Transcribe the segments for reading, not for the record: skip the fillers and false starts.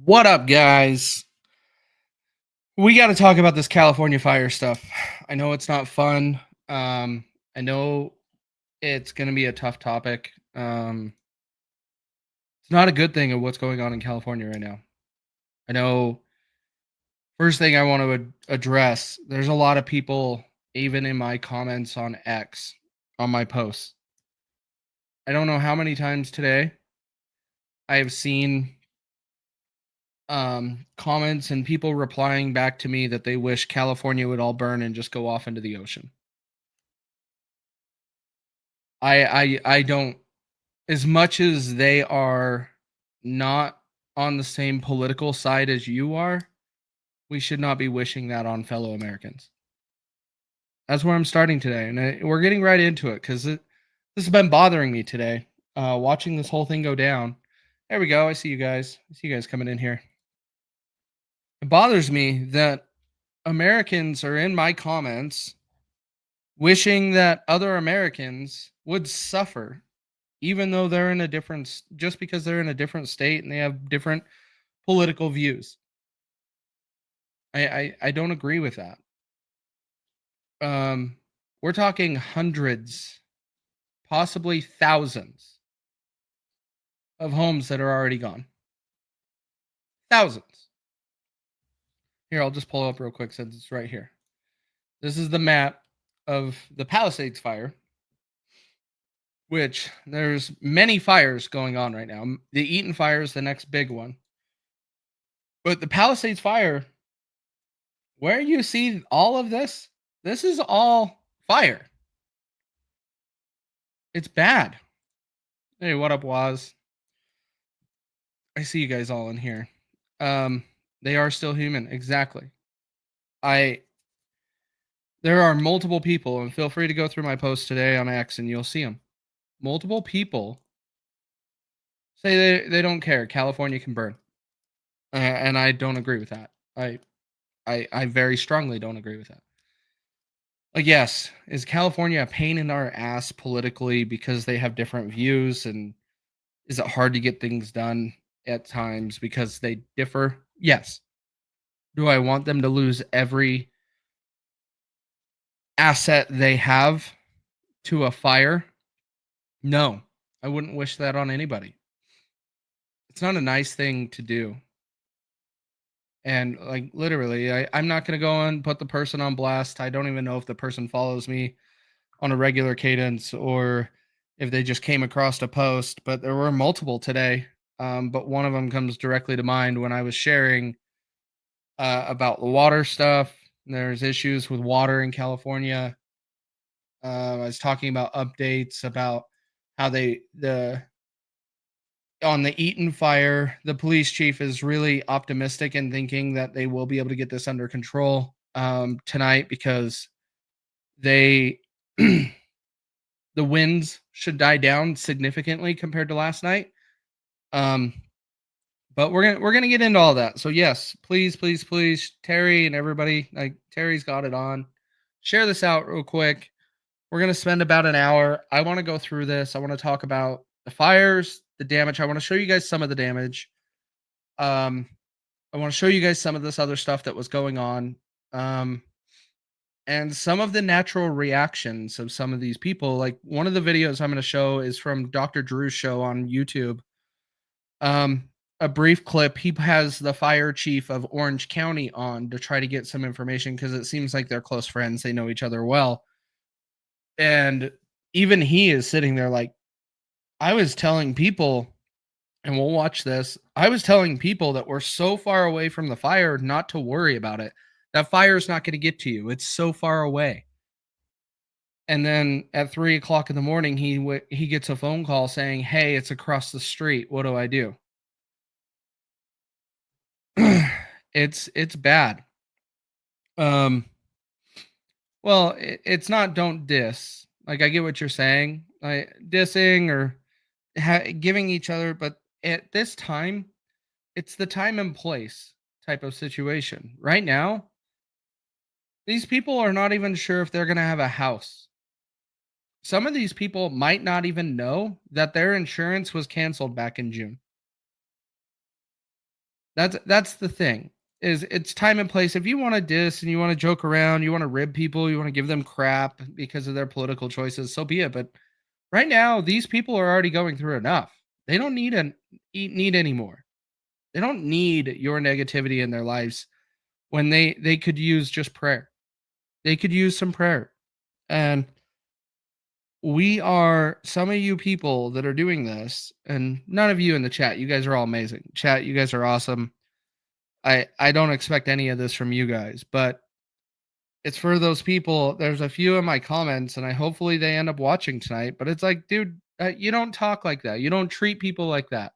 What up, guys? We got to talk about this California fire stuff. I know it's not fun. I know it's going to be a tough topic. It's not a good thing of what's going on in California right now. I know. First thing I want to address, there's a lot of people, even in my comments on X, on my posts. I don't know how many times today I have seen comments and people replying back to me that they wish California would all burn and just go off into the ocean. I don't, as much as they are not on the same political side as you are, we should not be wishing that on fellow Americans. That's where I'm starting today, and we're getting right into it because this has been bothering me today. Watching this whole thing go down. There we go. I see you guys. I see you guys coming in here. It bothers me that Americans are in my comments wishing that other Americans would suffer, even though they're in a different, just because they're in a different state and they have different political views. I don't agree with that. We're talking hundreds, possibly thousands of homes that are already gone. Thousands. Here, I'll just pull up real quick since it's right here. This is the map of the Palisades fire, which there's many fires going on right now. The Eaton fire is the next big one. But the Palisades fire, where you see all of this is all fire. It's bad. Hey, what up, Waz? I see you guys all in here. They are still human. Exactly. There are multiple people, and feel free to go through my posts today on X and you'll see them. Multiple people say they don't care. California can burn. And I don't agree with that. I very strongly don't agree with that. Like, yes, is California a pain in our ass politically because they have different views, and is it hard to get things done at times because they differ? Yes. Do I want them to lose every asset they have to a fire? No. I wouldn't wish that on anybody. It's not a nice thing to do. And like, literally, I'm not going to go and put the person on blast. I don't even know if the person follows me on a regular cadence or if they just came across a post, but there were multiple today. But one of them comes directly to mind when I was sharing about the water stuff. There's issues with water in California. I was talking about updates about how on the Eaton fire, the police chief is really optimistic and thinking that they will be able to get this under control tonight because they the winds should die down significantly compared to last night. But we're gonna get into all that. So yes, please, Terry and everybody, like Terry's got it on. Share this out real quick. We're gonna spend about an hour. I want to go through this. I want to talk about the fires, the damage. I want to show you guys some of the damage. I want to show you guys some of this other stuff that was going on. And some of the natural reactions of some of these people. Like, one of the videos I'm going to show is from Dr. Drew's show on YouTube. A brief clip. He has the fire chief of Orange County on to try to get some information because it seems like they're close friends. They know each other well. And even he is sitting there like, I was telling people, and we'll watch this. I was telling people that we're so far away from the fire not to worry about it. That fire is not going to get to you. It's so far away. And then at 3:00 in the morning, he gets a phone call saying, "Hey, it's across the street. What do I do?" It's bad. Well, it's not don't diss. Like, I get what you're saying, like dissing or giving each other, but at this time, it's the time and place type of situation. Right now, these people are not even sure if they're going to have a house. Some of these people might not even know that their insurance was canceled back in June. That's the thing. Is it's time and place. If you want to diss and you want to joke around, you want to rib people, you want to give them crap because of their political choices, so be it. But right now, these people are already going through enough. They don't need any more. They don't need your negativity in their lives when they could use just prayer. They could use some prayer. And we are some of you people that are doing this, and none of you in the chat. You guys are all amazing. Chat, you guys are awesome. I don't expect any of this from you guys, but it's for those people. There's a few in my comments, and I hopefully they end up watching tonight. But it's like, dude, you don't talk like that. You don't treat people like that.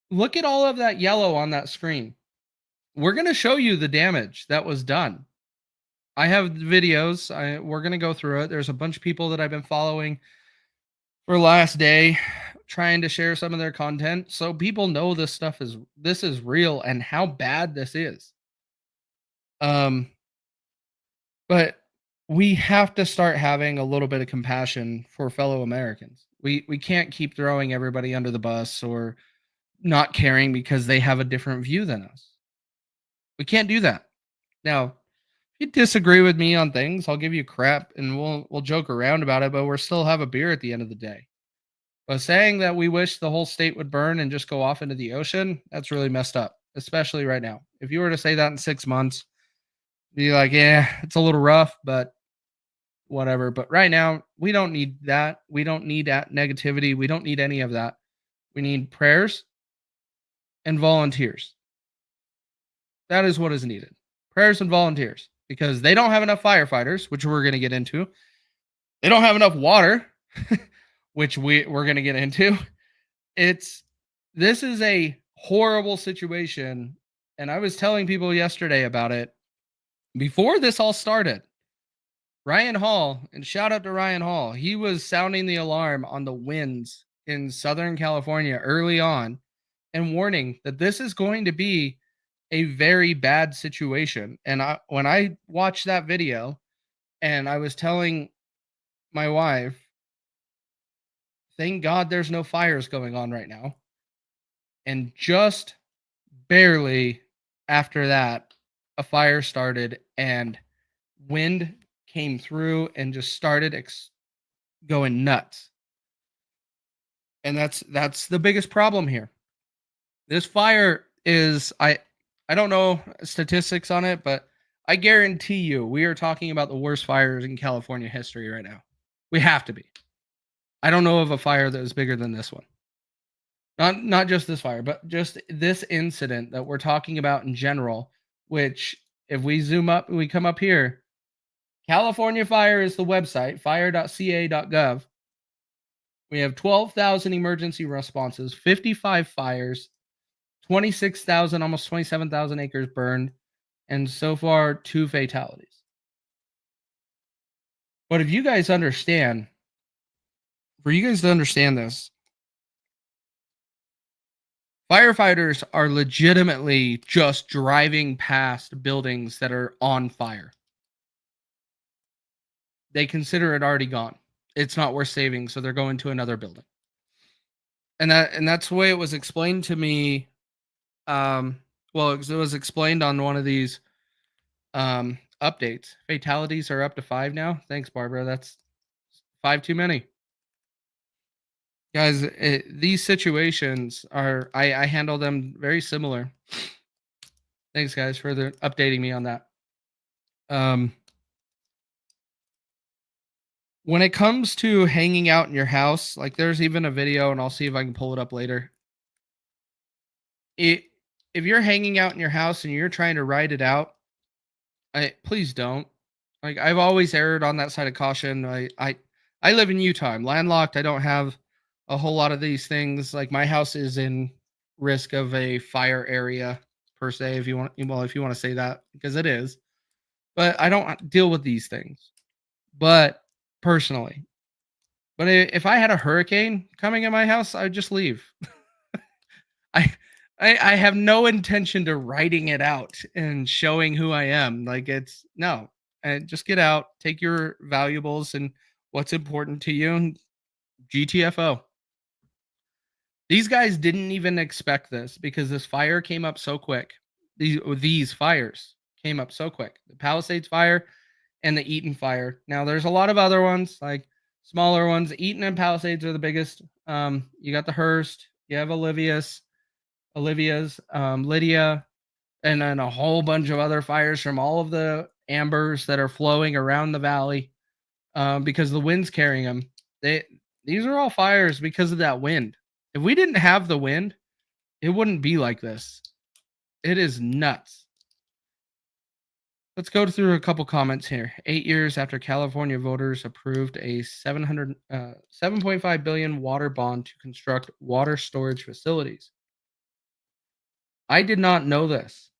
Look at all of that yellow on that screen. We're gonna show you the damage that was done. I have videos. We're gonna go through it. There's a bunch of people that I've been following for last day, trying to share some of their content, so people know this is real and how bad this is. Um, but we have to start having a little bit of compassion for fellow Americans. We can't keep throwing everybody under the bus or not caring because they have a different view than us. We can't do that. Now, if you disagree with me on things, I'll give you crap and we'll joke around about it, but we'll still have a beer at the end of the day. But saying that we wish the whole state would burn and just go off into the ocean, that's really messed up, especially right now. If you were to say that in 6 months, be like, yeah, it's a little rough, but whatever. But right now, we don't need that. We don't need that negativity. We don't need any of that. We need prayers and volunteers. That is what is needed. Prayers and volunteers, because they don't have enough firefighters, which we're going to get into. They don't have enough water, which we're going to get into. This is a horrible situation, and I was telling people yesterday about it before this all started. Ryan Hall, and shout out to Ryan Hall, he was sounding the alarm on the winds in Southern California early on and warning that this is going to be a very bad situation. And when I watched that video and I was telling my wife, thank God there's no fires going on right now. And just barely after that, a fire started and wind came through and just started going nuts. And that's the biggest problem here. This fire is I don't know statistics on it, but I guarantee you we are talking about the worst fires in California history right now. We have to be. I don't know of a fire that is bigger than this one. Not just this fire, but just this incident that we're talking about in general, which if we zoom up, we come up here, California Fire is the website, fire.ca.gov. We have 12,000 emergency responses, 55 fires, 26,000, almost 27,000 acres burned, and so far 2 fatalities. But if you guys understand, for you guys to understand this, firefighters are legitimately just driving past buildings that are on fire. They consider it already gone. It's not worth saving, so they're going to another building. And that's the way it was explained to me. Well, it was explained on one of these updates. Fatalities are up to 5 now. Thanks, Barbara. That's 5 too many. Guys, these situations are I handle them very similar. Thanks, guys, for updating me on that. When it comes to hanging out in your house, like there's even a video, and I'll see if I can pull it up later. If you're hanging out in your house and you're trying to ride it out, please don't. Like I've always erred on that side of caution. I live in Utah. I'm landlocked. I don't have a whole lot of these things. Like my house is in risk of a fire area per se, if you want to say that, because it is. But I don't deal with these things. But personally, but if I had a hurricane coming in my house, I'd just leave. I have no intention to writing it out and showing who I am. Like it's no, and just get out, take your valuables and what's important to you, and GTFO. These guys didn't even expect this because this fire came up so quick. These fires came up so quick. The Palisades fire and the Eaton fire. Now there's a lot of other ones, like smaller ones. Eaton and Palisades are the biggest. You got the Hearst, you have Olivia's, Lydia, and then a whole bunch of other fires from all of the ambers that are flowing around the valley, because the wind's carrying them. These are all fires because of that wind. If we didn't have the wind, it wouldn't be like this. It is nuts. Let's go through a couple comments here. 8 years after California voters approved a 7.5 billion water bond to construct water storage facilities. I did not know this.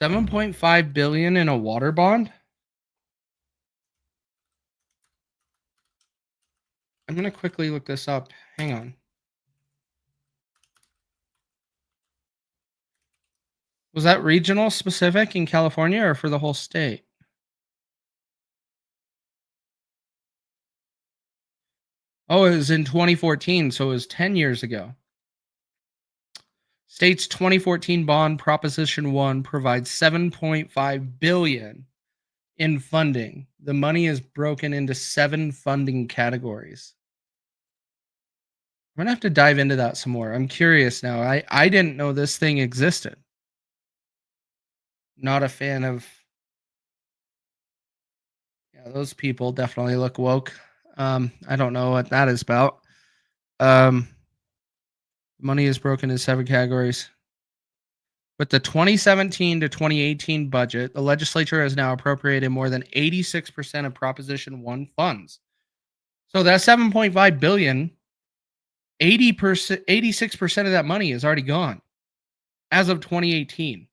7.5 billion in a water bond? I'm going to quickly look this up. Hang on. Was that regional specific in California or for the whole state? Oh, it was in 2014, so it was 10 years ago. State's 2014 bond Proposition 1 provides 7.5 billion in funding. The money is broken into 7 funding categories. I'm going to have to dive into that some more. I'm curious now. I didn't know this thing existed. Not a fan of. Yeah, those people definitely look woke. I don't know what that is about. Money is broken in 7 categories. With the 2017 to 2018 budget, the legislature has now appropriated more than 86% of Proposition 1 funds. So that 7.5 billion, 86% of that money is already gone as of 2018.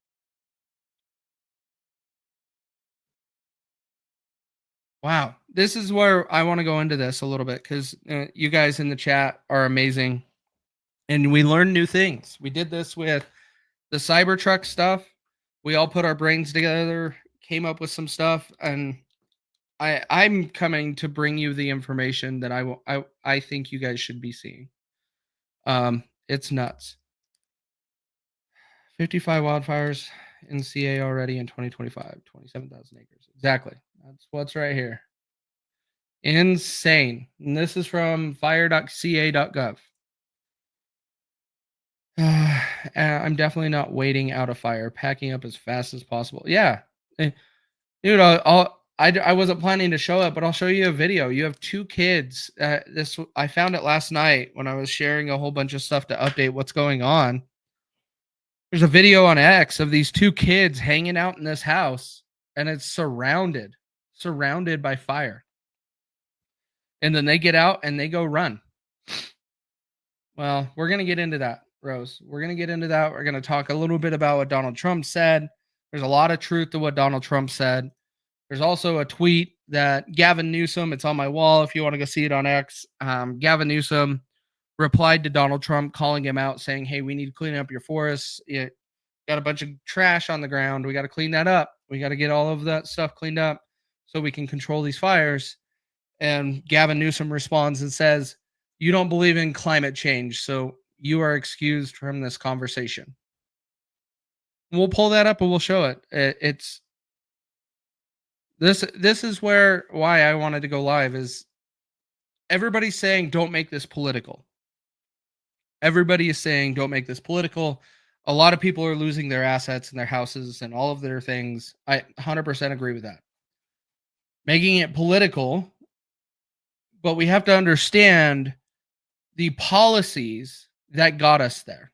Wow. This is where I want to go into this a little bit because you guys in the chat are amazing. And we learn new things. We did this with the Cybertruck stuff. We all put our brains together, came up with some stuff, and I'm coming to bring you the information that I think you guys should be seeing. It's nuts. 55 wildfires in CA already in 2025, 27,000 acres. Exactly. That's what's right here. Insane. And this is from fire.ca.gov. I'm definitely not waiting out a fire, packing up as fast as possible. Yeah. Dude, I wasn't planning to show it, but I'll show you a video. You have 2 kids. I found it last night when I was sharing a whole bunch of stuff to update what's going on. There's a video on X of these 2 kids hanging out in this house, and it's surrounded by fire. And then they get out and they go run. Well, we're going to get into that, Rose. We're going to get into that. We're going to talk a little bit about what Donald Trump said. There's a lot of truth to what Donald Trump said. There's also a tweet that Gavin Newsom, it's on my wall if you want to go see it on X. Gavin Newsom replied to Donald Trump, calling him out, saying, hey, we need to clean up your forests. You got a bunch of trash on the ground. We got to clean that up. We got to get all of that stuff cleaned up so we can control these fires. And Gavin Newsom responds and says, you don't believe in climate change, so you are excused from this conversation. We'll pull that up and we'll show it. It's this is why I wanted to go live is everybody's saying don't make this political. Everybody is saying don't make this political. A lot of people are losing their assets and their houses and all of their things. I 100% agree with that. Making it political, but we have to understand the policies that got us there.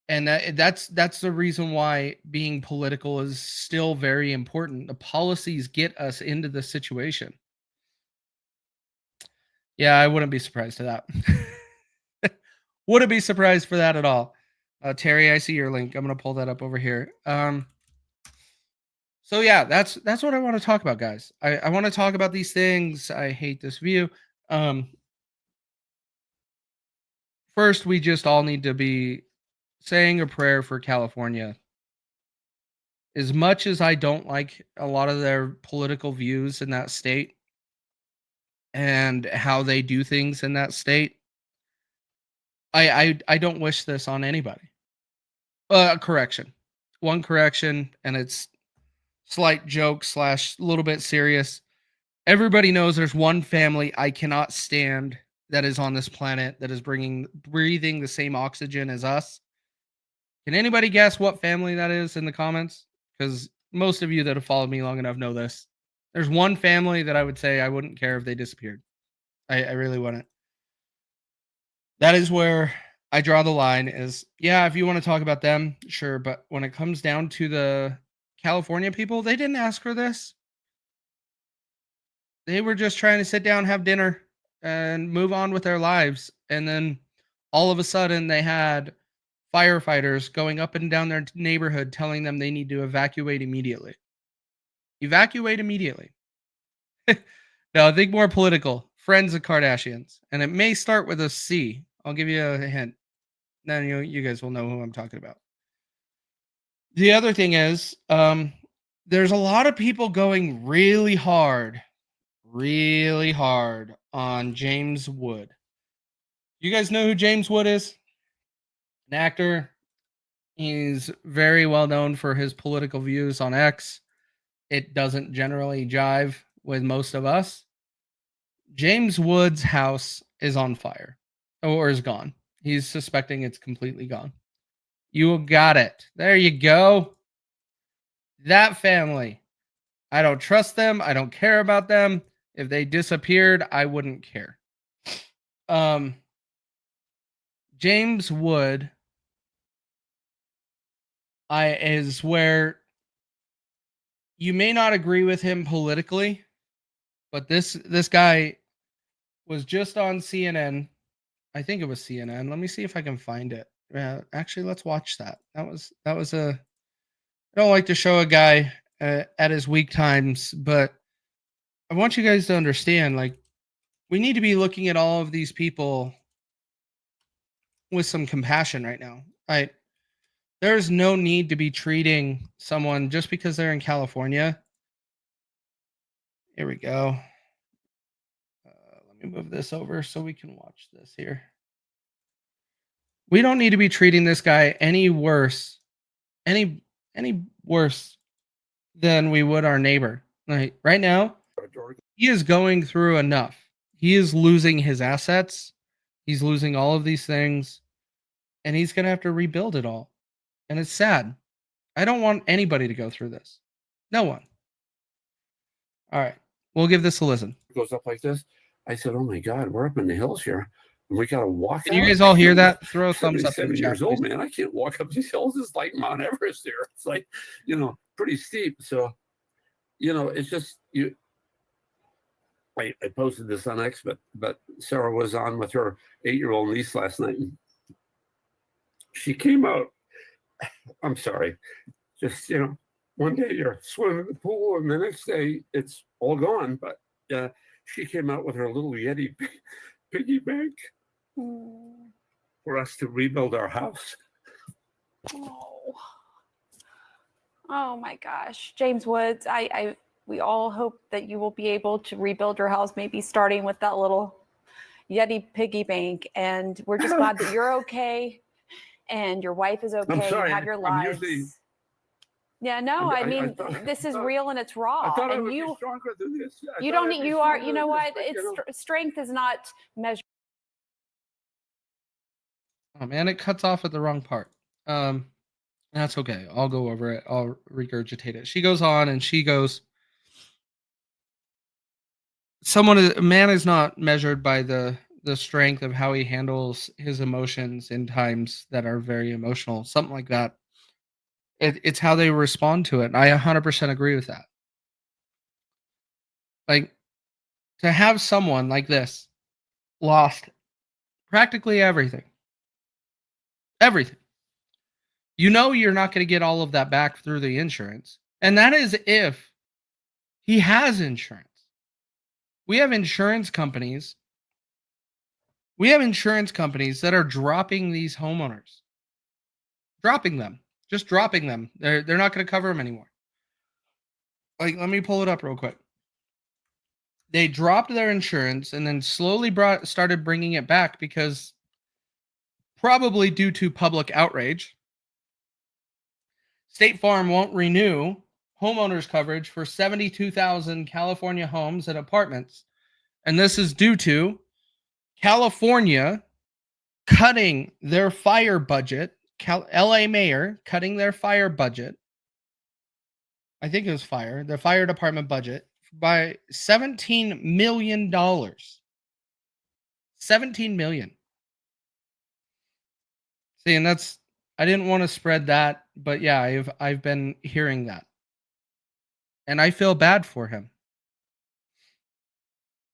And that's the reason why being political is still very important. The policies get us into this situation. Yeah, I wouldn't be surprised to that. Wouldn't be surprised for that at all. Terry, I see your link. I'm going to pull that up over here. So yeah, that's what I want to talk about, guys. I want to talk about these things. I hate this view. First, we just all need to be saying a prayer for California. As much as I don't like a lot of their political views in that state, and how they do things in that state. I don't wish this on anybody. Correction. One correction, and it's slight joke slash little bit serious. Everybody knows there's one family I cannot stand that is on this planet that is breathing the same oxygen as us. Can anybody guess what family that is in the comments? Because most of you that have followed me long enough know this. There's one family that I would say I wouldn't care if they disappeared. I really wouldn't. That is where I draw the line is, yeah, if you want to talk about them, sure. But when it comes down to the California people, they didn't ask for this. They were just trying to sit down, have dinner, and move on with their lives. And then all of a sudden, they had firefighters going up and down their neighborhood telling them they need to evacuate immediately. Evacuate immediately. No, think more political. Friends of Kardashians. And it may start with a C. I'll give you a hint. Then you guys will know who I'm talking about. The other thing is, there's a lot of people going really hard on James Wood. You guys know who James Wood is? An actor. He's very well known for his political views on X. It doesn't generally jive with most of us. James Wood's house is on fire or is gone. He's suspecting it's completely gone. You got it. There you go. That family. I don't trust them. I don't care about them. If they disappeared, I wouldn't care. James Wood is where you may not agree with him politically, but this guy was just on CNN. I think it was CNN. Let me see if I can find it. Actually, let's watch that. That was a. I don't like to show a guy at his weak times, but I want you guys to understand, like, we need to be looking at all of these people with some compassion right now. There's no need to be treating someone just because they're in California. Here we go. Let me move this over so we can watch this here. We don't need to be treating this guy any worse, any worse than we would our neighbor. Like right now, he is going through enough. He is losing his assets. He's losing all of these things, and he's going to have to rebuild it all. And it's sad. I don't want anybody to go through this. No one. All right. We'll give this a listen. It goes up like this. I said, "Oh my God, we're up in the hills here. And we got to walk." Can you guys all hear that? Throw a thumbs up. 7 years old, man. I can't walk up these hills. It's like Mount Everest here. It's like, pretty steep. So, it's just you. I posted this on X, but Sarah was on with her 8-year-old niece last night. And she came out. I'm sorry. Just, one day you're swimming in the pool and the next day it's all gone. But she came out with her little Yeti piggy bank for us to rebuild our house. Oh my gosh. James Woods, we all hope that you will be able to rebuild your house, maybe starting with that little Yeti piggy bank. And we're just glad that you're okay and your wife is okay. I'm sorry, you have your lives. Yeah, no, I mean, this is real and it's raw. I thought and I would be stronger than this. You don't need, you are, you know what? It's strength is not measured. Oh man, it cuts off at the wrong part. That's okay. I'll go over it. I'll regurgitate it. She goes on and she goes, a man is not measured by the strength of how he handles his emotions in times that are very emotional, something like that. It's how they respond to it. And I 100% agree with that. Like, to have someone like this lost practically everything, you're not going to get all of that back through the insurance. And that is if he has insurance. We have insurance companies that are dropping these homeowners. Dropping them. Just dropping them. They're not going to cover them anymore. Like, let me pull it up real quick. They dropped their insurance and then slowly started bringing it back because probably due to public outrage. State Farm won't renew homeowners coverage for 72,000 California homes and apartments. And this is due to California cutting their fire budget, LA mayor cutting their fire budget. I think it was the fire department budget by $17 million. 17 million. See, and I didn't want to spread that, but yeah, I've been hearing that. And I feel bad for him.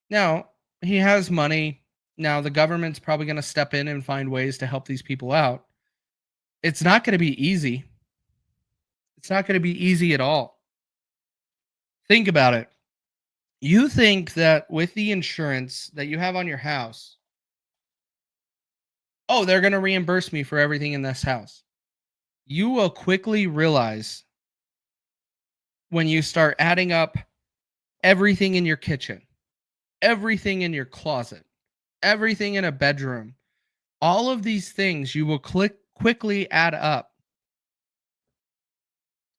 Now, he has money. Now, the government's probably going to step in and find ways to help these people out. It's not going to be easy. It's not going to be easy at all. Think about it. You think that with the insurance that you have on your house, oh, they're going to reimburse me for everything in this house. You will quickly realize when you start adding up everything in your kitchen, everything in your closet, everything in a bedroom, all of these things you will quickly add up.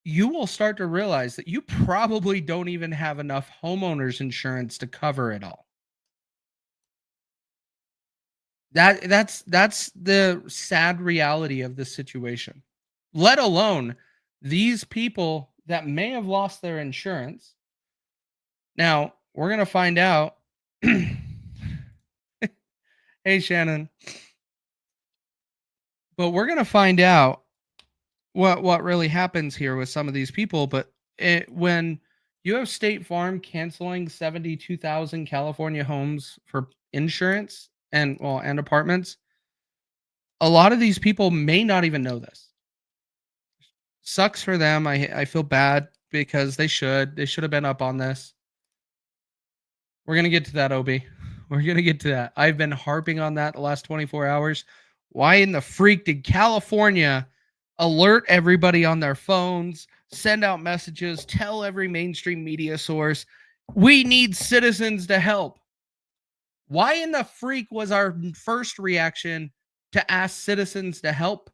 You will start to realize that you probably don't even have enough homeowners insurance to cover it all. That's the sad reality of this situation. Let alone these people that may have lost their insurance. Now, we're going to find out. Hey, Shannon. But we're going to find out what really happens here with some of these people. But when you have State Farm canceling 72,000 California homes for insurance and apartments, a lot of these people may not even know this. Sucks for them. I feel bad because they should have been up on this. We're going to get to that, Obi. We're going to get to that. I've been harping on that the last 24 hours. Why in the freak did California alert everybody on their phones, send out messages, tell every mainstream media source, we need citizens to help? Why in the freak was our first reaction to ask citizens to help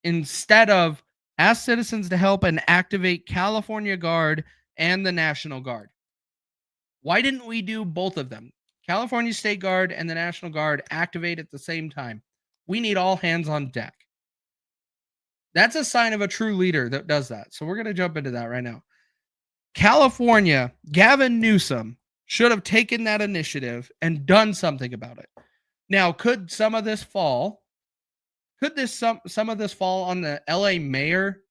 instead of ask citizens to help and activate California Guard and the National Guard? Why didn't we do both of them? California State Guard and the National Guard activate at the same time. We need all hands on deck. That's a sign of a true leader that does that. So we're going to jump into that right now. California, Gavin Newsom should have taken that initiative and done something about it. Now, could some of this fall? Some of this fall on the LA mayor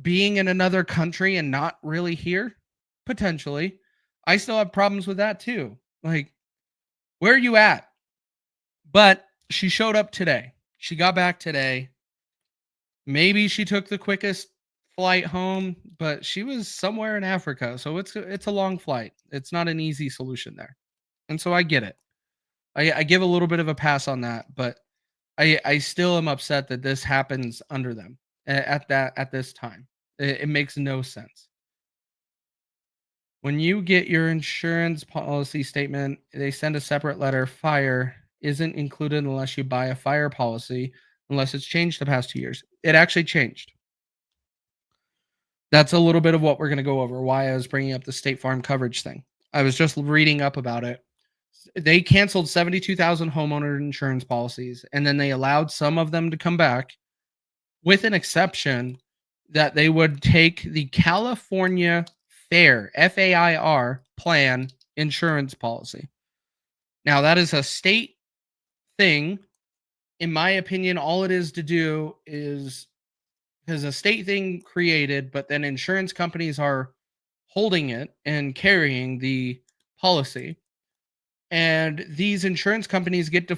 being in another country and not really here? Potentially. I still have problems with that too. Like, where are you at? But she showed up today. She got back today. Maybe she took the quickest flight home, but she was somewhere in Africa. So it's a long flight. It's not an easy solution there. And so I get it. I give a little bit of a pass on that, but I still am upset that this happens under them at this time. It makes no sense. When you get your insurance policy statement, they send a separate letter. Fire isn't included unless you buy a fire policy, unless it's changed the past 2 years. It actually changed. That's a little bit of what we're going to go over, why I was bringing up the State Farm coverage thing. I was just reading up about it. They canceled 72,000 homeowner insurance policies, and then they allowed some of them to come back with an exception that they would take the California FAIR, FAIR plan insurance policy. Now, that is a state thing. In my opinion, all it is to do is a state thing created, but then insurance companies are holding it and carrying the policy. And these insurance companies get to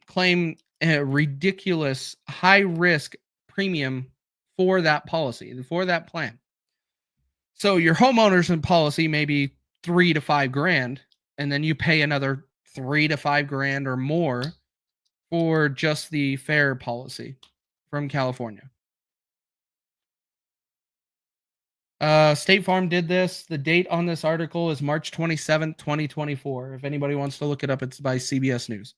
claim a ridiculous high risk premium for that policy, for that plan. So your homeowners in policy may be $3,000 to $5,000, and then you pay another $3,000 to $5,000 or more for just the FAIR policy from California. State Farm did this. The date on this article is March 27th, 2024. If anybody wants to look it up, it's by CBS News.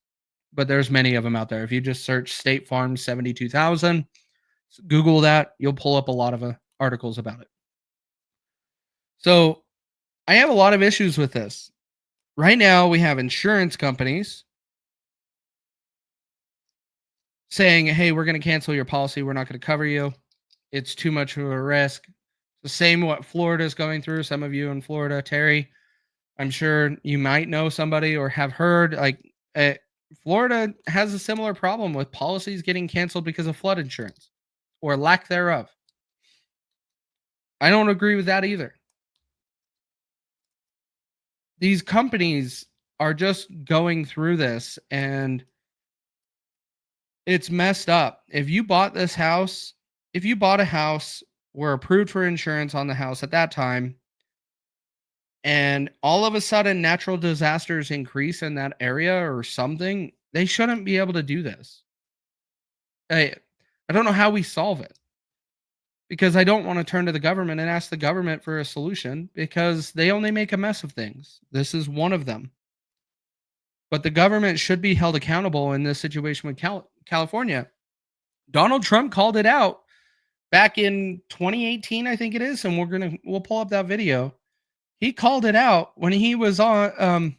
But there's many of them out there. If you just search State Farm 72,000, Google that, you'll pull up a lot of articles about it. So I have a lot of issues with this. Right now, we have insurance companies saying, hey, we're going to cancel your policy. We're not going to cover you. It's too much of a risk. The same what Florida is going through. Some of you in Florida, Terry, I'm sure you might know somebody or have heard, like, Florida has a similar problem with policies getting canceled because of flood insurance or lack thereof. I don't agree with that either. These companies are just going through this, and it's messed up. If you bought this house, if you bought a house, were approved for insurance on the house at that time, and all of a sudden natural disasters increase in that area or something, they shouldn't be able to do this. I don't know how we solve it, because I don't want to turn to the government and ask the government for a solution, because they only make a mess of things. This is one of them. But the government should be held accountable in this situation with California. Donald Trump called it out back in 2018, I think it is, and we'll pull up that video. He called it out when he was on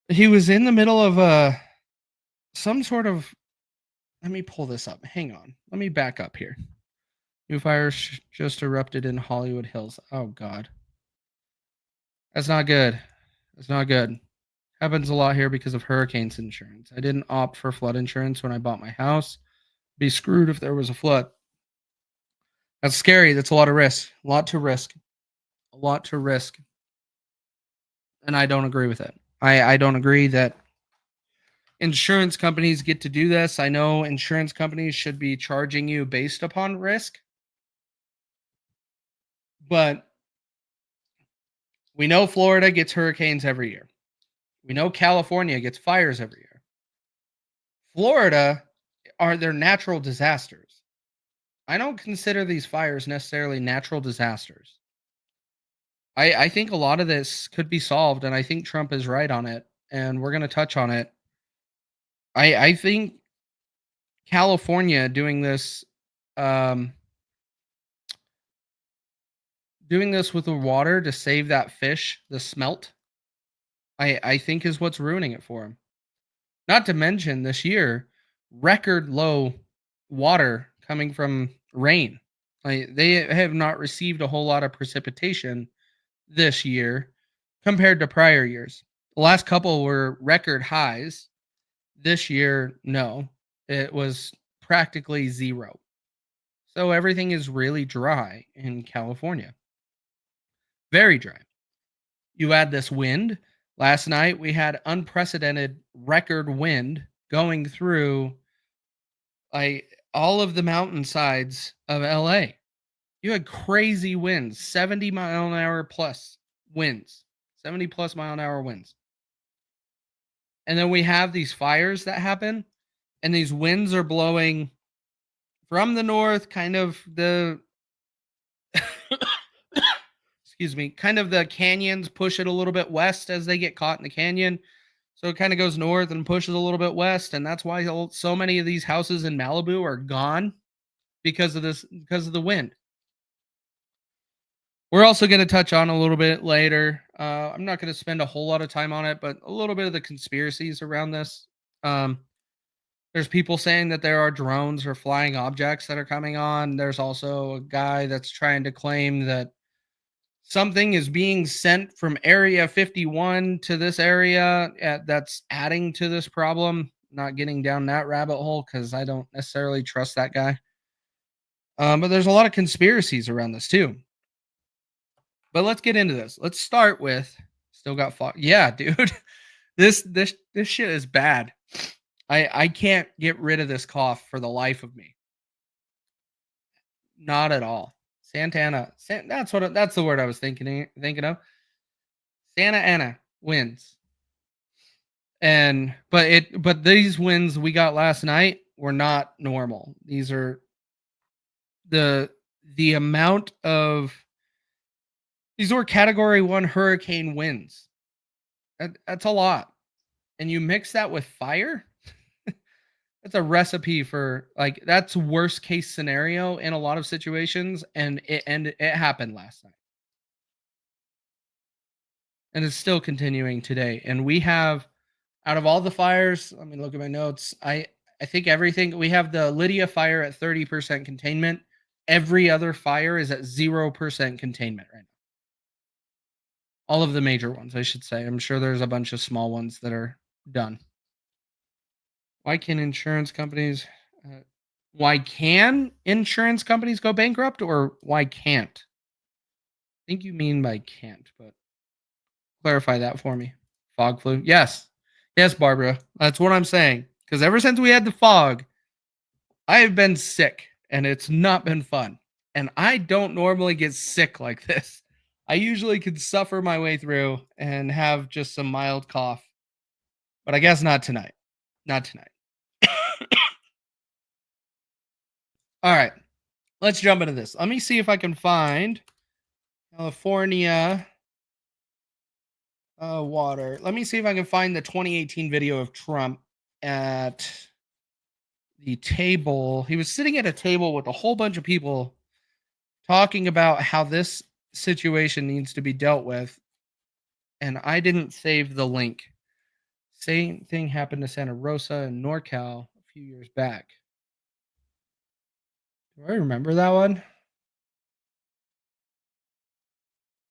he was in the middle of some sort of, let me pull this up. Hang on. Let me back up here. New fires just erupted in Hollywood Hills. Oh God. That's not good. That's not good. Happens a lot here because of hurricanes insurance. I didn't opt for flood insurance when I bought my house. Be screwed if there was a flood. That's scary. That's a lot of risk. A lot to risk. A lot to risk. And I don't agree with it. I don't agree that insurance companies get to do this. I know insurance companies should be charging you based upon risk. But we know Florida gets hurricanes every year. We know California gets fires every year. Florida are their natural disasters. I don't consider these fires necessarily natural disasters. I think a lot of this could be solved, and I think Trump is right on it, and we're going to touch on it. I think California doing this with the water to save that fish, the smelt, I think is what's ruining it for him. Not to mention this year, record low water coming from rain. They have not received a whole lot of precipitation this year compared to prior years. The last couple were record highs. This year, no. It was practically zero. So everything is really dry in California. Very dry. You add this wind. Last night, we had unprecedented record wind going through all of the mountainsides of LA. You had crazy winds, 70 mile an hour plus winds, 70 plus mile an hour winds. And then we have these fires that happen, and these winds are blowing from the north, kind of the excuse me, kind of the canyons push it a little bit west as they get caught in the canyon. So it kind of goes north and pushes a little bit west, and that's why so many of these houses in Malibu are gone because of this, because of the wind. We're also going to touch on a little bit later. I'm not going to spend a whole lot of time on it, but a little bit of the conspiracies around this. There's people saying that there are drones or flying objects that are coming on. There's also a guy that's trying to claim that something is being sent from Area 51 to this area that's adding to this problem. Not getting down that rabbit hole because I don't necessarily trust that guy. But there's a lot of conspiracies around this too. But let's get into this. Let's start with still got fog. Yeah, dude. This shit is bad. I can't get rid of this cough for the life of me. Not at all. Santana. That's the word I was thinking of. Santa Ana wins. But these wins we got last night were not normal. These are the amount of these were category 1 hurricane winds. That's a lot. And you mix that with fire? That's a recipe for like that's worst case scenario in a lot of situations, and it happened last night. And it's still continuing today. And we have out of all the fires, let me look at my notes. I think everything we have the Lydia fire at 30% containment. Every other fire is at 0% containment right now. All of the major ones, I should say. I'm sure there's a bunch of small ones that are done. Why can insurance companies go bankrupt, or why can't? I think you mean by can't, but clarify that for me. Fog flu. Yes, Barbara. That's what I'm saying. Because ever since we had the fog, I have been sick, and it's not been fun. And I don't normally get sick like this. I usually can suffer my way through and have just some mild cough. But I guess not tonight. Not tonight. All right. Let's jump into this. Let me see if I can find California water. Let me see if I can find the 2018 video of Trump at the table. He was sitting at a table with a whole bunch of people talking about how this situation needs to be dealt with. And I didn't save the link. Same thing happened to Santa Rosa and NorCal a few years back. Do I remember that one?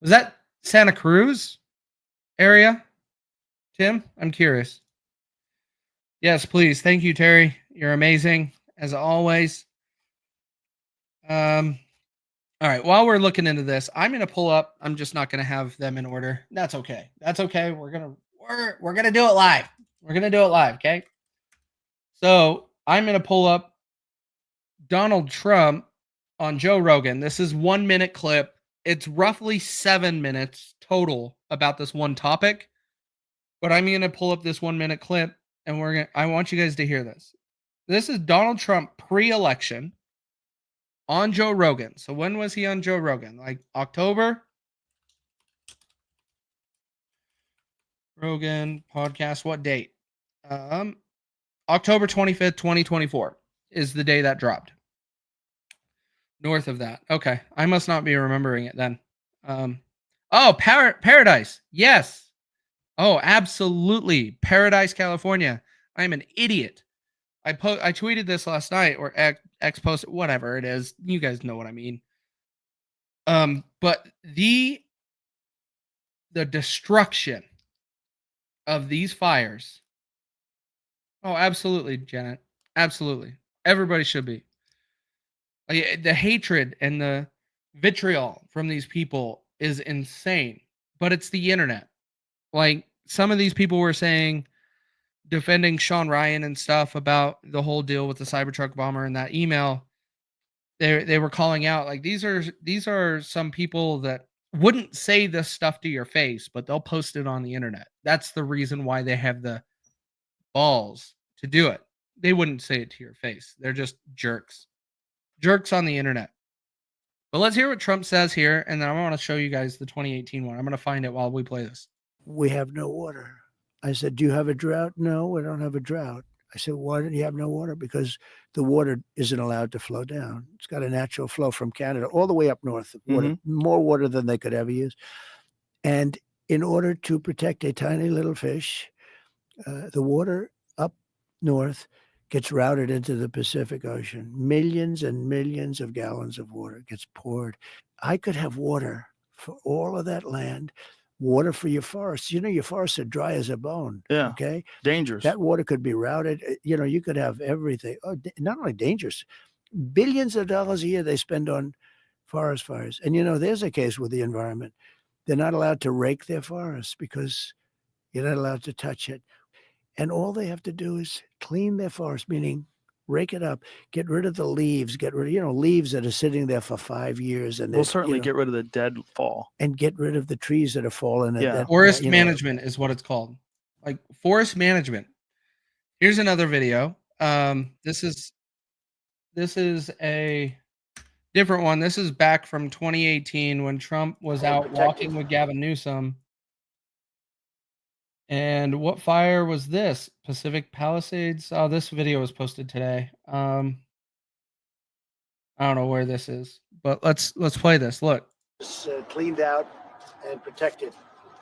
Was that Santa Cruz area? Tim, I'm curious. Yes, please. Thank you, Terry. You're amazing, as always. All right. While we're looking into this, I'm going to pull up. I'm just not going to have them in order. That's okay. That's okay. We're going to do it live. We're going to do it live, okay? So, I'm going to pull up Donald Trump on Joe Rogan. This is 1 minute clip. It's roughly 7 minutes total about this one topic. But I'm going to pull up this 1 minute clip, and I want you guys to hear this. This is Donald Trump pre-election on Joe Rogan. So when was he on Joe Rogan? Like October? Rogan podcast. What date? October 25th, 2024 is the day that dropped. North of that. Okay. I must not be remembering it then. Paradise. Yes. Oh, absolutely. Paradise, California. I'm an idiot. I tweeted this last night, or X posted, whatever it is. You guys know what I mean. But the destruction of these fires. Oh, absolutely, Janet. Absolutely. Everybody should be. Like, the hatred and the vitriol from these people is insane. But it's the internet. Like, some of these people were saying, defending Sean Ryan and stuff about the whole deal with the Cybertruck bomber and that email. They were calling out, like, these are some people that wouldn't say this stuff to your face, but they'll post it on the internet. That's the reason why they have the balls to do it. They wouldn't say it to your face. They're just jerks on the internet. But let's hear what Trump says here, and then I want to show you guys the 2018 one. I'm going to find it while we play this. We have no water. I said, do you have a drought? No, we don't have a drought. I said, why do you have no water? Because the water isn't allowed to flow down. It's got a natural flow from Canada all the way up north. Water, more water than they could ever use. And in order to protect a tiny little fish, the water up north gets routed into the Pacific Ocean. Millions and millions of gallons of water gets poured. I could have water for all of that land. Water for your forests. You know, your forests are dry as a bone. Yeah. Okay. Dangerous. That water could be routed. You know, you could have everything. Oh, not only dangerous, billions of dollars a year they spend on forest fires. And, you know, there's a case with the environment. They're not allowed to rake their forests because you're not allowed to touch it. And all they have to do is clean their forest, meaning rake it up, get rid of the leaves, get rid of, leaves that are sitting there for 5 years. And we'll certainly get rid of the dead fall. And get rid of the trees that are falling. Yeah. Forest management is what it's called. Like forest management. Here's another video. This is a Different one. This is back from 2018 when Trump was out Protected. walking with Gavin Newsom. And what fire was this? Pacific Palisades. Oh, this video was posted today. I don't know where this is, but let's play this. Look. It's cleaned out and protected.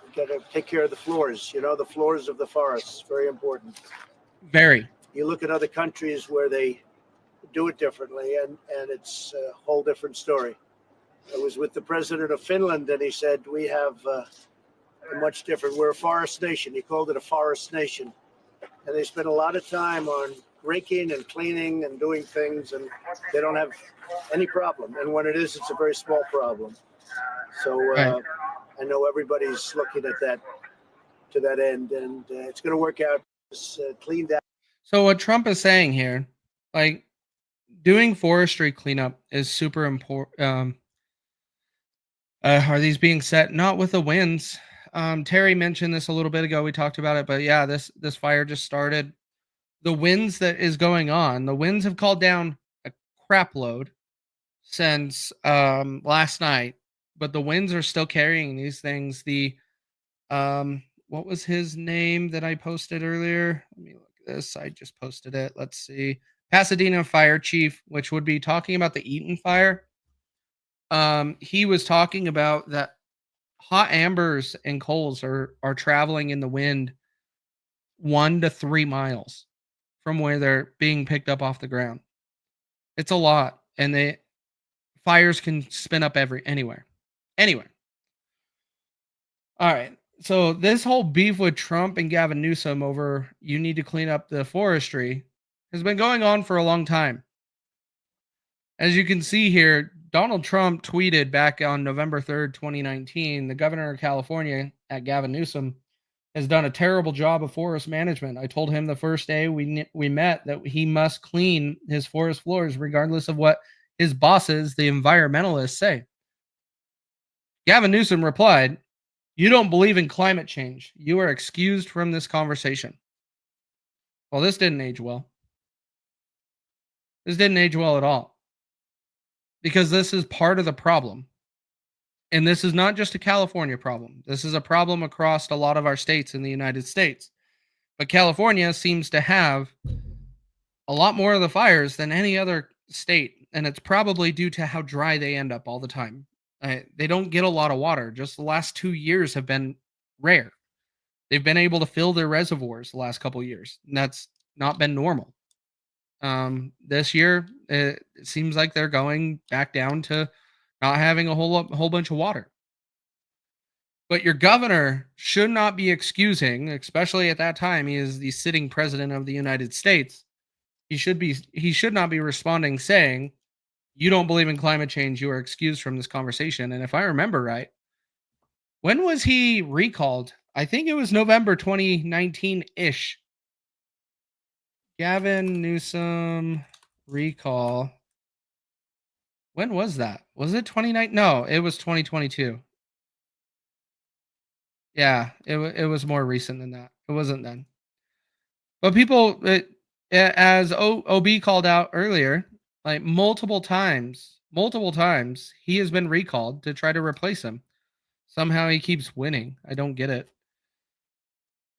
You got to take care of the floors. You know, the floors of the forests, very important. Very. You look at other countries where they do it differently, and it's a whole different story. I was with the president of Finland, and he said, we have a much different, we're a forest nation. He called it a forest nation. And they spend a lot of time on raking and cleaning and doing things, and they don't have any problem. And when it is, it's a very small problem. So Right. I know everybody's looking at that, to that end, and it's going to work out. It's cleaned out. So what Trump is saying here, like doing forestry cleanup is super important. Are these being set? Not with the winds. Terry mentioned this a little bit ago. We talked about it, but yeah, this fire just started. The winds that is going on, the winds have called down a crap load since last night, but the winds are still carrying these things. The what was his name that I posted earlier? Let me look at this. I just posted it. Let's see. Pasadena fire chief, which would be talking about the Eaton fire. He was talking about that hot ambers and coals are traveling in the wind 1 to 3 miles from where they're being picked up off the ground. It's a lot, and the fires can spin up anywhere. All right. So this whole beef with Trump and Gavin Newsom over you need to clean up the forestry has been going on for a long time. As you can see here, Donald Trump tweeted back on November 3rd, 2019, the governor of California, at Gavin Newsom, has done a terrible job of forest management. I told him the first day we met that he must clean his forest floors regardless of what his bosses, the environmentalists, say. Gavin Newsom replied, "You don't believe in climate change. You are excused from this conversation." Well, this didn't age well. This didn't age well at all. Because this is part of the problem. And this is not just a California problem. This is a problem across a lot of our states in the United States. But California seems to have a lot more of the fires than any other state. And it's probably due to how dry they end up all the time. They don't get a lot of water. Just the last 2 years have been rare. They've been able to fill their reservoirs the last couple of years. And that's not been normal. This year, it seems like they're going back down to not having a whole bunch of water. But your governor should not be excusing, especially at that time, he is the sitting president of the United States. He should not be responding saying, "You don't believe in climate change, you are excused from this conversation." And if I remember right, when was he recalled? I think it was November 2019-ish. Gavin Newsom recall. When was that? Was it 2019? No, it was 2022. Yeah, it was more recent than that. It wasn't then. But people, as OB called out earlier, like multiple times, he has been recalled to try to replace him. Somehow he keeps winning. I don't get it.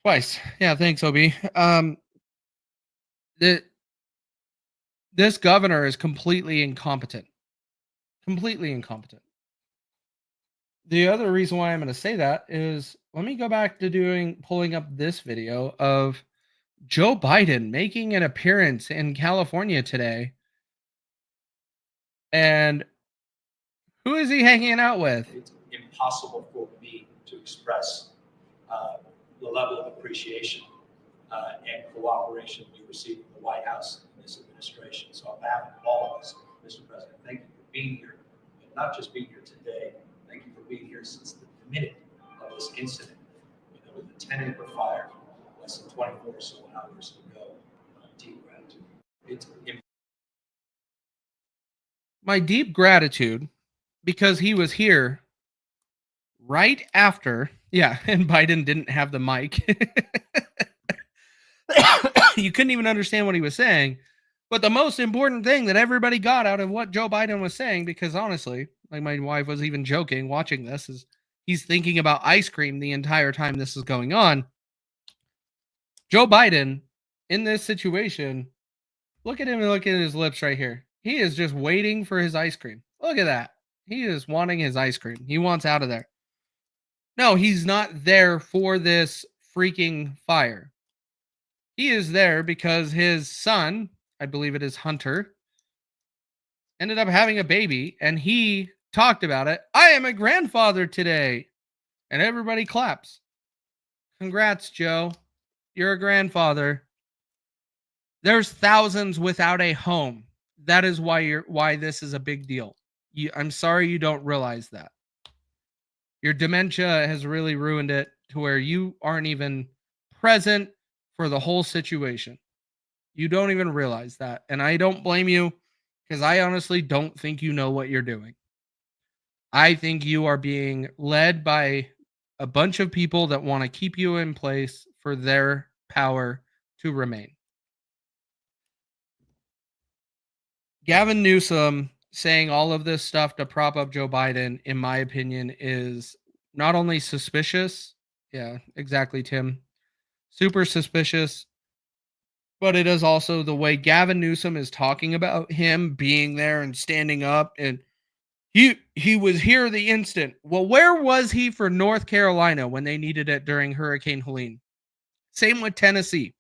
Twice. Yeah, thanks, OB. This governor is completely incompetent. Completely incompetent. The other reason why I'm going to say that is, let me go back to pulling up this video of Joe Biden making an appearance in California today. And who is he hanging out with? It's impossible for me to express the level of appreciation and cooperation we receive from the White House in this administration. So on behalf of all of us, Mr. President, thank you for being here, and not just being here today. Thank you for being here since the minute of this incident, with a 10-acre fire less than 24 or so hours ago. Deep gratitude. It's my deep gratitude, because he was here right after. Yeah, and Biden didn't have the mic. You couldn't even understand what he was saying. But the most important thing that everybody got out of what Joe Biden was saying, because honestly, like my wife was even joking watching this, is he's thinking about ice cream the entire time this is going on. Joe Biden, in this situation, look at him and look at his lips right here. He is just waiting for his ice cream. Look at that. He is wanting his ice cream. He wants out of there. No, he's not there for this freaking fire. He is there because his son, I believe it is Hunter, ended up having a baby, and he talked about it. I am a grandfather today. And everybody claps. Congrats, Joe. You're a grandfather. There's thousands without a home. That is why this is a big deal. I'm sorry you don't realize that. Your dementia has really ruined it to where you aren't even present for the whole situation. You don't even realize that. And I don't blame you, because I honestly don't think you know what you're doing. I think you are being led by a bunch of people that want to keep you in place for their power to remain. Gavin Newsom saying all of this stuff to prop up Joe Biden, in my opinion, is not only suspicious. Yeah, exactly, Tim. Super suspicious. But it is also the way Gavin Newsom is talking about him being there and standing up, and he was here the instant. Well, where was he for North Carolina when they needed it during Hurricane Helene? Same with Tennessee.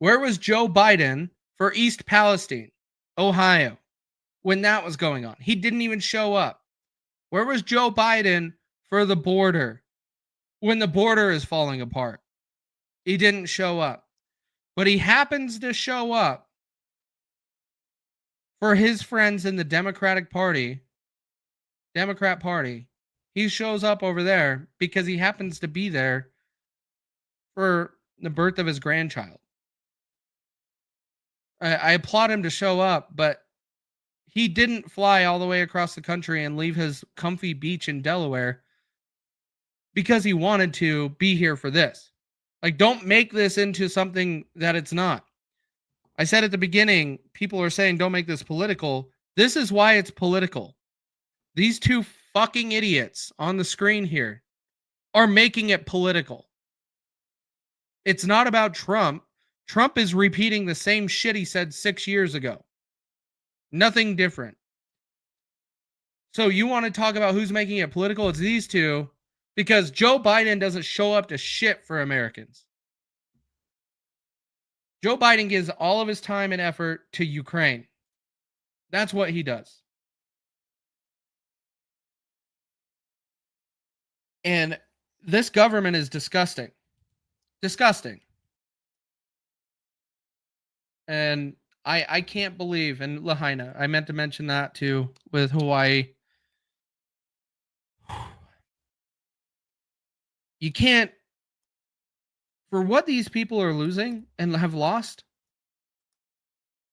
Where was Joe Biden for East Palestine, Ohio, when that was going on? He didn't even show up. Where was Joe Biden for the border when the border is falling apart? He didn't show up. But he happens to show up for his friends in the Democrat Party. He shows up over there because he happens to be there for the birth of his grandchild. I applaud him to show up, but he didn't fly all the way across the country and leave his comfy beach in Delaware because he wanted to be here for this. Like, don't make this into something that it's not. I said at the beginning, people are saying don't make this political. This is why it's political. These two fucking idiots on the screen here are making it political. It's not about Trump. Trump is repeating the same shit he said 6 years ago. Nothing different. So you want to talk about who's making it political? It's these two, because Joe Biden doesn't show up to shit for Americans. Joe Biden gives all of his time and effort to Ukraine. That's what he does. And this government is disgusting. Disgusting. And I can't believe, and Lahaina, I meant to mention that too with Hawaii. You can't, for what these people are losing and have lost,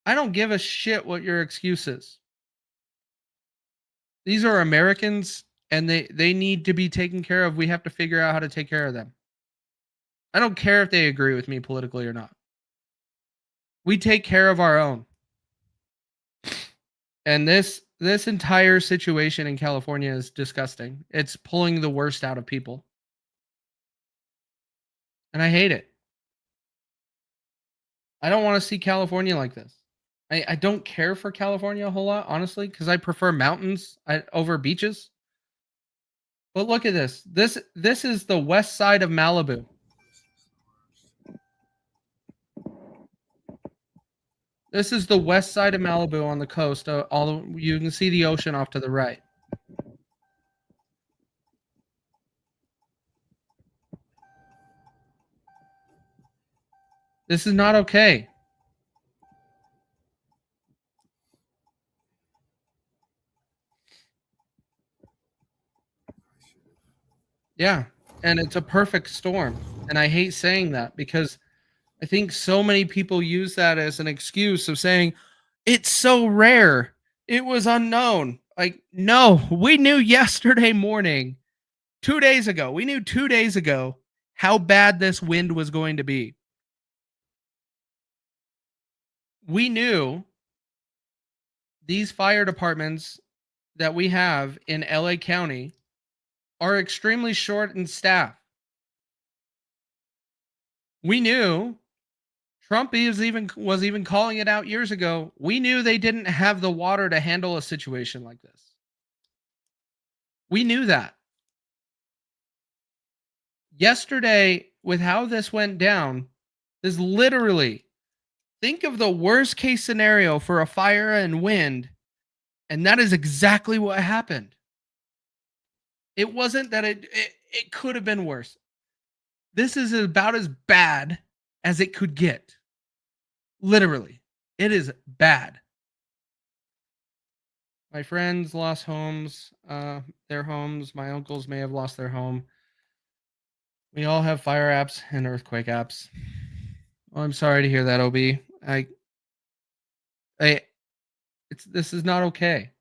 I don't give a shit what your excuse is. These are Americans, and they need to be taken care of. We have to figure out how to take care of them. I don't care if they agree with me politically or not. We take care of our own. And this entire situation in California is disgusting. It's pulling the worst out of people. And I hate it. I don't want to see California like this. I don't care for California a whole lot, honestly, because I prefer mountains over beaches. But look at this. This is the west side of Malibu. This is the west side of Malibu on the coast. You can see the ocean off to the right. This is not okay. Yeah, and it's a perfect storm. And I hate saying that because I think so many people use that as an excuse of saying, it's so rare. It was unknown. Like, no, we knew yesterday morning, 2 days ago. We knew 2 days ago how bad this wind was going to be. we knew these fire departments that we have in LA County are extremely short in staff. We knew Trump was even calling it out years ago. We knew they didn't have the water to handle a situation like this. We knew that. Yesterday, with how this went down, is literally, think of the worst case scenario for a fire and wind, and that is exactly what happened. It wasn't that it could have been worse. This is about as bad as it could get. Literally, it is bad. My friends lost homes, their homes. My uncles may have lost their home. We all have fire apps and earthquake apps. Well, I'm sorry to hear that, OB. This is not okay.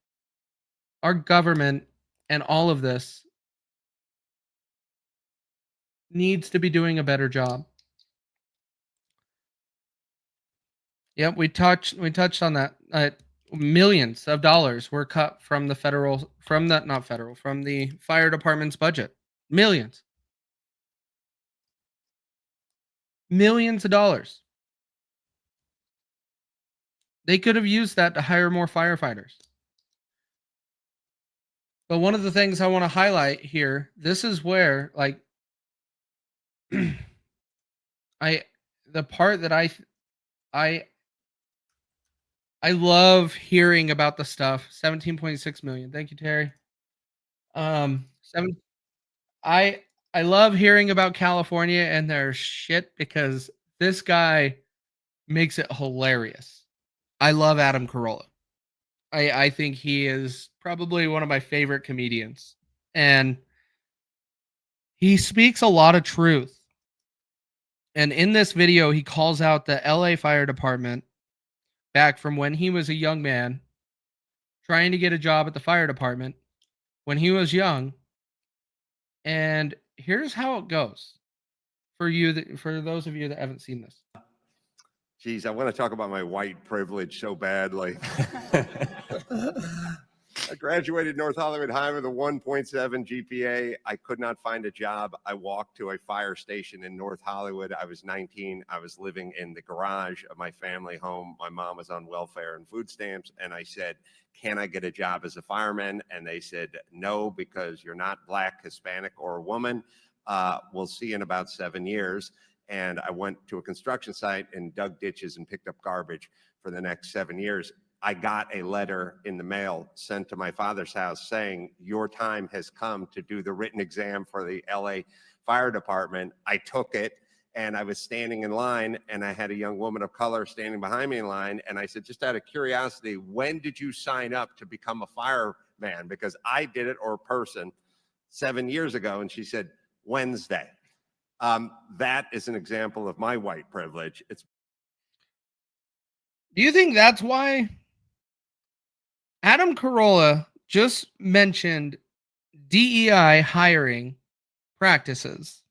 Our government and all of this needs to be doing a better job. Yep, we touched on that. Millions of dollars were cut from the from the fire department's budget. Millions of dollars. They could have used that to hire more firefighters. But one of the things I want to highlight here, this is where, like, the part that I love hearing about the stuff. 17.6 million. Thank you, Terry. I love hearing about California and their shit because this guy makes it hilarious. I love Adam Carolla. I think he is probably one of my favorite comedians. And he speaks a lot of truth. And in this video, he calls out the LA Fire Department back from when he was a young man trying to get a job at the fire department when he was young. And here's how it goes for those of you that haven't seen this. Geez, I want to talk about my white privilege so badly. I graduated North Hollywood High with a 1.7 GPA. I could not find a job. I walked to a fire station in North Hollywood. I was 19. I was living in the garage of my family home. My mom was on welfare and food stamps. And I said, can I get a job as a fireman? And they said, no, because you're not Black, Hispanic, or a woman. We'll see in about 7 years. And I went to a construction site and dug ditches and picked up garbage for the next 7 years. I got a letter in the mail sent to my father's house saying, your time has come to do the written exam for the LA Fire Department. I took it and I was standing in line and I had a young woman of color standing behind me in line. And I said, just out of curiosity, when did you sign up to become a fireman? Because I did it, or a person, 7 years ago. And she said, Wednesday. That is an example of my white privilege. Do you think that's why Adam Carolla just mentioned DEI hiring practices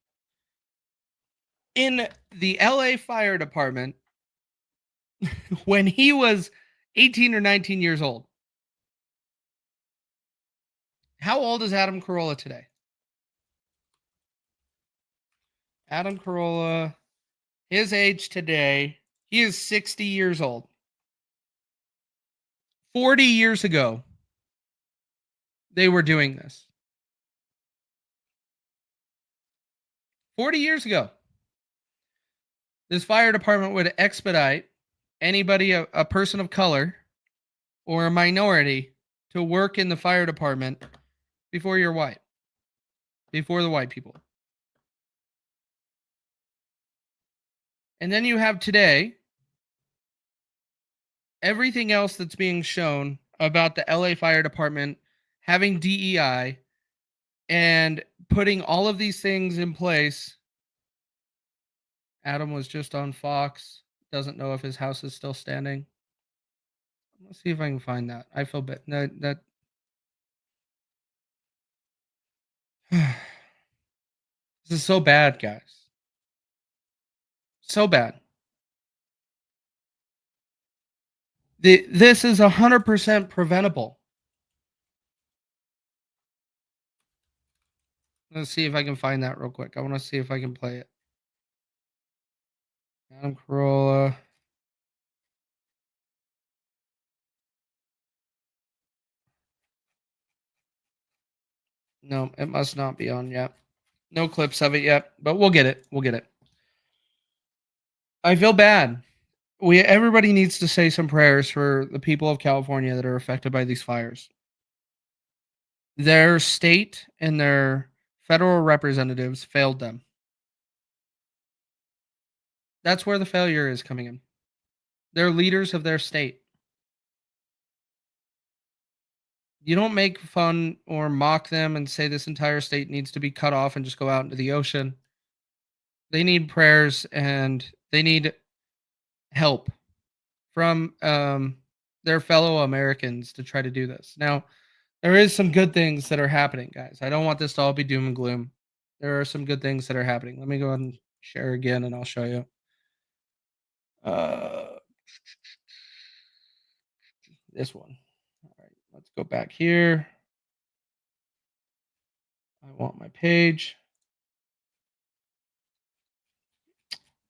in the LA Fire Department when he was 18 or 19 years old? How old is Adam Carolla today? Adam Carolla, his age today, he is 60 years old. 40 years ago, they were doing this. 40 years ago, this fire department would expedite anybody, a person of color or a minority, to work in the fire department before you're white, before the white people. And then you have today everything else that's being shown about the LA Fire Department having DEI and putting all of these things in place. Adam was just on Fox. Doesn't know if his house is still standing. Let's see if I can find that. I feel bad. No, that. This is so bad, guys. So bad. This is 100% preventable. Let's see if I can find that real quick. I want to see if I can play it. Adam Carolla. No, it must not be on yet. No clips of it yet, but we'll get it. We'll get it. I feel bad. Everybody needs to say some prayers for the people of California that are affected by these fires. Their state and their federal representatives failed them. That's where the failure is coming in. They're leaders of their state. You don't make fun or mock them and say this entire state needs to be cut off and just go out into the ocean. They need prayers and they need help from their fellow Americans to try to do this. Now, there is some good things that are happening, guys. I don't want this to all be doom and gloom. There are some good things that are happening. Let me go ahead and share again and I'll show you. This one. All right, let's go back here. I want my page.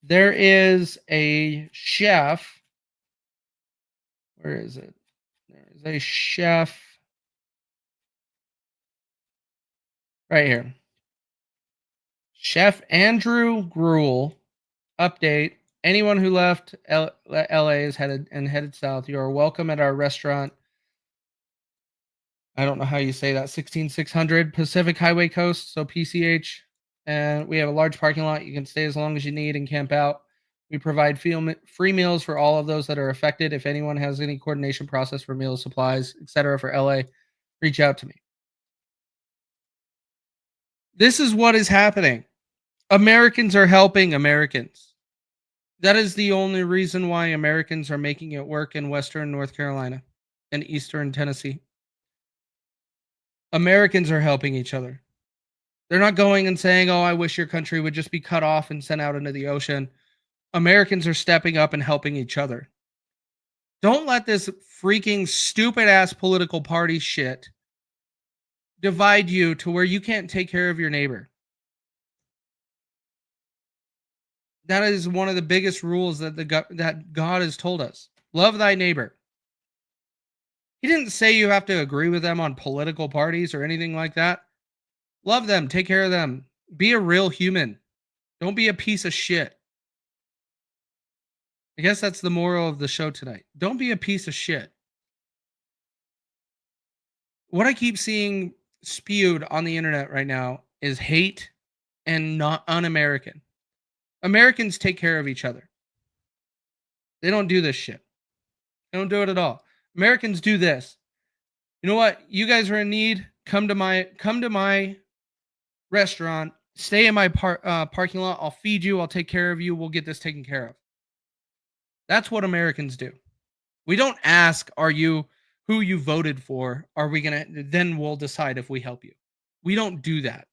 There is a chef. Where is it? There is a chef right here. Chef Andrew Gruel. Update. Anyone who left LA is headed south. You are welcome at our restaurant. I don't know how you say that. 16600 Pacific Highway Coast, so PCH. And we have a large parking lot. You can stay as long as you need and camp out. We provide free meals for all of those that are affected. If anyone has any coordination process for meals, supplies, etc. for LA, reach out to me. This is what is happening. Americans are helping Americans. That is the only reason why Americans are making it work in Western North Carolina and Eastern Tennessee. Americans are helping each other. They're not going and saying, oh, I wish your country would just be cut off and sent out into the ocean. Americans are stepping up and helping each other. Don't let this freaking stupid ass political party shit divide you to where you can't take care of your neighbor. That is one of the biggest rules that that God has told us. Love thy neighbor. He didn't say you have to agree with them on political parties or anything like that. Love them. Take care of them. Be a real human. Don't be a piece of shit. I guess that's the moral of the show tonight. Don't be a piece of shit. What I keep seeing spewed on the internet right now is hate and not un-American. Americans take care of each other. They don't do this shit. They don't do it at all. Americans do this. You know what? You guys are in need. Come to my restaurant. Stay in my parking lot. I'll feed you. I'll take care of you. We'll get this taken care of. That's what Americans do. We don't ask, are you who you voted for? Are we going to, then we'll decide if we help you. We don't do that.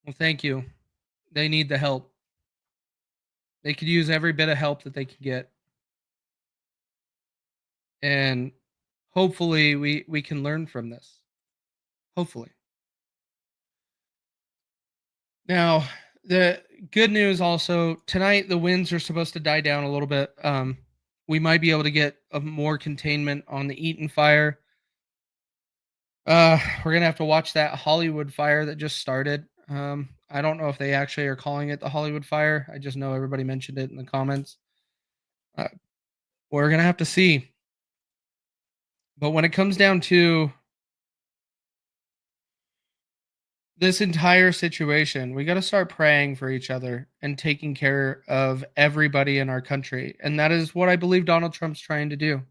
Well, thank you. They need the help. They could use every bit of help that they can get. And hopefully we can learn from this. Hopefully. Now, the good news also, tonight the winds are supposed to die down a little bit. We might be able to get a more containment on the Eaton fire. We're going to have to watch that Hollywood fire that just started. I don't know if they actually are calling it the Hollywood fire. I just know everybody mentioned it in the comments. We're going to have to see. But when it comes down to this entire situation, we got to start praying for each other and taking care of everybody in our country. And that is what I believe Donald Trump's trying to do.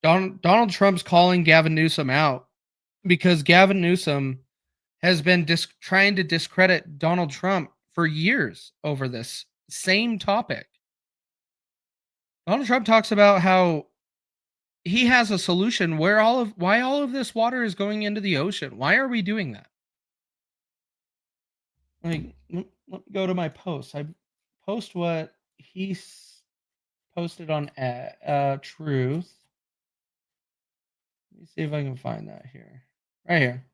Donald Trump's calling Gavin Newsom out because Gavin Newsom has been trying to discredit Donald Trump for years over this same topic. Donald Trump talks about how he has a solution why all of this water is going into the ocean. Why are we doing that? Like, let me go to my post. I post what posted on Truth. Let me see if I can find that here. Right here.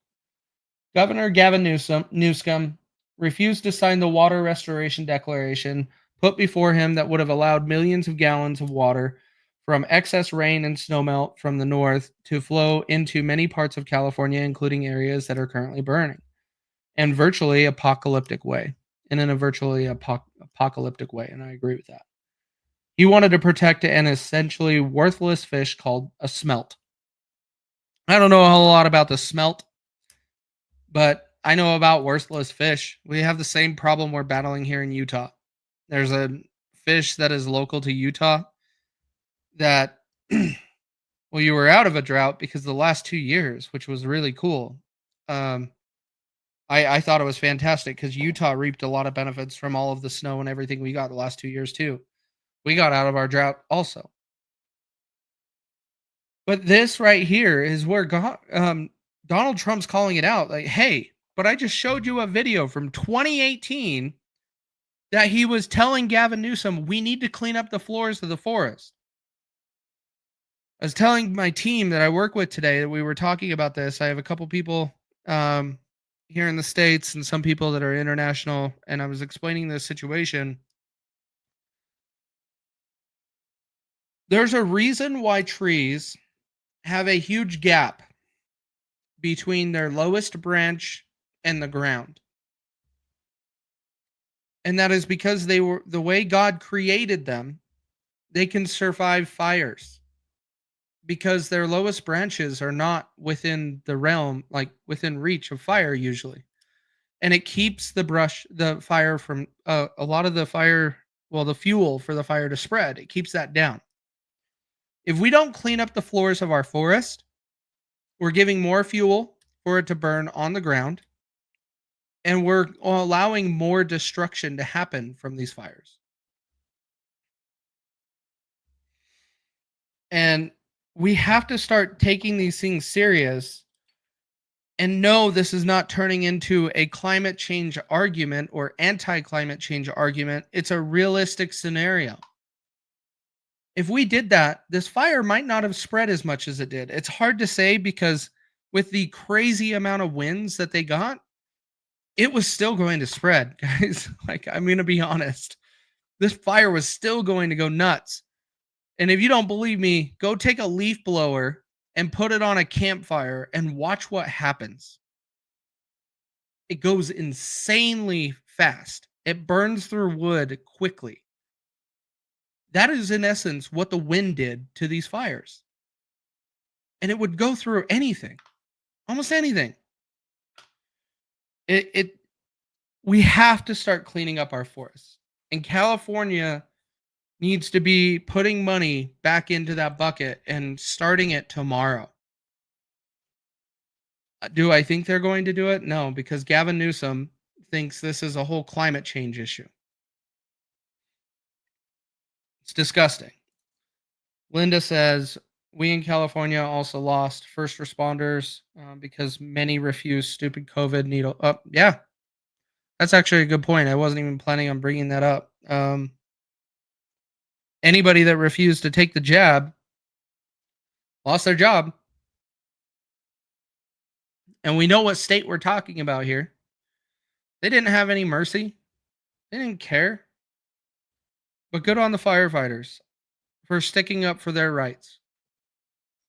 Governor Gavin Newsom refused to sign the water restoration declaration put before him that would have allowed millions of gallons of water from excess rain and snowmelt from the north to flow into many parts of California, including areas that are currently burning, and virtually apocalyptic way. And in a virtually apocalyptic way, and I agree with that. He wanted to protect an essentially worthless fish called a smelt. I don't know a whole lot about the smelt, but I know about worthless fish. We have the same problem we're battling here in Utah. There's a fish that is local to Utah that, well, you were out of a drought because the last 2 years, which was really cool. I thought it was fantastic because Utah reaped a lot of benefits from all of the snow and everything we got the last 2 years too. We got out of our drought also. But this right here is where Donald Trump's calling it out. Like, hey, but I just showed you a video from 2018 that he was telling Gavin Newsom, we need to clean up the floors of the forest. I was telling my team that I work with today that we were talking about this. I have a couple people here in the States and some people that are international, and I was explaining this situation. There's a reason why trees have a huge gap between their lowest branch and the ground. And that is because they were the way God created them, they can survive fires because their lowest branches are not within the realm, like within reach of fire usually. And it keeps the fire from a lot of the fire, well, the fuel for the fire to spread. It keeps that down. If we don't clean up the floors of our forest, we're giving more fuel for it to burn on the ground, and we're allowing more destruction to happen from these fires. And we have to start taking these things serious and know this is not turning into a climate change argument or anti-climate change argument. It's a realistic scenario. If we did that, this fire might not have spread as much as it did. It's hard to say because with the crazy amount of winds that they got, it was still going to spread, guys. Like, I'm going to be honest. This fire was still going to go nuts. And if you don't believe me, go take a leaf blower and put it on a campfire and watch what happens. It goes insanely fast. It burns through wood quickly. That is, in essence, what the wind did to these fires. And it would go through anything, almost anything. We have to start cleaning up our forests. And California needs to be putting money back into that bucket and starting it tomorrow. Do I think they're going to do it? No, because Gavin Newsom thinks this is a whole climate change issue. It's disgusting. Linda says, we in California also lost first responders because many refused stupid COVID needle. Yeah, that's actually a good point. I wasn't even planning on bringing that up. Anybody that refused to take the jab lost their job. And we know what state we're talking about here. They didn't have any mercy. They didn't care. But good on the firefighters for sticking up for their rights.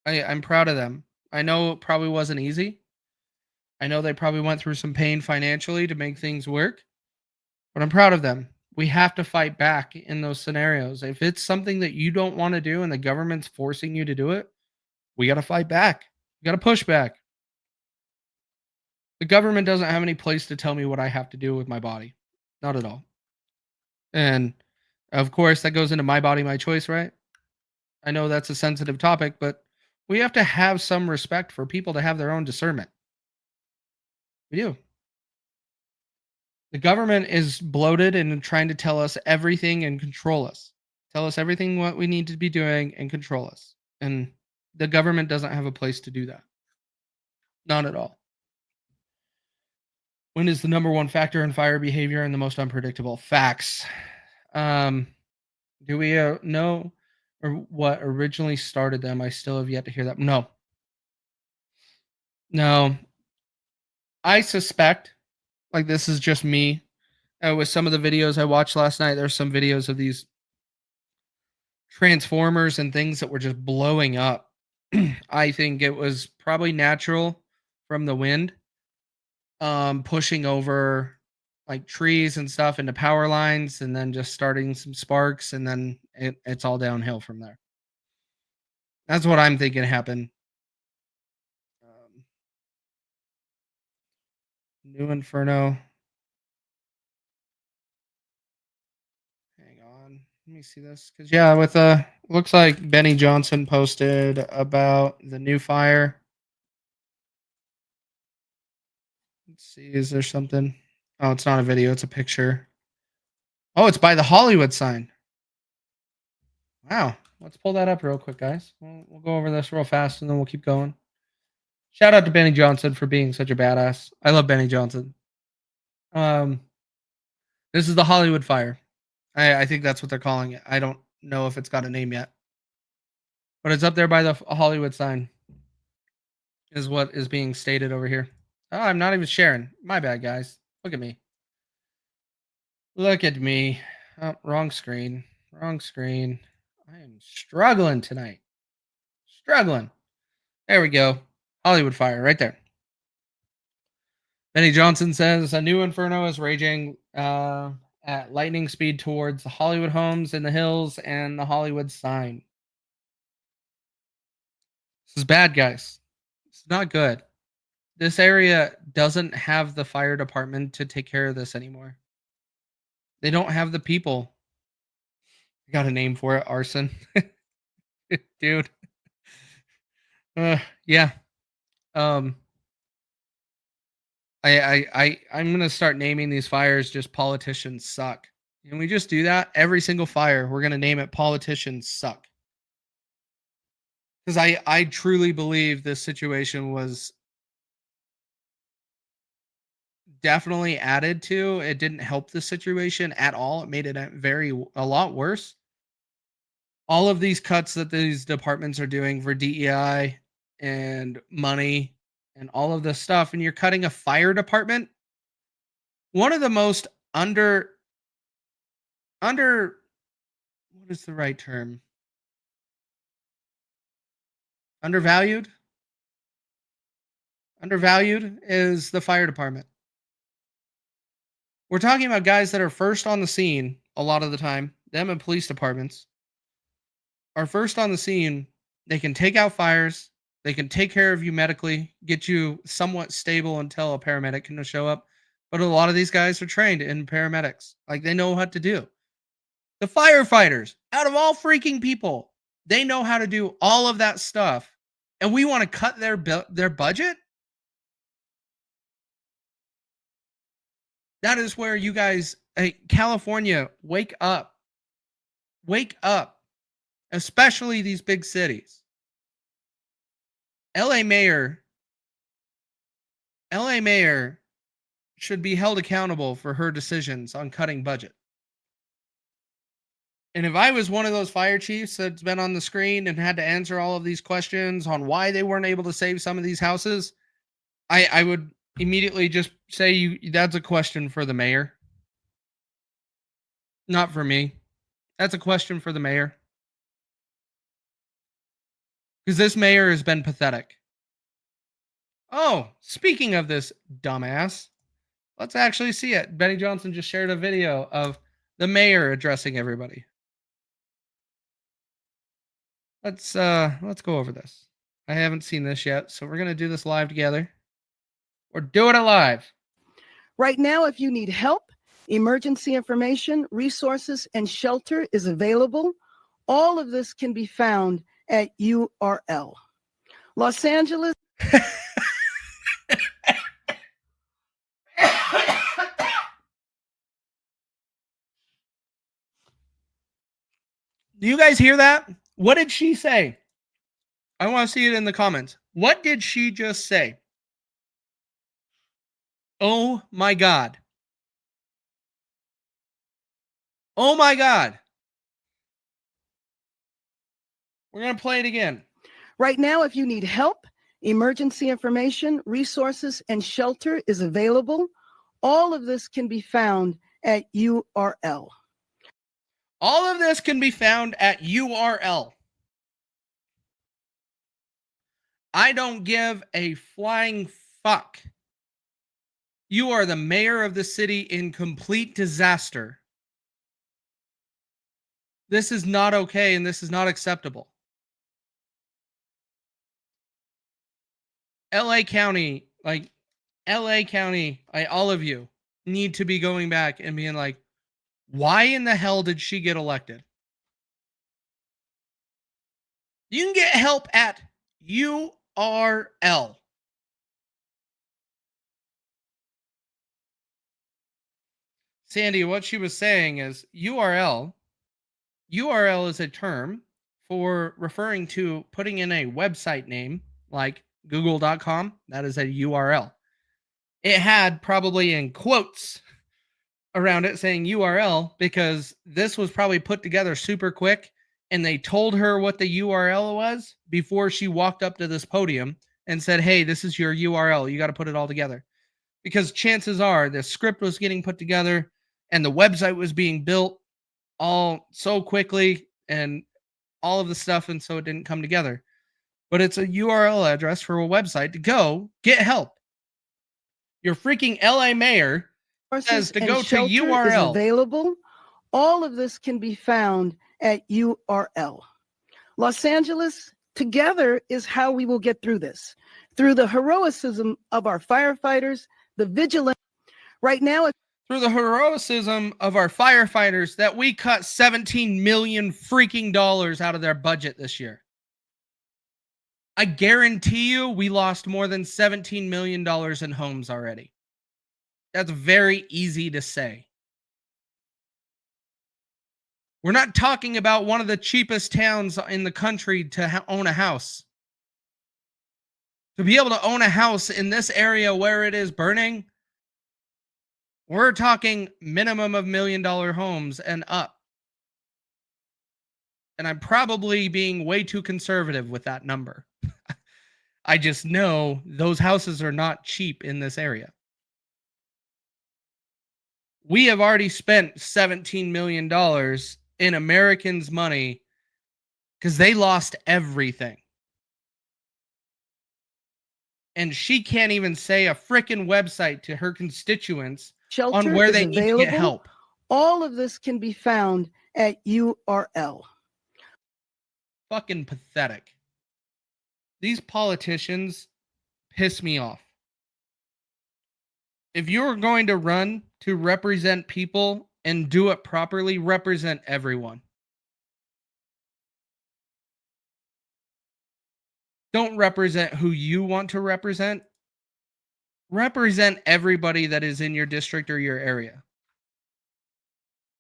I'm proud of them. I know it probably wasn't easy. I know they probably went through some pain financially to make things work. But I'm proud of them. We have to fight back in those scenarios. If it's something that you don't want to do and the government's forcing you to do it, we got to fight back. We got to push back. The government doesn't have any place to tell me what I have to do with my body. Not at all. And of course, that goes into my body, my choice, right? I know that's a sensitive topic, but we have to have some respect for people to have their own discernment. We do. The government is bloated and trying to tell us everything and control us. Tell us everything what we need to be doing and control us. And the government doesn't have a place to do that. Not at all. Wind is the number one factor in fire behavior and the most unpredictable. Facts. Do we know? or what originally started them. I still have yet to hear that. No. I suspect, like, this is just me. With some of the videos I watched last night, there's some videos of these transformers and things that were just blowing up. I think it was probably natural from the wind, pushing over like trees and stuff into power lines, and then just starting some sparks, and then it's all downhill from there. That's what I'm thinking happened. New Inferno. Hang on, let me see this, because yeah, with looks like Benny Johnson posted about the new fire. Let's see, is there something? Oh, it's not a video, it's a picture. Oh, it's by the Hollywood sign. Wow. Let's pull that up real quick, guys. We'll go over this real fast and then we'll keep going. Shout out to Benny Johnson for being such a badass. I love Benny Johnson. This is the Hollywood fire. I think that's what they're calling it. I don't know if it's got a name yet. But it's up there by the Hollywood sign, is what is being stated over here. Oh, I'm not even sharing. My bad, guys. Look at me. Look at me. Oh, wrong screen. Wrong screen. I am struggling tonight. Struggling. There we go. Hollywood fire right there. Benny Johnson says a new inferno is raging at lightning speed towards the Hollywood homes in the hills and the Hollywood sign. This is bad, guys. It's not good. This area doesn't have the fire department to take care of this anymore. They don't have the people. I got a name for it, arson. Dude. Yeah. I'm gonna start naming these fires just politicians suck. And we just do that every single fire. We're gonna name it politicians suck. Because I truly believe this situation was definitely added to. It didn't help the situation at all. It made it a lot worse. All of these cuts that these departments are doing for DEI and money and all of this stuff, and you're cutting a fire department, one of the most under what is the right term? Undervalued is the fire department. We're talking about guys that are first on the scene a lot of the time. Them and police departments are first on the scene. They can take out fires. They can take care of you medically, get you somewhat stable until a paramedic can show up. But a lot of these guys are trained in paramedics. Like, they know what to do. The firefighters, out of all freaking people, they know how to do all of that stuff. And we want to cut their budget? That is where you guys, hey, California, wake up. Wake up. Especially these big cities. LA mayor should be held accountable for her decisions on cutting budget. And if I was one of those fire chiefs that's been on the screen and had to answer all of these questions on why they weren't able to save some of these houses, I would immediately just say that's a question for the mayor. Not for me. That's a question for the mayor. Because this mayor has been pathetic. Oh, speaking of this dumbass, let's actually see it. Benny Johnson just shared a video of the mayor addressing everybody. Let's go over this. I haven't seen this yet, so we're gonna do this live together. We're doing it live. Right now, if you need help, emergency information, resources, and shelter is available. All of this can be found at URL. Los Angeles. Do you guys hear that? What did she say? I want to see it in the comments. What did she just say? Oh my God. Oh my God. We're going to play it again. Right now, if you need help, emergency information, resources, and shelter is available. All of this can be found at URL. All of this can be found at URL. I don't give a flying fuck. You are the mayor of the city in complete disaster. This is not okay and this is not acceptable. LA County, all of you need to be going back and being like, why in the hell did she get elected? You can get help at URL. Sandy, what she was saying is URL is a term for referring to putting in a website name like google.com. That is a URL. It had probably in quotes around it saying URL because this was probably put together super quick and they told her what the URL was before she walked up to this podium and said, hey, this is your URL. You got to put it all together. Because chances are the script was getting put together and the website was being built all so quickly and all of the stuff, and so it didn't come together. But it's a URL address for a website to go get help. Your freaking LA mayor says to go to URL. Is available. All of this can be found at URL. Los Angeles, together is how we will get through this. Through the heroism of our firefighters, the vigilance. Right now, through the heroism of our firefighters that we cut $17 million freaking dollars out of their budget this year. I guarantee you we lost more than $17 million in homes already. That's very easy to say. We're not talking about one of the cheapest towns in the country to own a house. To be able to own a house in this area where it is burning, we're talking minimum of $1 million homes and up. And I'm probably being way too conservative with that number. I just know those houses are not cheap in this area. We have already spent $17 million in Americans' money because they lost everything. And she can't even say a freaking website to her constituents on where they need to get help. All of this can be found at URL. Fucking pathetic. These politicians piss me off. If you're going to run to represent people and do it properly, represent everyone. Don't represent who you want to represent. Represent everybody that is in your district or your area.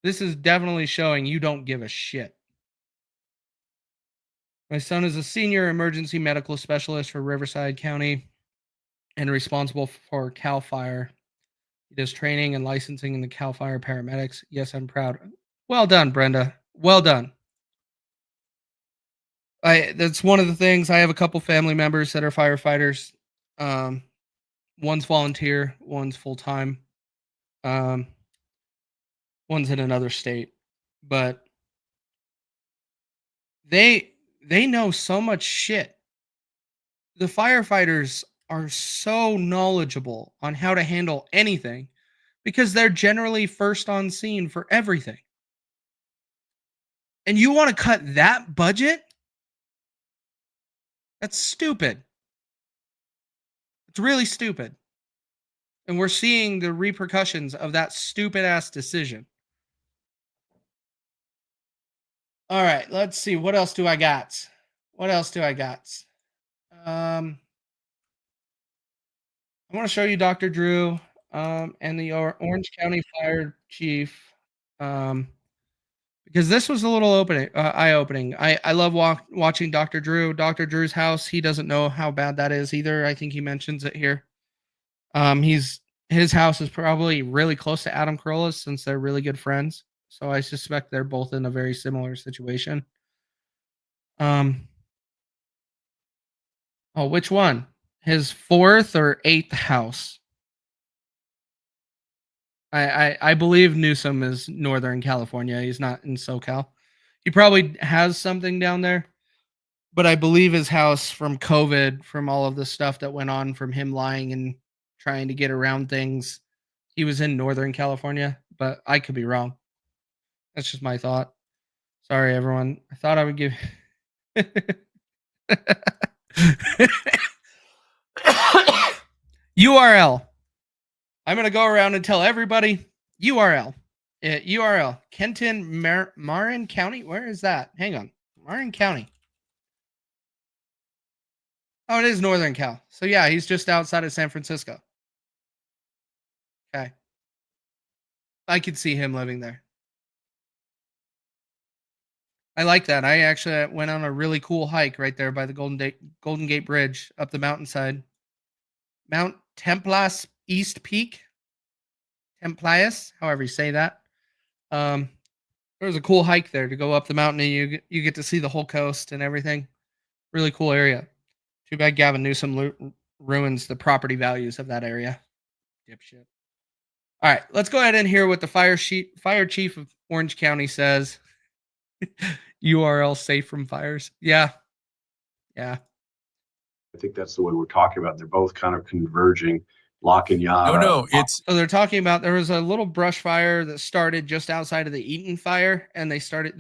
This is definitely showing you don't give a shit. My son is a senior emergency medical specialist for Riverside County and responsible for CAL FIRE. He does training and licensing in the CAL FIRE paramedics. Yes, I'm proud. Well done, Brenda. Well done. That's one of the things. I have a couple family members that are firefighters. One's volunteer, one's full-time. One's in another state. But they know so much shit. The firefighters are so knowledgeable on how to handle anything because they're generally first on scene for everything. And you want to cut that budget? That's stupid. It's really stupid. And we're seeing the repercussions of that stupid ass decision. All right, let's see. What else do I got? I want to show you Dr. Drew and the Orange County Fire Chief because this was a little eye-opening. I love watching Dr. Drew. Dr. Drew's house, he doesn't know how bad that is either. I think he mentions it here. His house is probably really close to Adam Carolla's since they're really good friends. So I suspect they're both in a very similar situation. Oh, which one? His 4th or 8th house. I believe Newsom is Northern California. He's not in SoCal. He probably has something down there, but I believe his house from COVID, from all of the stuff that went on, from him lying and trying to get around things, he was in Northern California, but I could be wrong. That's just my thought. Sorry, everyone. I thought I would give. URL. I'm going to go around and tell everybody URL. URL. Kenton, Marin County. Where is that? Hang on. Marin County. Oh, it is Northern Cal. So yeah, he's just outside of San Francisco. Okay. I could see him living there. I like that. I actually went on a really cool hike right there by the Golden Gate Bridge up the mountainside. Mount Templas East Peak. Templias, however you say that. There was a cool hike there to go up the mountain, and you get to see the whole coast and everything. Really cool area. Too bad Gavin Newsom ruins the property values of that area. Dipshit. All right, let's go ahead and hear what the fire chief of Orange County says. URL safe from fires. Yeah. I think that's the one we're talking about. They're both kind of converging. Lock and Yada. No, it's so they're talking about there was a little brush fire that started just outside of the Eaton fire, and they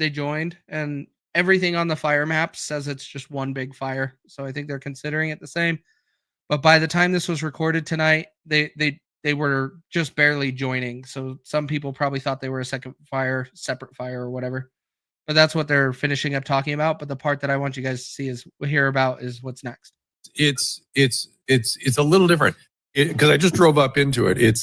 joined, and everything on the fire map says it's just one big fire. So I think they're considering it the same. But by the time this was recorded tonight, they were just barely joining. So some people probably thought they were a separate fire or whatever. But that's what they're finishing up talking about. But the part that I want you guys to see is what's next. It's a little different because I just drove up into it. The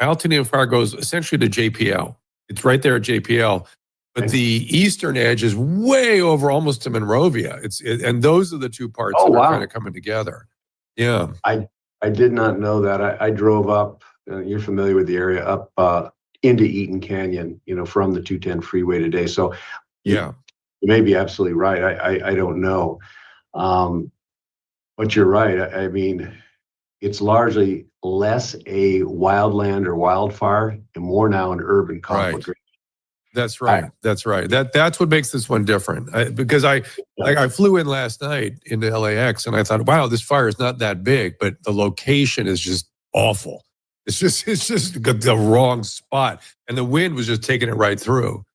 Altinian fire goes essentially to JPL. It's right there at JPL, but the eastern edge is way over almost to Monrovia. And those are the two parts that are kind of coming together. Yeah, I did not know that. I drove up. You're familiar with the area up into Eaton Canyon, from the 210 freeway today. So yeah, you may be absolutely right. I don't know. But you're right. I mean, it's largely less a wildland or wildfire and more now an urban conflict. Right. That's right. That's right. That's what makes this one different. Because I flew in last night into LAX and I thought, wow, this fire is not that big, but the location is just awful. It's just the wrong spot, and the wind was just taking it right through.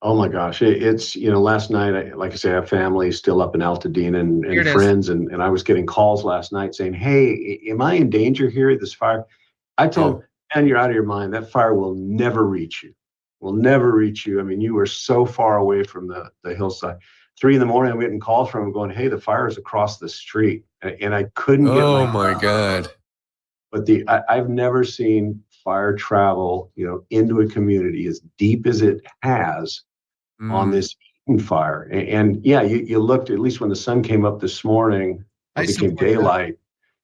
Oh my gosh. It's, last night, like I say, I have family still up in Altadena and friends. And I was getting calls last night saying, hey, am I in danger here at this fire? I told them, man, you're out of your mind. That fire will never reach you. Will never reach you. I mean, you were so far away from the hillside. 3 a.m, I'm getting calls from them going, hey, the fire is across the street. And I couldn't get Oh my God. But I've never seen fire travel, into a community as deep as it has on this Eaton fire. And yeah, you looked, at least when the sun came up this morning, it became daylight,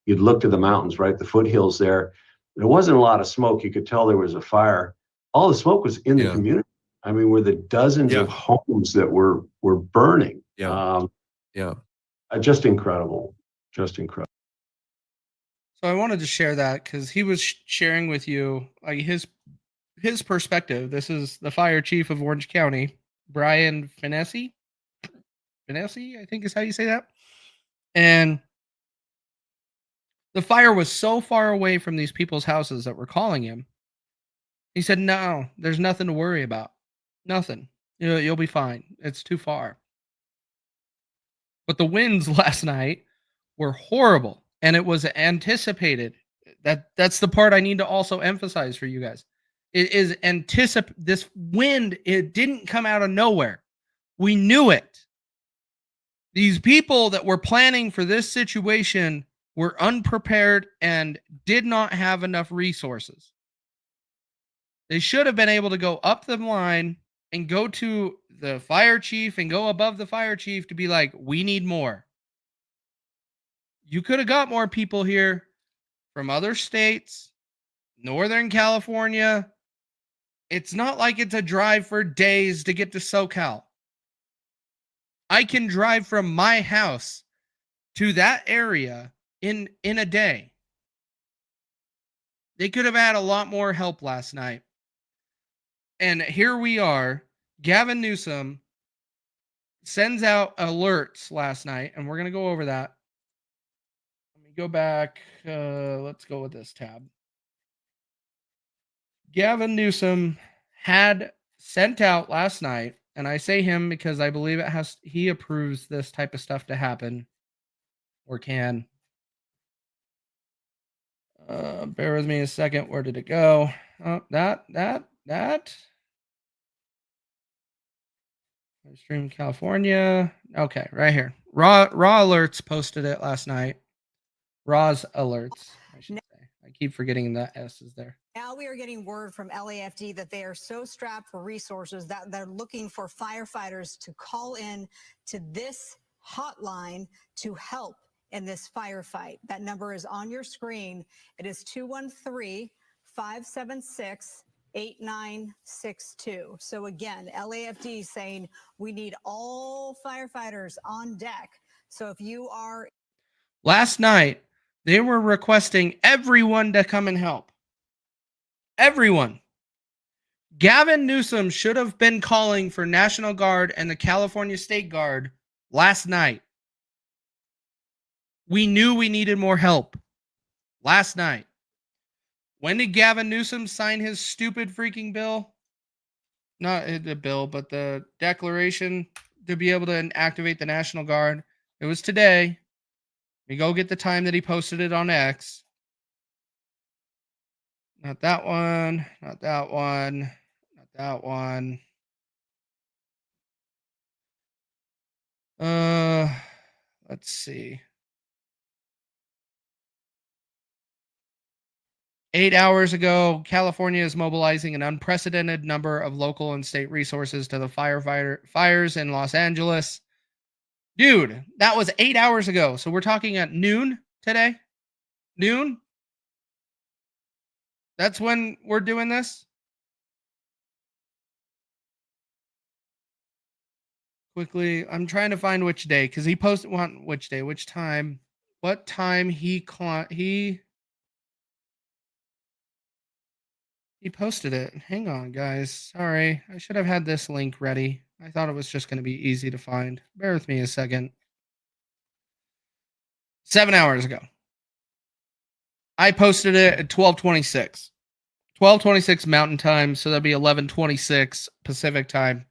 you'd look to the mountains, right? The foothills there. There wasn't a lot of smoke. You could tell there was a fire. All the smoke was in the community. I mean, were the dozens of homes that were burning. Just incredible. Just incredible. So I wanted to share that because he was sharing with you his perspective. This is the fire chief of Orange County, Brian Finessi, I think is how you say that. And the fire was so far away from these people's houses that were calling him. He said, no, there's nothing to worry about. Nothing. You'll be fine. It's too far. But the winds last night were horrible, and it was anticipated. That's the part I need to also emphasize for you guys. It is this wind, it didn't come out of nowhere. We knew it. These people that were planning for this situation were unprepared and did not have enough resources. They should have been able to go up the line and go to the fire chief and go above the fire chief to be like, we need more. You could have got more people here from other states, Northern California. It's not like it's a drive for days to get to SoCal. I can drive from my house to that area in a day. They could have had a lot more help last night. And here we are. Gavin Newsom sends out alerts last night, and we're going to go over that. Let me go back. Let's go with this tab. Gavin Newsom had sent out last night, and I say him because I believe he approves this type of stuff to happen, or can. Bear with me a second. Where did it go? Oh, that. Stream California. Okay, right here. Raw Alerts posted it last night. Raw's Alerts, I should say. I keep forgetting the S is there. Now we are getting word from LAFD that they are so strapped for resources that they're looking for firefighters to call in to this hotline to help in this firefight. That number is on your screen. It is 213-576-8962. So again, LAFD saying we need all firefighters on deck. So if you are... Last night, they were requesting everyone to come and help. Everyone. Gavin Newsom should have been calling for National Guard and the California State Guard last night. We knew we needed more help last night. When did Gavin Newsom sign his stupid freaking bill? Not the bill, but the declaration to be able to activate the National Guard. It was today. We go get the time that he posted it on X. Not that one. Not that one. Not that one. Let's see. 8 hours ago, California is mobilizing an unprecedented number of local and state resources to the fires in Los Angeles. Dude, that was 8 hours ago. So we're talking at noon today? Noon? That's when we're doing this? Quickly, I'm trying to find which day, because he posted which day, which time, what time he posted it. Hang on, guys. Sorry. I should have had this link ready. I thought it was just going to be easy to find. Bear with me a second. 7 hours ago. I posted it at 12:26. 12:26 Mountain Time, so that'd be 11:26 Pacific Time.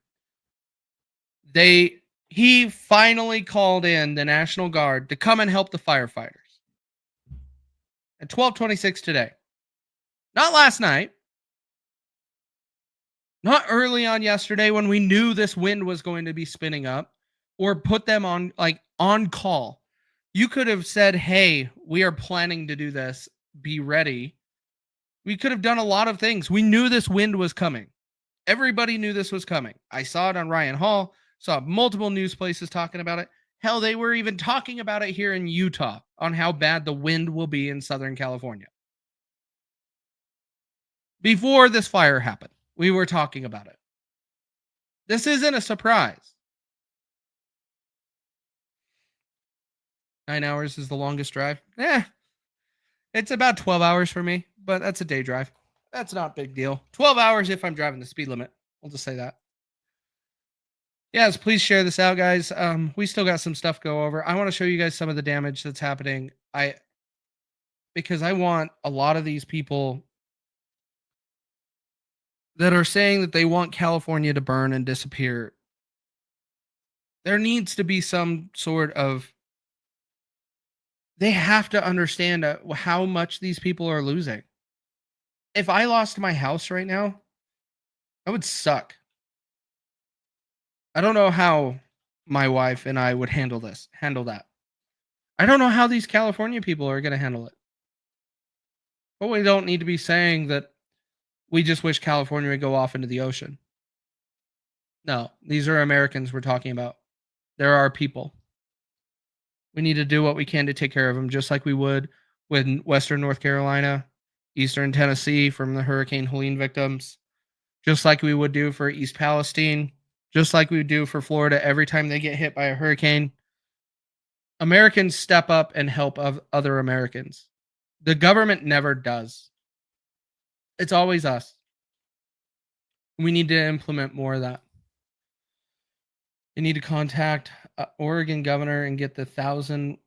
He finally called in the National Guard to come and help the firefighters. At 12:26 today. Not last night. Not early on yesterday when we knew this wind was going to be spinning up, or put them on call. You could have said, hey, we are planning to do this. Be ready. We could have done a lot of things. We knew this wind was coming. Everybody knew this was coming. I saw it on Ryan Hall, saw multiple news places talking about it. Hell, they were even talking about it here in Utah on how bad the wind will be in Southern California. Before this fire happened, we were talking about it. This isn't a surprise. 9 hours is the longest drive. It's about 12 hours for me, but that's a day drive. That's not a big deal. 12 hours if I'm driving the speed limit. We'll just say that. Yes, please share this out, guys. We still got some stuff to go over. I want to show you guys some of the damage that's happening. Because I want a lot of these people that are saying that they want California to burn and disappear. There needs to be some sort of... They have to understand how much these people are losing. If I lost my house right now, that would suck. I don't know how my wife and I would handle that. I don't know how these California people are going to handle it. But we don't need to be saying that we just wish California would go off into the ocean. No, these are Americans we're talking about. There are people. We need to do what we can to take care of them, just like we would with Western North Carolina, Eastern Tennessee from the Hurricane Helene victims, just like we would do for East Palestine, just like we do for Florida every time they get hit by a hurricane. Americans step up and help other Americans. The government never does. It's always us. We need to implement more of that. You need to contact Oregon governor and get the 1,000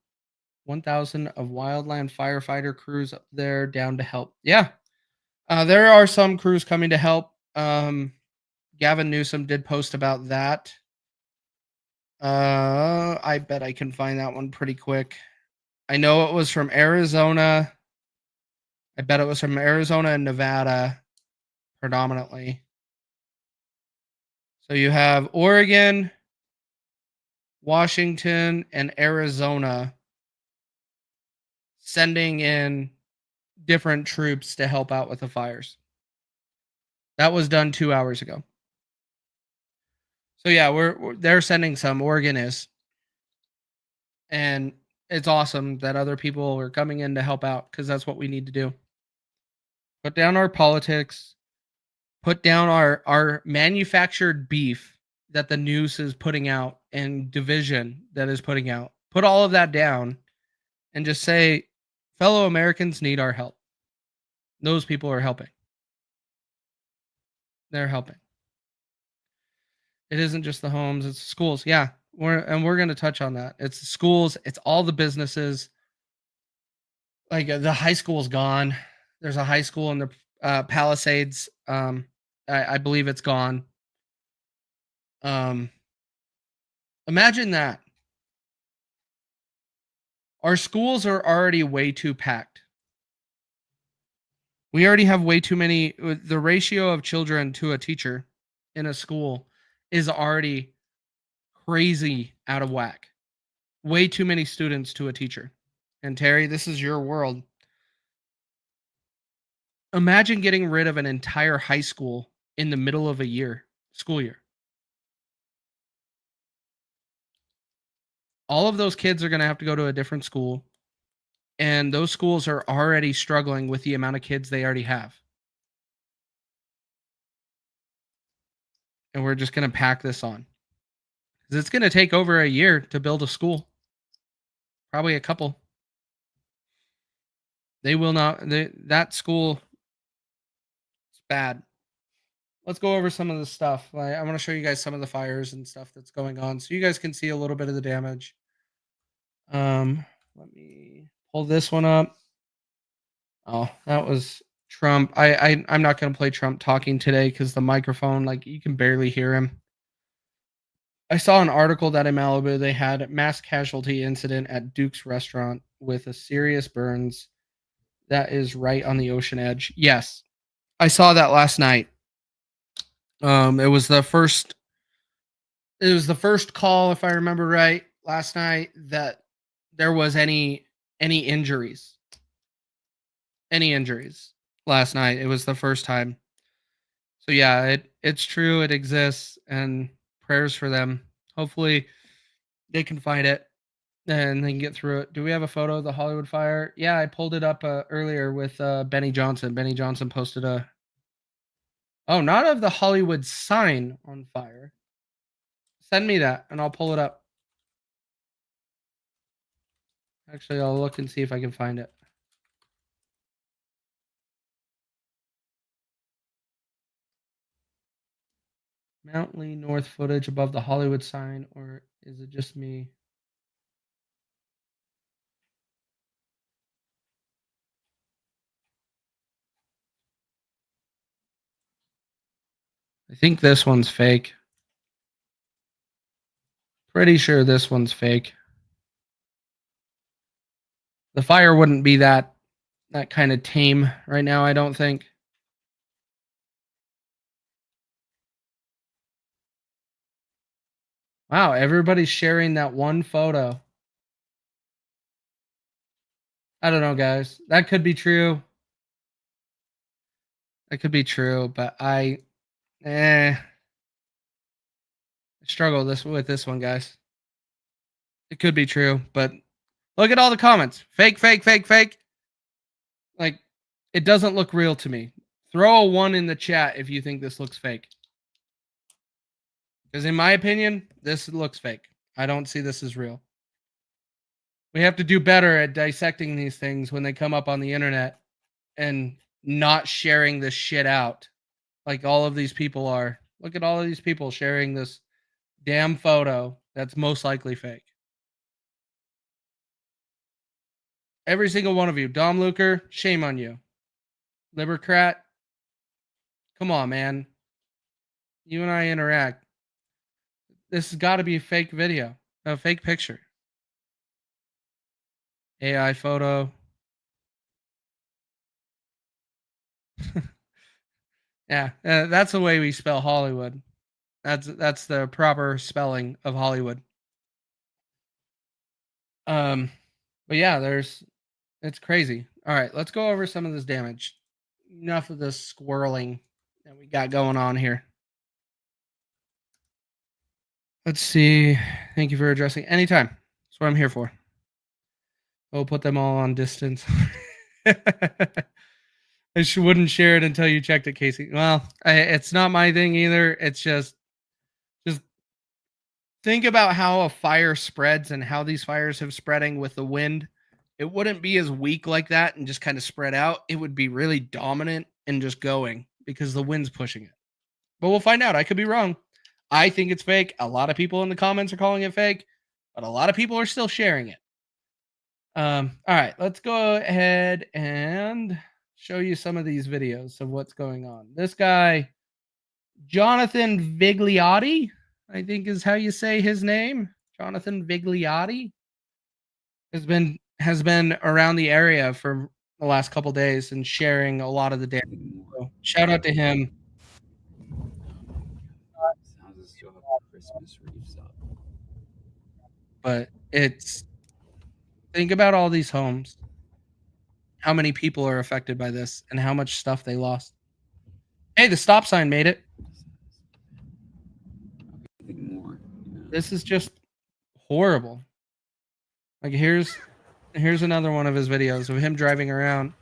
of wildland firefighter crews up there down to help. Yeah. There are some crews coming to help. Gavin Newsom did post about that. I bet I can find that one pretty quick. I know it was from Arizona. I bet it was from Arizona and Nevada predominantly. So you have Oregon, Washington, and Arizona sending in different troops to help out with the fires. That was done 2 hours ago. So yeah, they're sending some. Oregon is, and it's awesome that other people are coming in to help out because that's what we need to do. Put down our politics. Put down our manufactured beef that the news is putting out and division that is putting out. Put all of that down and just say, fellow Americans need our help. Those people are helping. They're helping. It isn't just the homes, it's schools. Yeah, we're going to touch on that. It's the schools, it's all the businesses. Like the high school's gone. There's a high school in the Palisades. I believe it's gone. Imagine that. Our schools are already way too packed. We already have way too many. The ratio of children to a teacher in a school is already crazy out of whack. Way too many students to a teacher. And Terry, this is your world. Imagine getting rid of an entire high school in the middle of a school year. All of those kids are going to have to go to a different school. And those schools are already struggling with the amount of kids they already have. And we're just going to pack this on. Because it's going to take over a year to build a school. Probably a couple. They will not. That school is bad. Let's go over some of the stuff. I want to show you guys some of the fires and stuff that's going on. So you guys can see a little bit of the damage. Let me pull this one up. Oh, that was Trump. I'm not going to play Trump talking today because the microphone, like, you can barely hear him. I saw an article that in Malibu they had a mass casualty incident at Duke's restaurant with a serious burns that is right on the ocean edge. Yes, I saw that last night. It was the first call, if I remember right, last night that there was any injuries. Any injuries last night. It was the first time. So yeah, it's true. It exists, and prayers for them. Hopefully they can find it and they can get through it. Do we have a photo of the Hollywood fire? Yeah, I pulled it up earlier with Benny Johnson. Benny Johnson posted not of the Hollywood sign on fire. Send me that and I'll pull it up. Actually, I'll look and see if I can find it. Mount Lee North footage above the Hollywood sign, or is it just me? I think this one's fake. Pretty sure this one's fake. The fire wouldn't be that kind of tame right now, I don't think. Wow, everybody's sharing that one photo. I don't know, guys. That could be true. That could be true, but I struggle with this one, guys. It could be true, but look at all the comments. Fake, fake, fake, fake. Like, it doesn't look real to me. Throw a 1 in the chat if you think this looks fake. Because in my opinion, this looks fake. I don't see this as real. We have to do better at dissecting these things when they come up on the internet and not sharing this shit out like all of these people are. Look at all of these people sharing this damn photo that's most likely fake. Every single one of you. Dom Luker, shame on you. Libercrat, come on, man. You and I interact. This has got to be a fake video, a fake picture. AI photo. Yeah, that's the way we spell Hollywood. That's the proper spelling of Hollywood. But yeah, it's crazy. All right, let's go over some of this damage. Enough of this squirreling that we got going on here. Let's see. Thank you for addressing. Anytime. That's what I'm here for. We'll put them all on distance. I wouldn't share it until you checked it, Casey. Well, it's not my thing either. It's just think about how a fire spreads and how these fires have spreading with the wind. It wouldn't be as weak like that and just kind of spread out. It would be really dominant and just going because the wind's pushing it. But we'll find out. I could be wrong. I think it's fake. A lot of people in the comments are calling it fake, but a lot of people are still sharing it. All right, let's go ahead and show you some of these videos of what's going on. This guy, Jonathan Vigliotti, I think is how you say his name. Jonathan Vigliotti has been around the area for the last couple days and sharing a lot of the damage. So shout out to him. But think about all these homes, how many people are affected by this, and how much stuff they lost. Hey, the stop sign made it. This is just horrible. Like here's another one of his videos of him driving around.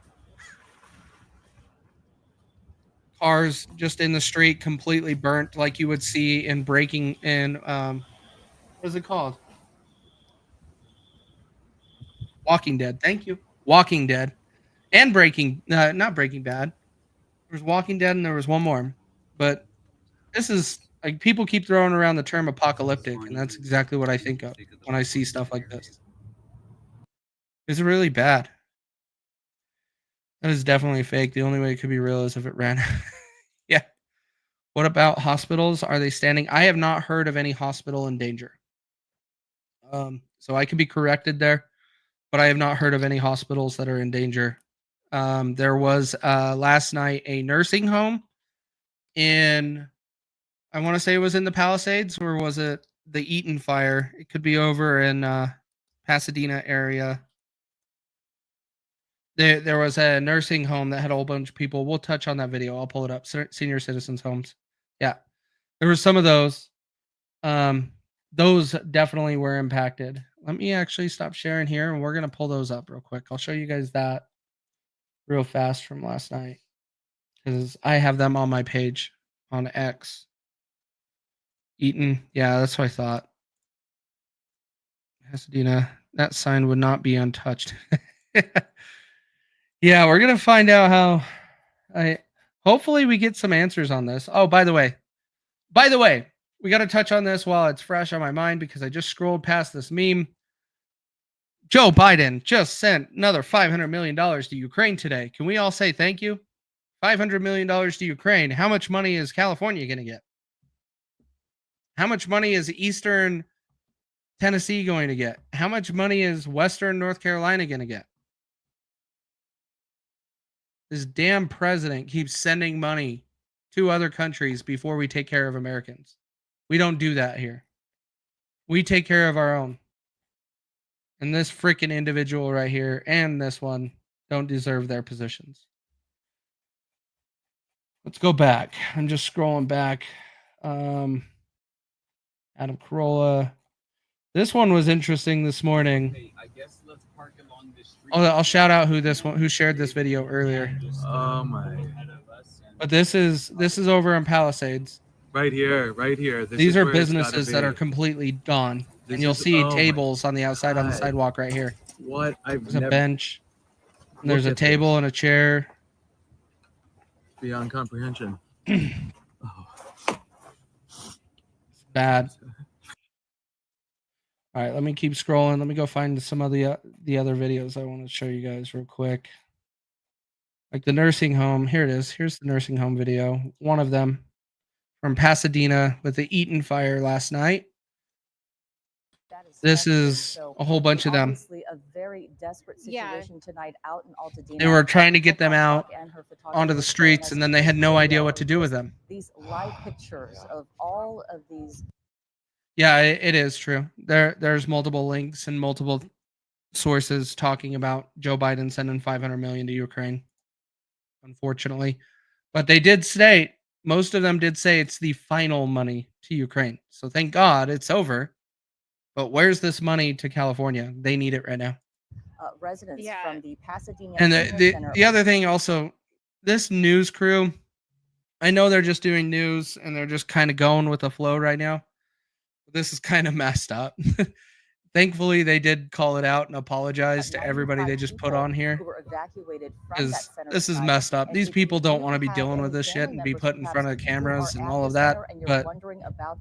Cars just in the street completely burnt like you would see in Breaking in what is it called? Walking Dead. Thank you. Walking Dead. And not Breaking Bad. There was Walking Dead and there was one more. But this is like people keep throwing around the term apocalyptic, and that's exactly what I think of when I see stuff like this. It's really bad. That is definitely fake. The only way it could be real is if it ran. Yeah. What about hospitals? Are they standing? I have not heard of any hospital in danger. So I could be corrected there, but I have not heard of any hospitals that are in danger. There was last night a nursing home in, I want to say it was in the Palisades, or was it the Eaton fire? It could be over in Pasadena area. There was a nursing home that had a whole bunch of people. We'll touch on that video. I'll pull it up. Senior citizens homes. Yeah. There were some of those. Those definitely were impacted. Let me actually stop sharing here, and we're going to pull those up real quick. I'll show you guys that real fast from last night because I have them on my page on X. Eaton. Yeah, that's what I thought. Pasadena. That sign would not be untouched. Yeah, we're going to find out how hopefully we get some answers on this. Oh, by the way, we got to touch on this while it's fresh on my mind because I just scrolled past this meme. Joe Biden just sent another $500 million to Ukraine today. Can we all say thank you? $500 million to Ukraine. How much money is California going to get? How much money is Eastern Tennessee going to get? How much money is Western North Carolina going to get? This damn president keeps sending money to other countries before we take care of Americans. We don't do that here. We take care of our own. And this freaking individual right here and this one don't deserve their positions. Let's go back. I'm just scrolling back. Adam Carolla. This one was interesting this morning. Hey, I guess let's park along this street. I'll shout out who shared this video earlier. Oh my. But this is over in Palisades. Right here, right here. This These is are where it's gotta businesses that are be. completely gone. This And you'll is- see oh my tables on the outside on the God. sidewalk right here. What? I've There's a never bench. And there's a looked at table this. and a chair. Beyond comprehension. Bad. All right, let me keep scrolling. Let me go find some of the other videos I want to show you guys real quick. Like the nursing home. Here it is. Here's the nursing home video. One of them from Pasadena with the Eaton fire last night. This is a whole bunch of them. Obviously, a very desperate situation tonight out in Altadena. They were trying to get them out onto the streets, and then they had no idea what to do with them. These live pictures of all of these. Yeah, it is true. There's multiple links and multiple sources talking about Joe Biden sending $500 million to Ukraine. Unfortunately, but they did state, most of them did say it's the final money to Ukraine. So thank God it's over. But where's this money to California? They need it right now. Residents from the Pasadena And Senior Center. the other thing also, this news crew, I know they're just doing news and they're just kind of going with the flow right now. This is kind of messed up. Thankfully, they did call it out and apologize to everybody they just put on here. Because this is messed up. These people don't want to be dealing with this shit and be put in front of cameras and all of that. But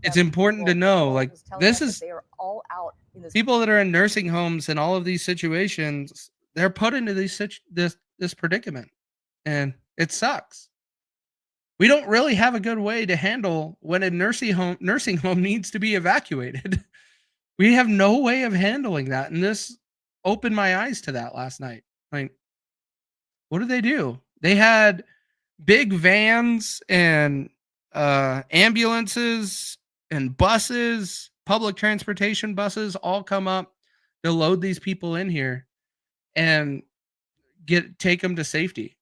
it's important to know, like, this is people that are in nursing homes and all of these situations, they're put into this predicament. And it sucks. We don't really have a good way to handle when a nursing home needs to be evacuated. We have no way of handling that. And this opened my eyes to that last night. Like, what did they do? They had big vans and ambulances and buses, public transportation buses all come up to load these people in here and take them to safety.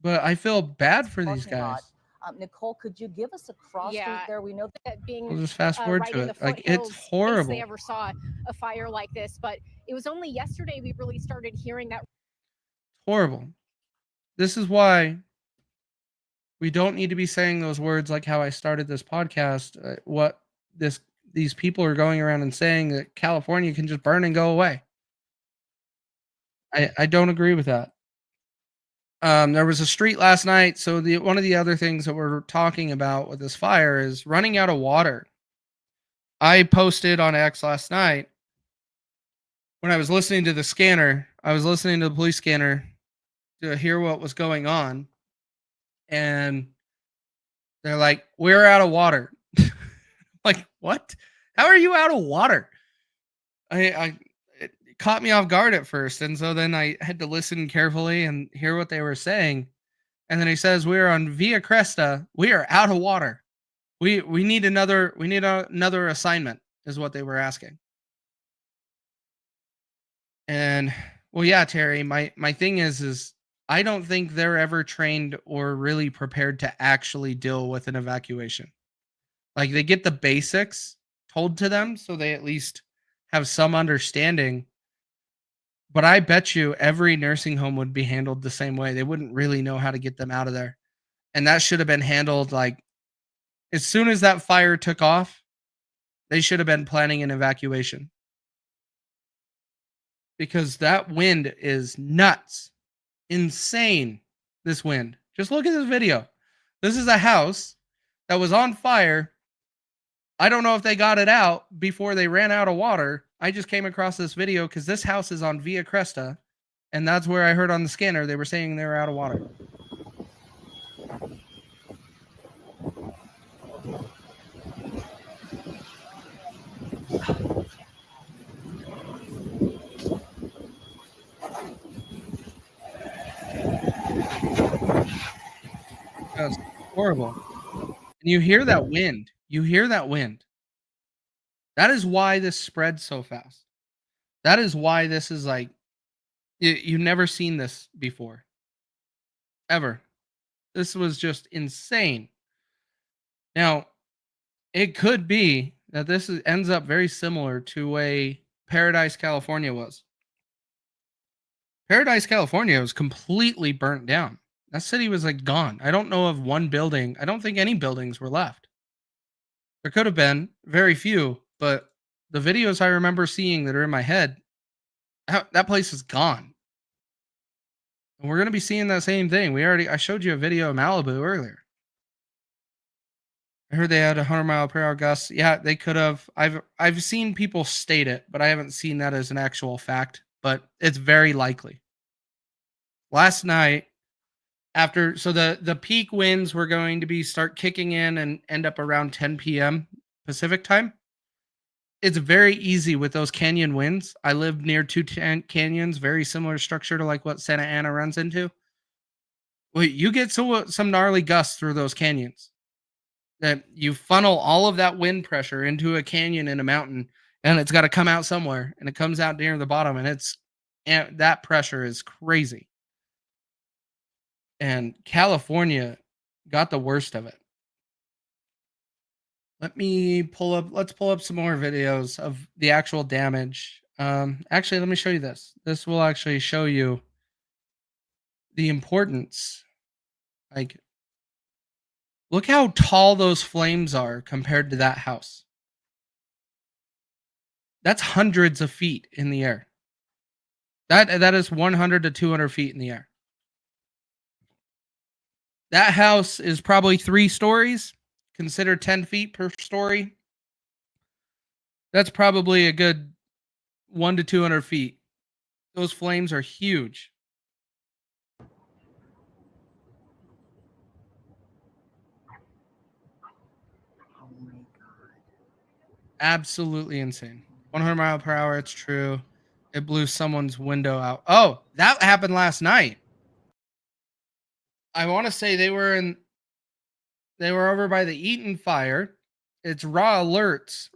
But I feel bad for these guys. Nicole, could you give us a cross street there? We know that being. We'll just fast forward right to in it. the Like, it's foothills, horrible. They ever saw a fire like this, but it was only yesterday we really started hearing that. Horrible. This is why we don't need to be saying those words like how I started this podcast. These people are going around and saying that California can just burn and go away. I don't agree with that. There was a street last night. So one of the other things that we're talking about with this fire is running out of water. I posted on X last night when I was listening to the scanner. I was listening to the police scanner to hear what was going on. And they're like, we're out of water. Like, what? How are you out of water? It caught me off guard at first. And so then I had to listen carefully and hear what they were saying. And then he says, we're on Via Cresta. We are out of water. We need another assignment is what they were asking. And well, yeah, Terry, my thing is I don't think they're ever trained or really prepared to actually deal with an evacuation. Like, they get the basics told to them so they at least have some understanding. But I bet you every nursing home would be handled the same way. They wouldn't really know how to get them out of there. And that should have been handled like as soon as that fire took off, they should have been planning an evacuation. Because that wind is nuts. Insane, this wind. Just look at this video. This is a house that was on fire. I don't know if they got it out before they ran out of water. I just came across this video because this house is on Via Cresta, and that's where I heard on the scanner they were saying they were out of water. That's horrible. And you hear that wind. You hear that wind. That is why this spreads so fast. That is why this is like, you've never seen this before. Ever. This was just insane. Now, it could be that this ends up very similar to way Paradise, California was. Paradise, California was completely burnt down. That city was like gone. I don't know of one building. I don't think any buildings were left. There could have been very few, but the videos I remember seeing that are in my head, that place is gone. And we're going to be seeing that same thing. I showed you a video of Malibu earlier. I heard they had 100-mile-per-hour gusts. Yeah, they could have. I've seen people state it, but I haven't seen that as an actual fact. But it's very likely. Last night, the peak winds were going to start kicking in and end up around 10 p.m. Pacific time. It's very easy with those canyon winds. I live near two canyons, very similar structure to like what Santa Ana runs into. Well, you get some gnarly gusts through those canyons. That you funnel all of that wind pressure into a canyon in a mountain, and it's got to come out somewhere, and it comes out near the bottom, and that pressure is crazy. And California got the worst of it. Let's pull up some more videos of the actual damage. Actually, let me show you this. This will actually show you the importance. Like, look how tall those flames are compared to that house. That's hundreds of feet in the air. That is 100 to 200 feet in the air. That house is probably 3 stories. Consider 10 feet per story. That's probably a good 1 to 200 feet. Those flames are huge. Oh my God. Absolutely insane. 100 mile per hour. It's true. It blew someone's window out. Oh, that happened last night. I want to say they were over by the Eaton fire. It's Raw Alert's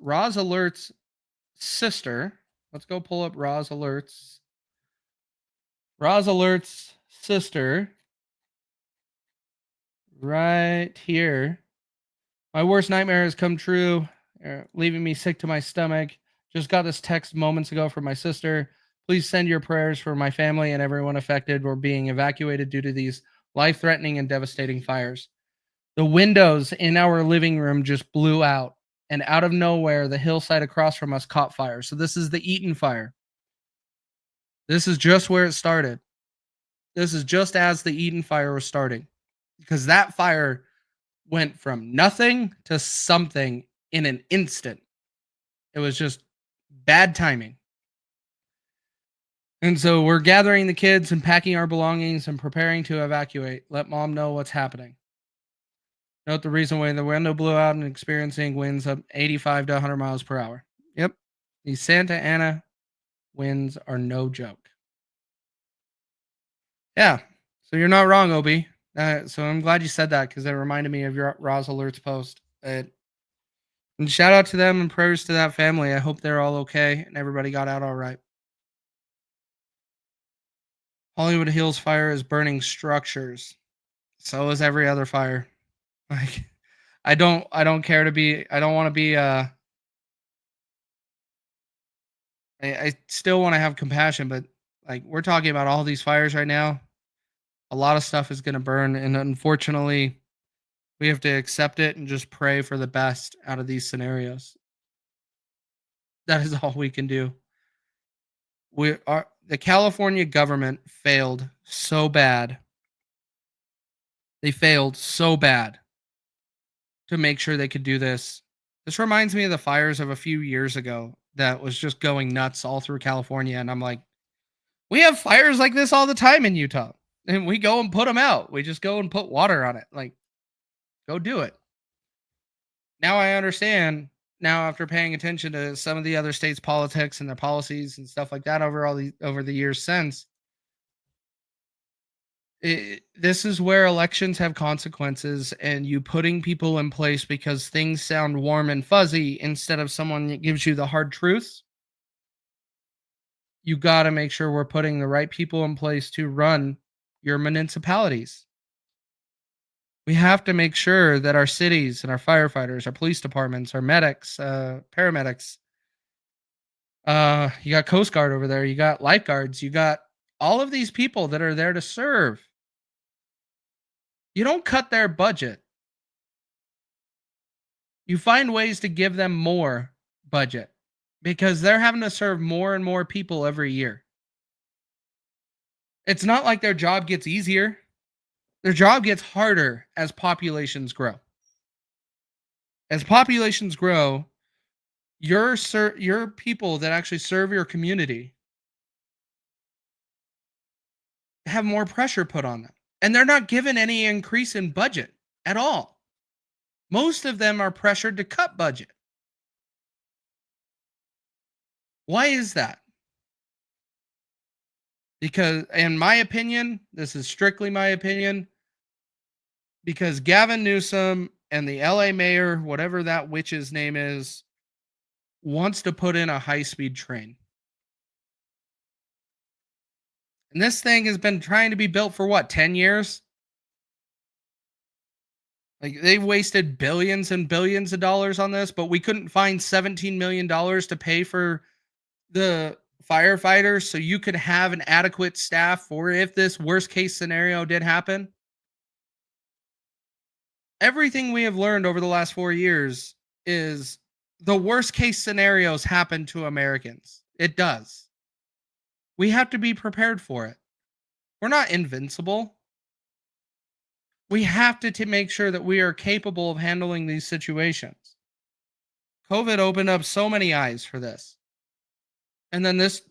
sister. Let's go pull up Raw Alert's sister right here. My worst nightmare has come true, leaving me sick to my stomach. Just got this text moments ago from my sister. Please send your prayers for my family and everyone affected or being evacuated due to these life-threatening and devastating fires. The windows in our living room just blew out, and out of nowhere, the hillside across from us caught fire. So this is the Eaton fire. This is just where it started. This is just as the Eaton fire was starting, because that fire went from nothing to something in an instant. It was just bad timing. And so we're gathering the kids and packing our belongings and preparing to evacuate. Let mom know what's happening. Note the reason why the window blew out and experiencing winds of 85 to 100 miles per hour. Yep. These Santa Ana winds are no joke. Yeah. So you're not wrong, Obi. So I'm glad you said that because it reminded me of your Roz Alerts post. And shout out to them and prayers to that family. I hope they're all okay and everybody got out all right. Hollywood Hills fire is burning structures. So is every other fire. Like, I don't care to be. I don't want to be. I still want to have compassion, but like we're talking about all these fires right now. A lot of stuff is going to burn, and unfortunately, we have to accept it and just pray for the best out of these scenarios. That is all we can do. The California government failed so bad. They failed so bad to make sure they could do this. This reminds me of the fires of a few years ago that was just going nuts all through California. And I'm like, we have fires like this all the time in Utah. And we go and put them out. We just go and put water on it. Like, go do it. Now I understand. Now, after paying attention to some of the other states' politics and their policies and stuff like that over the years since, this is where elections have consequences, and you putting people in place because things sound warm and fuzzy instead of someone that gives you the hard truths. You got to make sure we're putting the right people in place to run your municipalities. We have to make sure that our cities and our firefighters, our police departments, our medics, paramedics, you got Coast Guard over there, you got lifeguards, you got all of these people that are there to serve. You don't cut their budget. You find ways to give them more budget because they're having to serve more and more people every year. It's not like their job gets easier. Their job gets harder as populations grow. As populations grow, your people that actually serve your community have more pressure put on them. And they're not given any increase in budget at all. Most of them are pressured to cut budget. Why is that? Because, in my opinion, this is strictly my opinion, because Gavin Newsom and the LA mayor, whatever that witch's name is, wants to put in a high-speed train. And this thing has been trying to be built for what, 10 years? Like, they wasted billions and billions of dollars on this, but we couldn't find $17 million to pay for the firefighters so you could have an adequate staff for if this worst case scenario did happen. Everything we have learned over the last 4 years is the worst case scenarios happen to Americans. It does. We have to be prepared for it. We're not invincible. We have to make sure that we are capable of handling these situations. COVID opened up so many eyes for this. And then this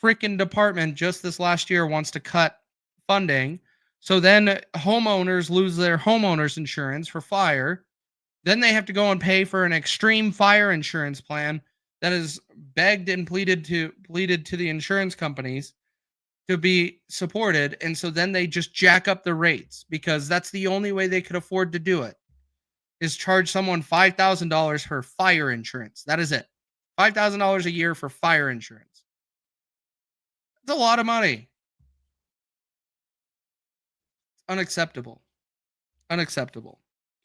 freaking department just this last year wants to cut funding. So then homeowners lose their homeowners insurance for fire. Then they have to go and pay for an extreme fire insurance plan that is begged and pleaded to the insurance companies to be supported. And so then they just jack up the rates because that's the only way they could afford to do it, is charge someone $5,000 for fire insurance. That is it. $5,000 a year for fire insurance. That's a lot of money. Unacceptable. Unacceptable.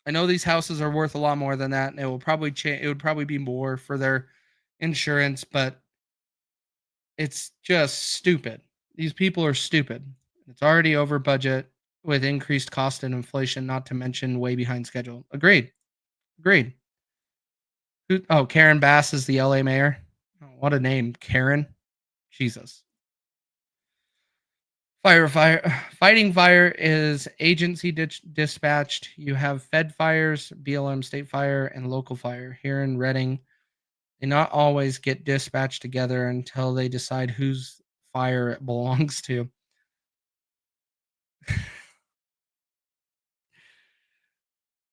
I know these houses are worth a lot more than that, and it will probably it would probably be more for their insurance, but it's just stupid. These people are stupid. It's already over budget with increased cost and inflation, not to mention way behind schedule. Agreed. Agreed. Oh, Karen Bass is the LA mayor. Oh, what a name, Karen. Jesus. Fighting fire is agency dispatched. You have Fed fires, BLM state fire, and local fire. Here in Redding, they not always get dispatched together until they decide whose fire it belongs to.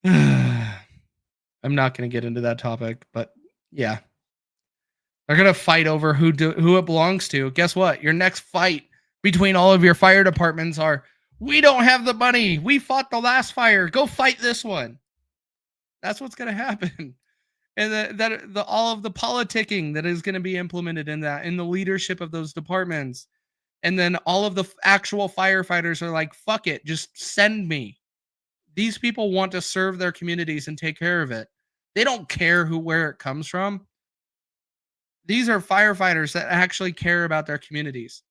I'm not going to get into that topic, but yeah. They're going to fight over who it belongs to. Guess what? Your next fight between all of your fire departments are, we don't have the money. We fought the last fire. Go fight this one. That's what's going to happen. And all of the politicking that is going to be implemented in the leadership of those departments. And then all of the actual firefighters are like, fuck it, just send me. These people want to serve their communities and take care of it. They don't care where it comes from. These are firefighters that actually care about their communities.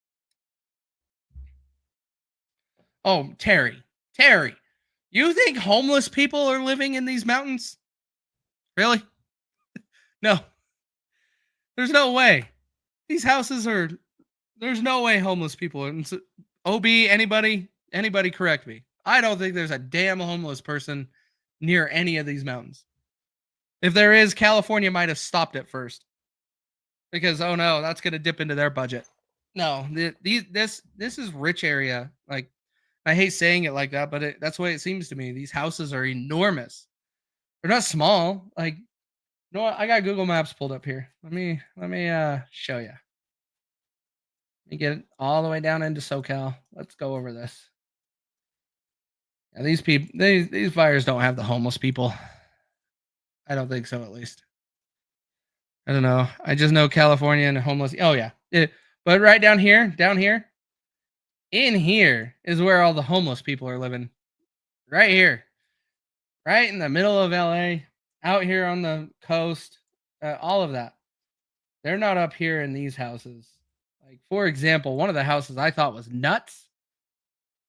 Oh, Terry, you think homeless people are living in these mountains? Really? No. There's no way. These houses are, there's no way homeless people. And OB, anybody correct me. I don't think there's a damn homeless person near any of these mountains. If there is, California might have stopped it first. Because, oh no, that's going to dip into their budget. No, this is rich area. Like, I hate saying it like that, but that's the way it seems to me. These houses are enormous. They're not small. Like, you know what? I got Google Maps pulled up here. Let me show you. Let me get it all the way down into SoCal. Let's go over this. Yeah, these people, these fires don't have the homeless people. I don't think so, at least. I don't know. I just know California and homeless. Oh yeah. But right down here, in here is where all the homeless people are living. Right here. Right in the middle of LA, out here on the coast, all of that. They're not up here in these houses. Like, for example, one of the houses I thought was nuts,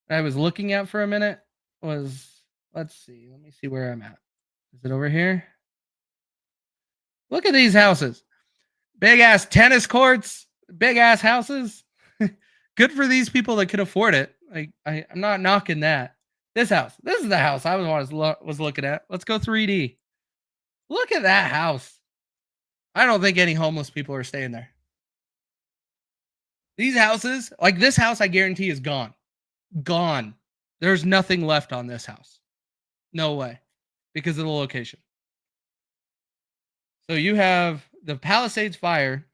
that I was looking at for a minute, was, let's see. Let me see where I'm at. Is it over here? Look at these houses. Big ass tennis courts, big ass houses. Good for these people that could afford it. I'm not knocking that. This house. This is the house I was looking at. Let's go 3D. Look at that house. I don't think any homeless people are staying there. These houses, like this house, I guarantee is gone. Gone. There's nothing left on this house. No way. Because of the location. So you have the Palisades fire.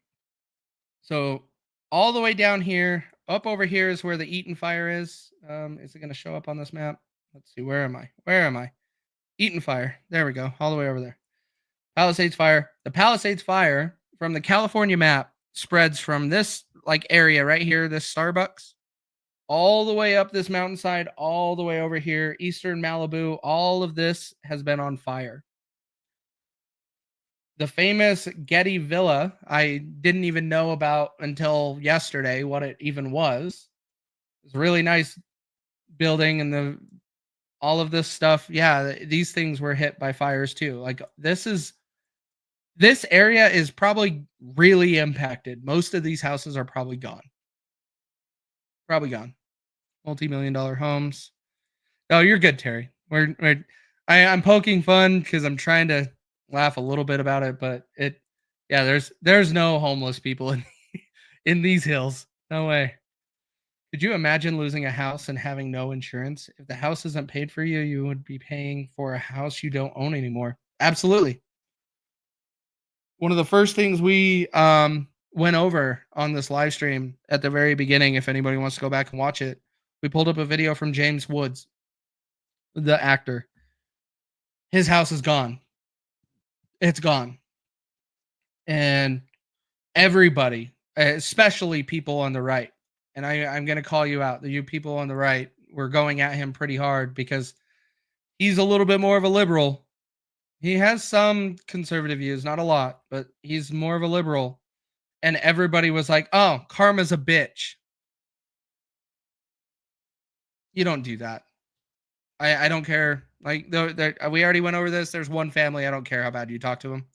So all the way down here, up over here is where the Eaton fire is. Is it going to show up on this map? Let's see. Where am I? Where am I? Eaton fire. There we go. All the way over there. Palisades fire. The Palisades fire from the California map spreads from this like area right here, this Starbucks, all the way up this mountainside, all the way over here, eastern Malibu. All of this has been on fire. The famous Getty Villa, I didn't even know about until yesterday what it even was. It's a really nice building, and all of this stuff. Yeah, these things were hit by fires too. Like this area is probably really impacted. Most of these houses are probably gone. Probably gone. Multi-million-dollar homes. Oh, you're good, Terry. I'm poking fun because I'm trying to laugh a little bit about it, but there's no homeless people in these hills. No way. Could you imagine losing a house and having no insurance? If the house isn't paid for you, you would be paying for a house you don't own anymore. Absolutely. One of the first things we went over on this live stream at the very beginning, if anybody wants to go back and watch it, we pulled up a video from James Woods, the actor. His house is gone. It's gone. And everybody, especially people on the right, and I'm going to call you out, you people on the right, were going at him pretty hard because he's a little bit more of a liberal. He has some conservative views, not a lot, but he's more of a liberal. And everybody was like, oh, karma's a bitch. You don't do that. I don't care. Like, we already went over this. There's one family. I don't care how bad you talk to them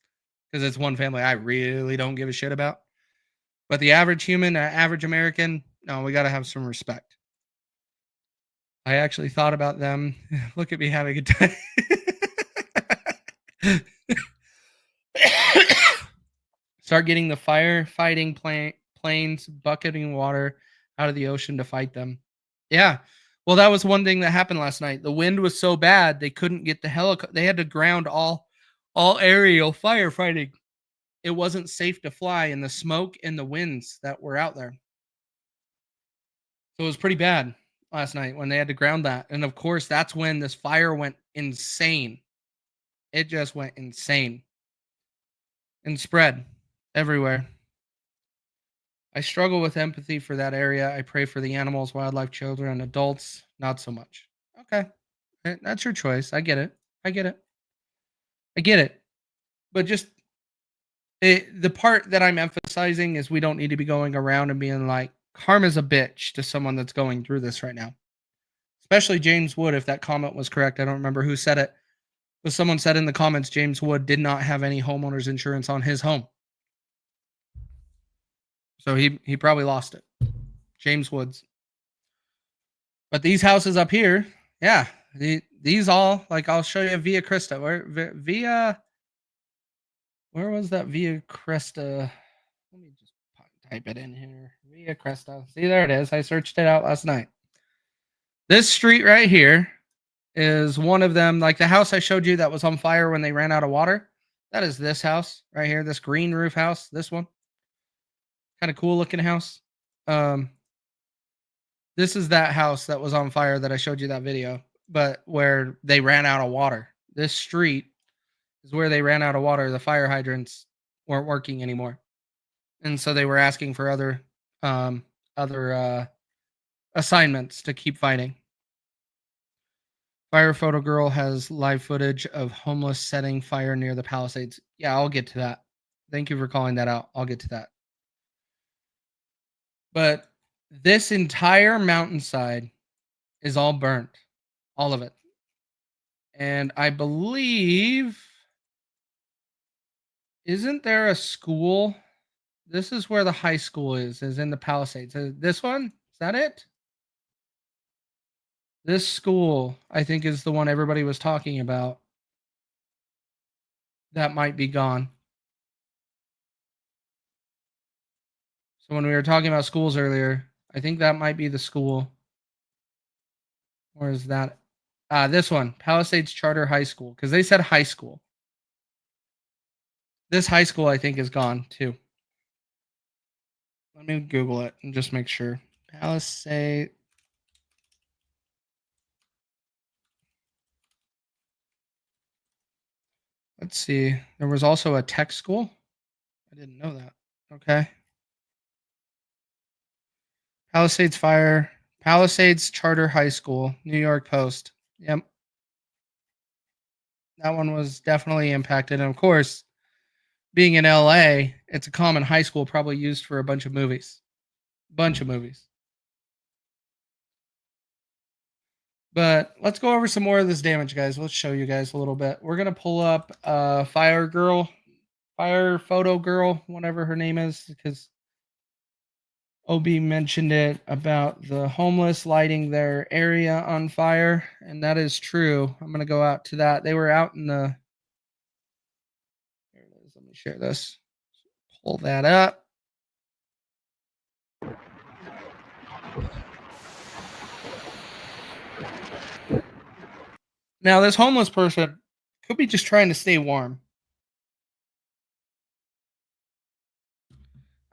because it's one family I really don't give a shit about. But the average human, average American, no, we got to have some respect. I actually thought about them. Look at me having a time. Start getting the firefighting planes bucketing water out of the ocean to fight them. Yeah. Well, that was one thing that happened last night. The wind was so bad they couldn't get the helicopter. They had to ground all aerial firefighting. It wasn't safe to fly in the smoke and the winds that were out there. So it was pretty bad last night when they had to ground that. And of course, that's when this fire went insane. It just went insane and spread everywhere. I struggle with empathy for that area. I pray for the animals, wildlife, children, and adults. Not so much. Okay. That's your choice. I get it. But just the part that I'm emphasizing is we don't need to be going around and being like, karma's a bitch to someone that's going through this right now. Especially James Wood, if that comment was correct. I don't remember who said it. But someone said in the comments, James Wood did not have any homeowner's insurance on his home. So he probably lost it. James Woods. But these houses up here, yeah, these all, like, I'll show you Via Cresta. Where was that Via Cresta? Let me just type it in here. Via Cresta. See, there it is. I searched it out last night. This street right here is one of them. Like the house I showed you that was on fire when they ran out of water. That is this house right here. This green roof house. This one. Kind of cool looking house. This is that house that was on fire that I showed you that video, but where they ran out of water. This street is where they ran out of water. The fire hydrants weren't working anymore. And so they were asking for other assignments to keep fighting. Fire photo girl has live footage of homeless setting fire near the Palisades. Yeah, I'll get to that. Thank you for calling that out. I'll get to that. But this entire mountainside is all burnt. All of it. And I believe Isn't there a school? This is where the high school is in the Palisades. This one? Is that it? This school, I think, is the one everybody was talking about. That might be gone. So when we were talking about schools earlier, I think that might be the school. Or is that? This one, Palisades Charter High School, because they said high school. This high school, I think, is gone too. Let me Google it and just make sure. Palisades. Let's see. There was also a tech school. I didn't know that. Okay. Palisades Charter High School, New York Post. Yep. That one was definitely impacted. And of course, being in LA, it's a common high school probably used for a bunch of movies. But let's go over some more of this damage, guys. Let's show you guys a little bit. We're going to pull up Fire Photo Girl, whatever her name is, because OB mentioned it about the homeless lighting their area on fire, and that is true. I'm going to go out to that. They were out in the... Here it is. Let me share this. Pull that up. Now, this homeless person could be just trying to stay warm.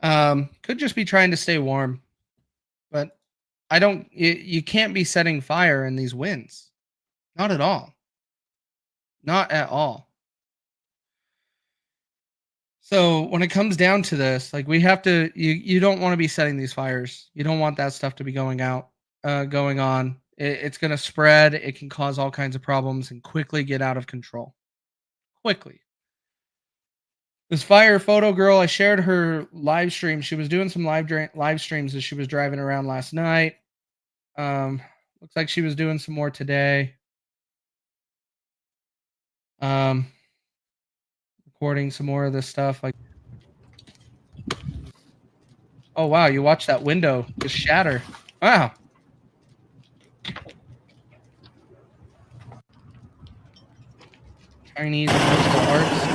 Could just be trying to stay warm. But you can't be setting fire in these winds. Not at all. Not at all. So when it comes down to this, like we have to, you don't want to be setting these fires. You don't want that stuff to be going on. It's going to spread. It can cause all kinds of problems and quickly get out of control. Quickly. This Fire Photo Girl, I shared her live stream. She was doing some live streams as she was driving around last night. Looks like she was doing some more today. Recording some more of this stuff. Like, oh wow, you watched that window just shatter. Wow. Chinese martial arts.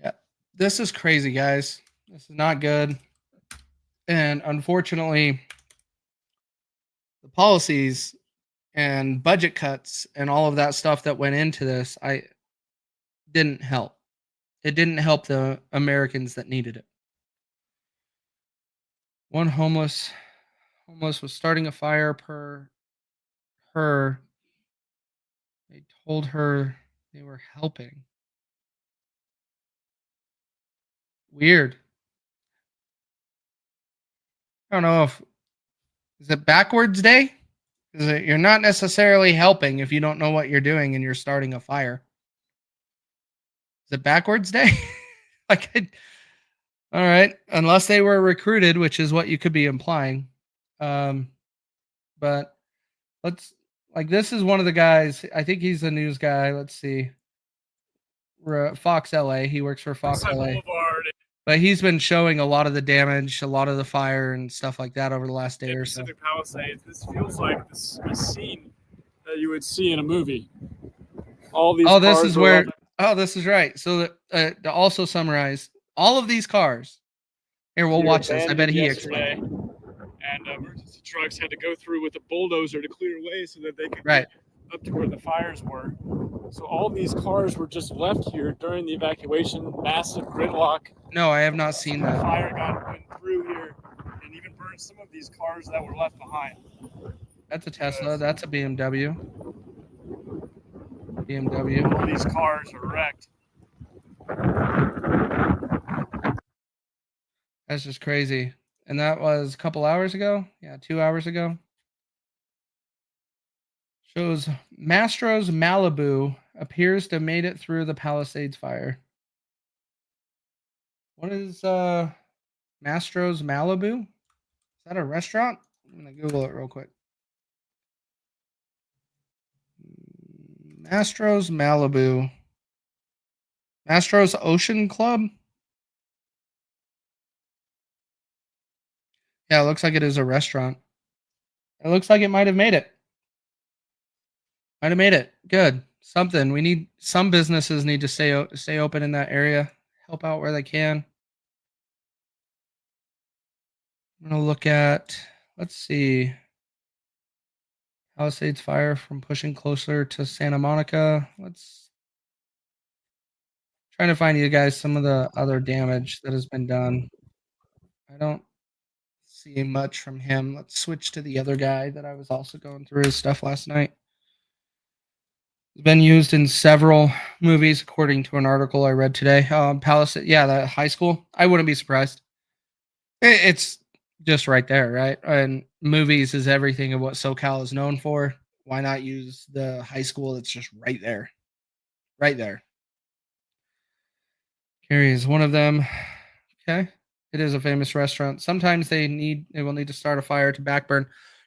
Yeah, this is crazy, guys. This is not good. And unfortunately, the policies and budget cuts and all of that stuff that went into this, didn't help. It didn't help the Americans that needed it. One homeless was starting a fire per her. They told her they were helping. Weird. I don't know if is it backwards day? Because you're not necessarily helping if you don't know what you're doing and you're starting a fire. Is it backwards day? All right, unless they were recruited, which is what you could be implying. But this is one of the guys. I think he's a news guy. Let's see. Fox LA. He works for Fox LA. But he's been showing a lot of the damage, a lot of the fire and stuff like that over the last day or so. Pacific Palisades. This feels like a scene that you would see in a movie. All these. Oh, this is where. Oh, this is right. So to also summarize, all of these cars. Here, we'll watch this. I bet he explained. And emergency trucks had to go through with a bulldozer to clear way so that they could get up to where the fires were. So all these cars were just left here during the evacuation. Massive gridlock. No, I have not seen that. Fire went through here and even burned some of these cars that were left behind. That's a Tesla. That's a BMW. All these cars are wrecked. That's just crazy. And that was a couple hours ago. Yeah, 2 hours ago. Shows Mastro's Malibu appears to have made it through the Palisades fire. What is Mastro's Malibu? Is that a restaurant? I'm gonna Google it real quick. Mastro's Malibu. Mastro's Ocean Club. Yeah, it looks like it is a restaurant. It looks like it might have made it. Might have made it. Good. Something. We need some businesses need to stay open in that area. Help out where they can. I'm gonna look at. Let's see. Palisades fire from pushing closer to Santa Monica. Let's trying to find you guys some of the other damage that has been done. I don't see much from him. Let's switch to the other guy that I was also going through his stuff last night. It's been used in several movies, according to an article I read today. Palisades, yeah, the high school. I wouldn't be surprised. It's just right there, right? And movies is everything of what SoCal is known for. Why not use the high school that's just right there? Right there. Cary is one of them. Okay. It is a famous restaurant. Sometimes they will need to start a fire to backburn.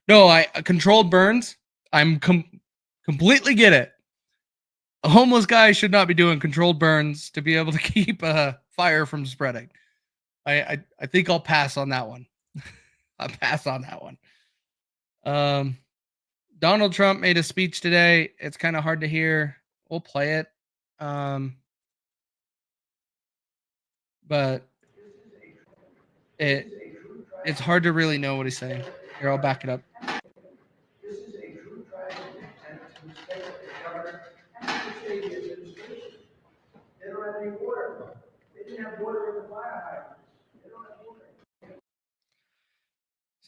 No, controlled burns. I'm completely get it. A homeless guy should not be doing controlled burns to be able to keep a fire from spreading. I think I'll pass on that one. I'll pass on that one. Donald Trump made a speech today. It's kind of hard to hear. We'll play it. But it's hard to really know what he's saying. Here, I'll back it up.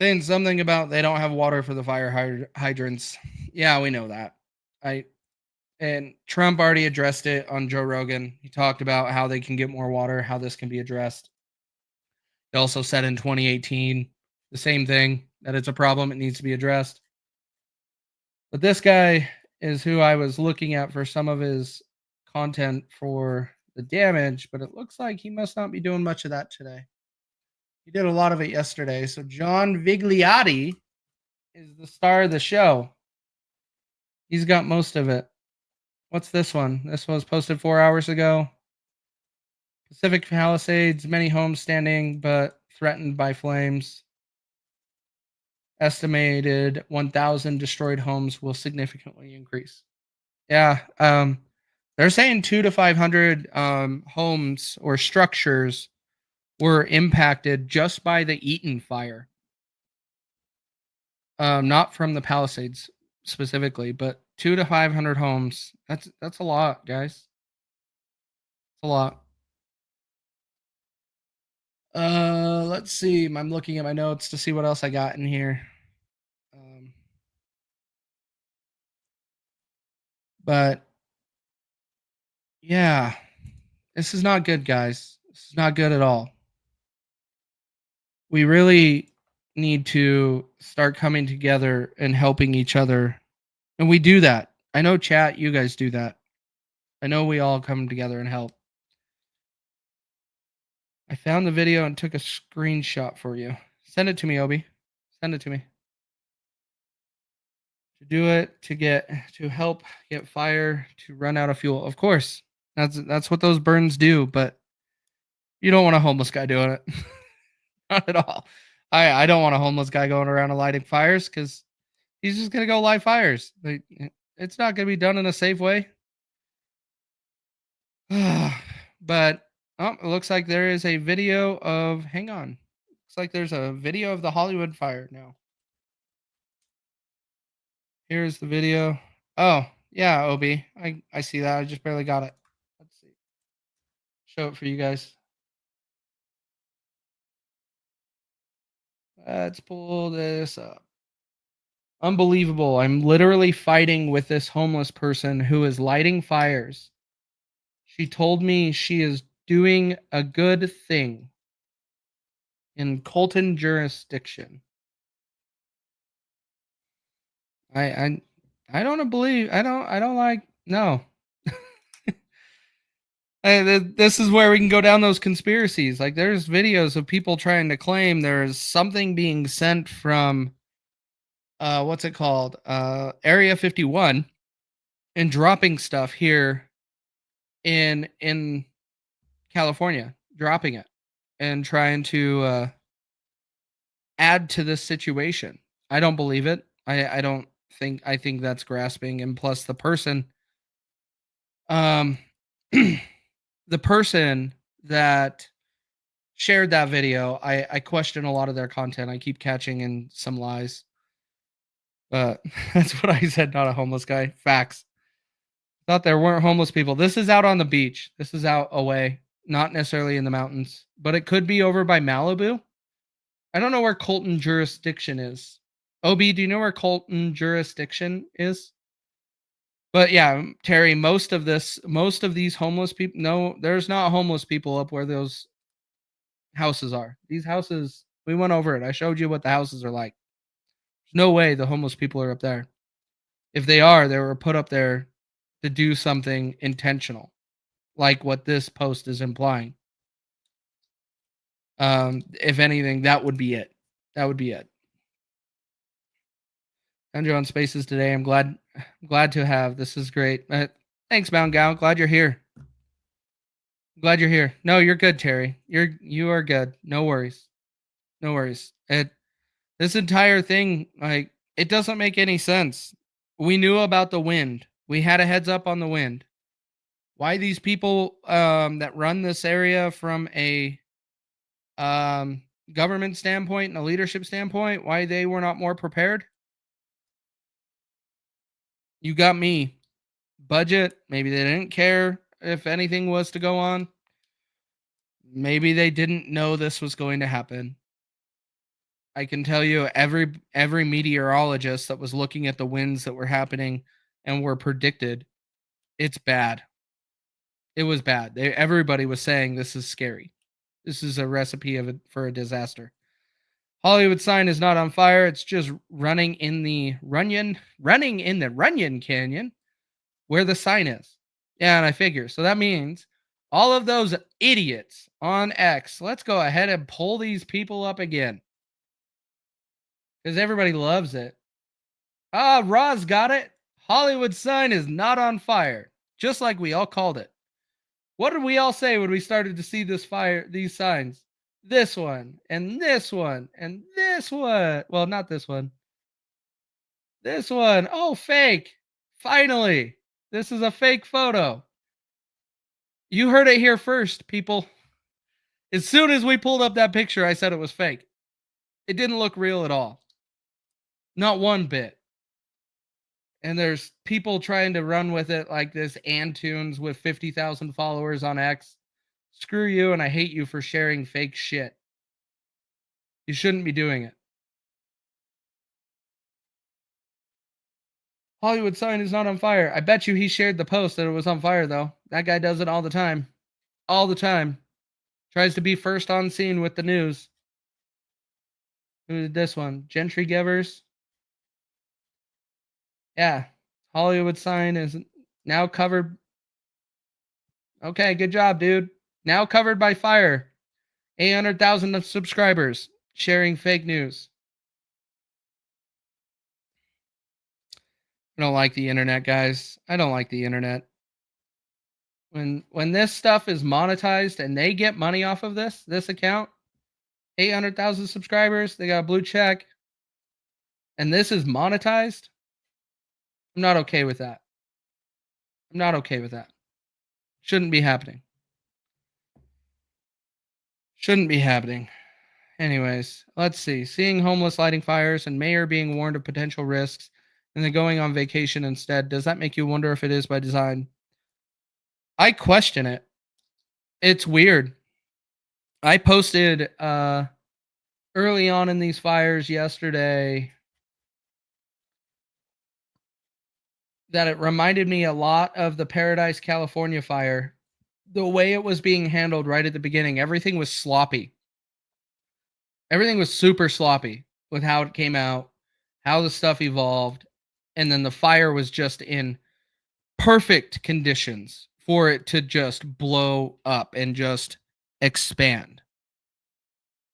Saying something about they don't have water for the fire hydrants. Yeah, we know that. And Trump already addressed it on Joe Rogan. He talked about how they can get more water, how this can be addressed. He also said in 2018 the same thing, that it's a problem, it needs to be addressed. But this guy is who I was looking at for some of his content for the damage, but it looks like he must not be doing much of that today. He did a lot of it yesterday. So John Vigliotti is the star of the show. He's got most of it. What's this one? This one was posted 4 hours ago. Pacific Palisades, many homes standing but threatened by flames. Estimated 1,000 destroyed homes will significantly increase. Yeah, they're saying 200 to 500 homes or structures were impacted just by the Eaton fire. Not from the Palisades specifically, but 200 to 500 homes. That's a lot, guys. It's a lot. Let's see. I'm looking at my notes to see what else I got in here. But yeah, this is not good, guys. This is not good at all. We really need to start coming together and helping each other. And we do that. I know, chat, you guys do that. I know we all come together and help. I found the video and took a screenshot for you. Send it to me, Obi. Send it to me. To do it, to help get fire, to run out of fuel. Of course. That's what those burns do, but you don't want a homeless guy doing it. Not at all. I don't want a homeless guy going around and lighting fires because he's just gonna go light fires. It's not gonna be done in a safe way. But it looks like there is a video of. Hang on. Looks like there's a video of the Hollywood fire now. Here's the video. Oh yeah, Obi. I see that. I just barely got it. Let's see. Show it for you guys. Let's pull this up. Unbelievable. I'm literally fighting with this homeless person who is lighting fires. She told me she is doing a good thing in Colton jurisdiction. I don't believe. I don't like. No. This is where we can go down those conspiracies. Like there's videos of people trying to claim there's something being sent from what's it called? Area 51 and dropping stuff here in California, dropping it and trying to add to this situation. I don't believe it. I don't think I think that's grasping, and plus the person the person that shared that video, I question a lot of their content. I keep catching in some lies. But that's what I said, not a homeless guy. Facts. Thought there weren't homeless people. This is out on the beach. This is out away, not necessarily in the mountains, but it could be over by Malibu. I don't know where Colton jurisdiction is. OB, do you know where Colton jurisdiction is? But yeah, Terry, most of these homeless people, no, there's not homeless people up where those houses are. These houses, we went over it. I showed you what the houses are like. There's no way the homeless people are up there. If they are, they were put up there to do something intentional, like what this post is implying. If anything, that would be it. That would be it. Found you on Spaces today. I'm glad to have. This is great. Thanks, Mountain Gal. Glad you're here. Glad you're here. No, you're good, Terry. You are good. No worries. No worries. This entire thing, like, it doesn't make any sense. We knew about the wind. We had a heads up on the wind. Why these people that run this area from a government standpoint and a leadership standpoint, why they were not more prepared? You got me. Budget. Maybe they didn't care if anything was to go on. Maybe they didn't know this was going to happen. I can tell you every meteorologist that was looking at the winds that were happening and were predicted, it's bad. It was bad. Everybody was saying this is scary. This is a recipe for a disaster. Hollywood sign is not on fire. It's just running in the Runyon Canyon where the sign is. Yeah, and I figure. So that means all of those idiots on X, let's go ahead and pull these people up again. Because everybody loves it. Roz got it. Hollywood sign is not on fire. Just like we all called it. What did we all say when we started to see these signs? This one, and this one, and this one. Well, not this one. This one. Oh, fake. Finally. This is a fake photo. You heard it here first, people. As soon as we pulled up that picture, I said it was fake. It didn't look real at all. Not one bit. And there's people trying to run with it like this Antunes with 50,000 followers on X. Screw you, and I hate you for sharing fake shit. You shouldn't be doing it. Hollywood sign is not on fire. I bet you he shared the post that it was on fire, though. That guy does it all the time. All the time. Tries to be first on scene with the news. Who did this one? Gentry Gevers. Yeah. Hollywood sign is now covered. Okay, good job, dude. Now covered by fire. 800,000 subscribers sharing fake news. I don't like the internet, guys. I don't like the internet. When this stuff is monetized and they get money off of this account, 800,000 subscribers, they got a blue check, and this is monetized, I'm not okay with that. I'm not okay with that. Shouldn't be happening. Shouldn't be happening. Anyways, let's see. Seeing homeless lighting fires and mayor being warned of potential risks and then going on vacation instead, does that make you wonder if it is by design? I question it. It's weird. I posted early on in these fires yesterday that it reminded me a lot of the Paradise, California fire. The way it was being handled right at the beginning, everything was sloppy. Everything was super sloppy with how it came out, how the stuff evolved, and then the fire was just in perfect conditions for it to just blow up and just expand.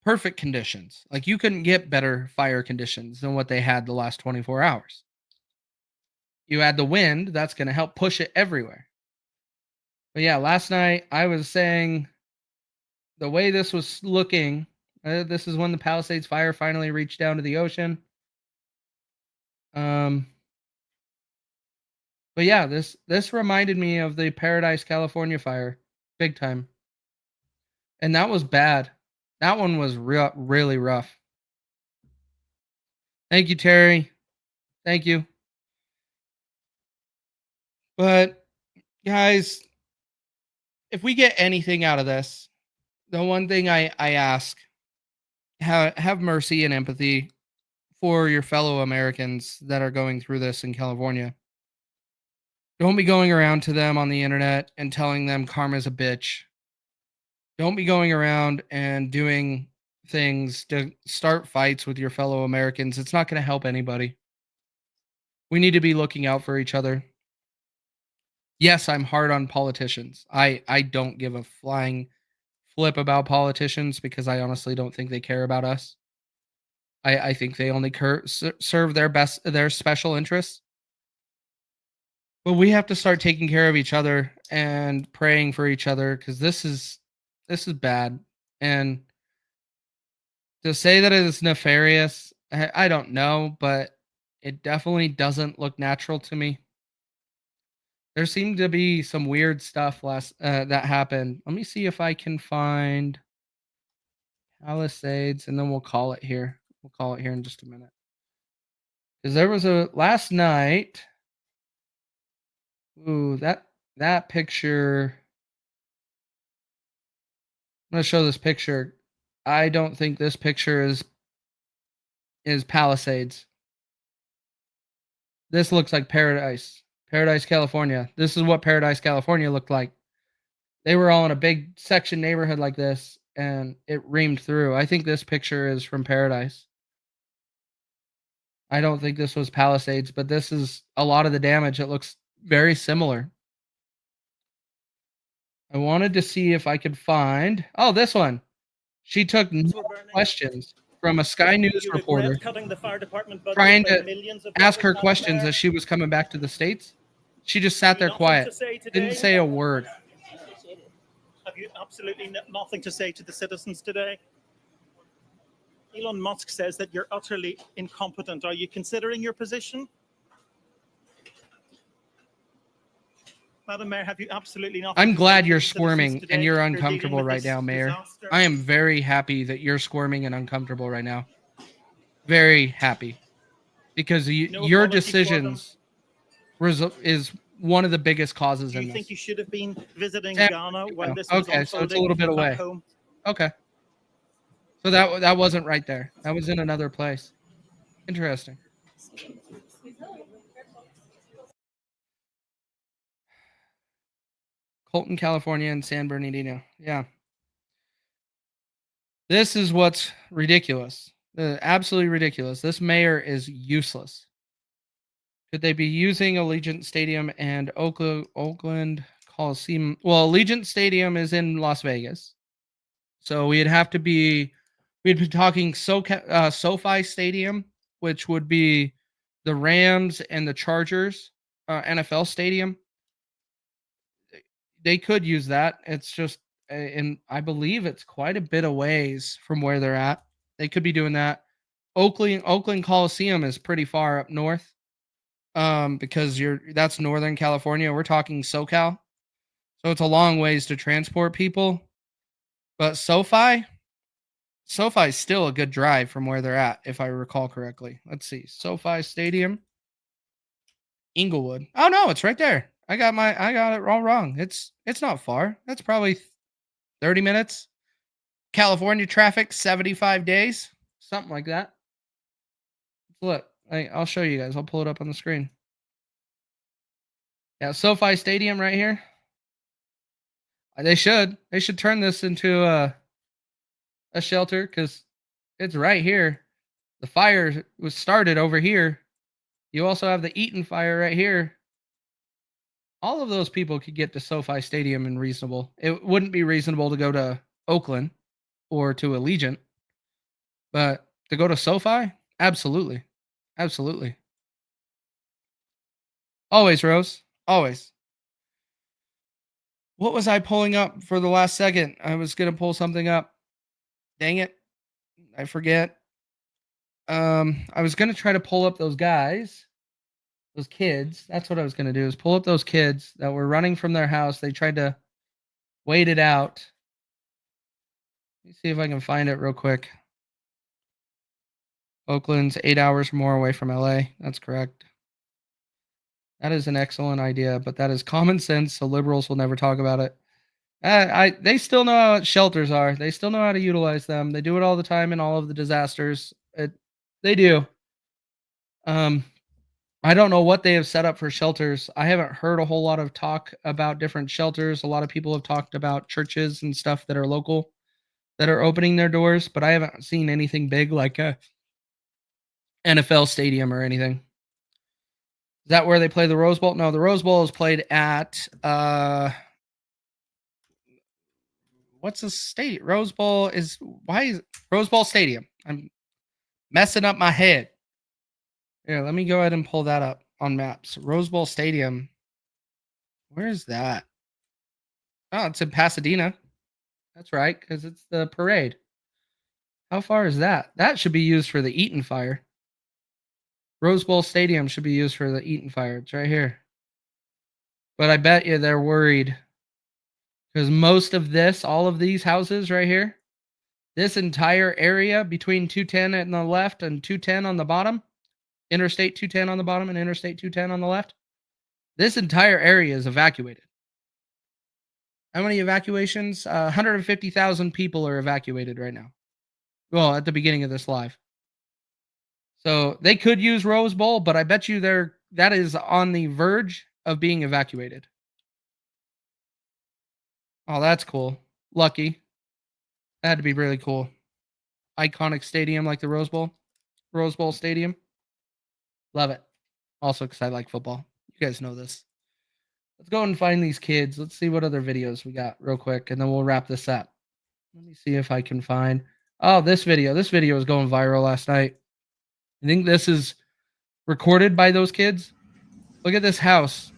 perfect conditions. Like you couldn't get better fire conditions than what they had the last 24 hours. You add the wind, that's going to help push it everywhere. But yeah, last night I was saying the way this was looking, this is when the Palisades fire finally reached down to the ocean. But yeah, this reminded me of the Paradise, California fire, big time. And that was bad. That one was really rough. Thank you, Terry. Thank you. But guys, if we get anything out of this, the one thing I ask, have mercy and empathy for your fellow Americans that are going through this in California. Don't be going around to them on the internet and telling them karma's a bitch. Don't be going around and doing things to start fights with your fellow Americans. It's not going to help anybody. We need to be looking out for each other. Yes, I'm hard on politicians. I don't give a flying flip about politicians because I honestly don't think they care about us. I think they only serve their special interests. But we have to start taking care of each other and praying for each other because this is bad. And to say that it is nefarious, I don't know, but it definitely doesn't look natural to me. There seemed to be some weird stuff that happened. Let me see if I can find Palisades, and then we'll call it here. We'll call it here in just a minute. Because there was a last night. Ooh, that picture. I'm gonna show this picture. I don't think this picture is Palisades. This looks like Paradise, California. This is what Paradise, California looked like. They were all in a big section neighborhood like this, and it reamed through. I think this picture is from Paradise. I don't think this was Palisades, but this is a lot of the damage. It looks very similar. I wanted to see if I could find... Oh, this one. She took no questions from a Sky News reporter trying to ask her questions as she was coming back to the States. She just sat there quiet. Didn't say a word. Have you absolutely nothing to say to the citizens today? Elon Musk says that you're utterly incompetent. Are you considering your position? Madam Mayor, have you absolutely nothing? I'm glad you're squirming and you're uncomfortable right now, Mayor. I am very happy that you're squirming and uncomfortable right now. Very happy. Because your decisions is one of the biggest causes in this. Do you think you should have been visiting Ghana when this was unfolding? So it's a little bit away. Home? Okay. So that wasn't right there. That was in another place. Interesting. Colton, California, and San Bernardino. Yeah. This is what's ridiculous. Absolutely ridiculous. This mayor is useless. Could they be using Allegiant Stadium and Oakland Coliseum? Well, Allegiant Stadium is in Las Vegas. So we'd be talking SoFi Stadium, which would be the Rams and the Chargers NFL stadium. They could use that. It's just, and I believe it's quite a bit of ways from where they're at. They could be doing that. Oakland Coliseum is pretty far up north, because that's Northern California. We're talking SoCal, so it's a long ways to transport people. But SoFi is still a good drive from where they're at, if I recall correctly. Let's see, SoFi Stadium, Inglewood. Oh no, it's right there. I got it all wrong. It's not far. That's probably 30 minutes. California traffic, 75 days, something like that. Look, I'll show you guys. I'll pull it up on the screen. Yeah, SoFi Stadium right here. They should turn this into a shelter because it's right here. The fire was started over here. You also have the Eaton fire right here. All of those people could get to SoFi Stadium in reasonable. It wouldn't be reasonable to go to Oakland or to Allegiant, But to go to SoFi, absolutely, absolutely. Always, Rose. Always. What was I pulling up for the last second? I was gonna pull something up. Dang it. I forget. I was gonna try to pull up those guys, those kids. That's what I was gonna do, is pull up those kids that were running from their house. They tried to wait it out. Let me see if I can find it real quick. Oakland's 8 hours more away from LA. That's correct. That is an excellent idea, but that is common sense, so liberals will never talk about it. They still know how shelters are. They still know how to utilize them. They do it all the time in all of the disasters. They do. I don't know what they have set up for shelters. I haven't heard a whole lot of talk about different shelters. A lot of people have talked about churches and stuff that are local that are opening their doors, but I haven't seen anything big like a NFL stadium or anything. Is that where they play the Rose Bowl? No, the Rose Bowl is played at what's the stadium? Rose Bowl is Rose Bowl Stadium? I'm messing up my head. Here, let me go ahead and pull that up on maps. Rose Bowl Stadium. Where is that? Oh, it's in Pasadena. That's right, because it's the parade. How far is that? That should be used for the Eaton Fire. Rose Bowl Stadium should be used for the Eaton Fire. It's right here. But I bet you they're worried because most of this, all of these houses right here, this entire area between 210 on the left and 210 on the bottom, Interstate 210 on the bottom and Interstate 210 on the left, this entire area is evacuated. How many evacuations? 150,000 people are evacuated right now. Well, at the beginning of this live. So they could use Rose Bowl, but I bet you that is on the verge of being evacuated. Oh, that's cool. Lucky. That had to be really cool. Iconic stadium like the Rose Bowl Stadium. Love it. Also, because I like football. You guys know this. Let's go and find these kids. Let's see what other videos we got real quick, and then we'll wrap this up. Let me see if I can find. Oh, this video. This video was going viral last night. I think this is recorded by those kids. Look at this house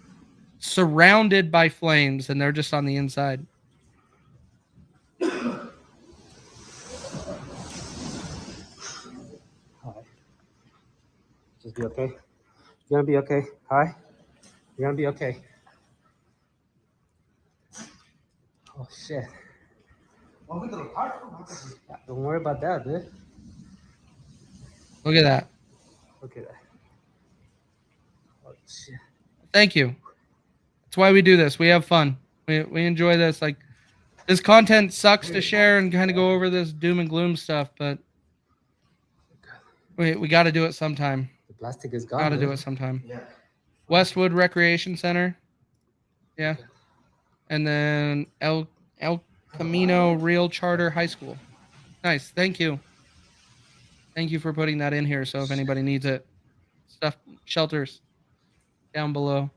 surrounded by flames, and they're just on the inside. Hi. Just be okay. You're gonna be okay. Hi. You're gonna be okay. Oh shit. Welcome to the park. Don't worry about that, dude. Look at that. Look at that. Oh shit. Thank you. That's why we do this. We have fun. We enjoy this. Like, this content sucks to share and kind of go over this doom and gloom stuff, but we got to do it sometime. The plastic is gone. Got to do it sometime. Yeah. Westwood Recreation Center. Yeah. And then El Camino Real Charter High School. Nice. Thank you. Thank you for putting that in here. So if anybody needs it, stuff, shelters down below.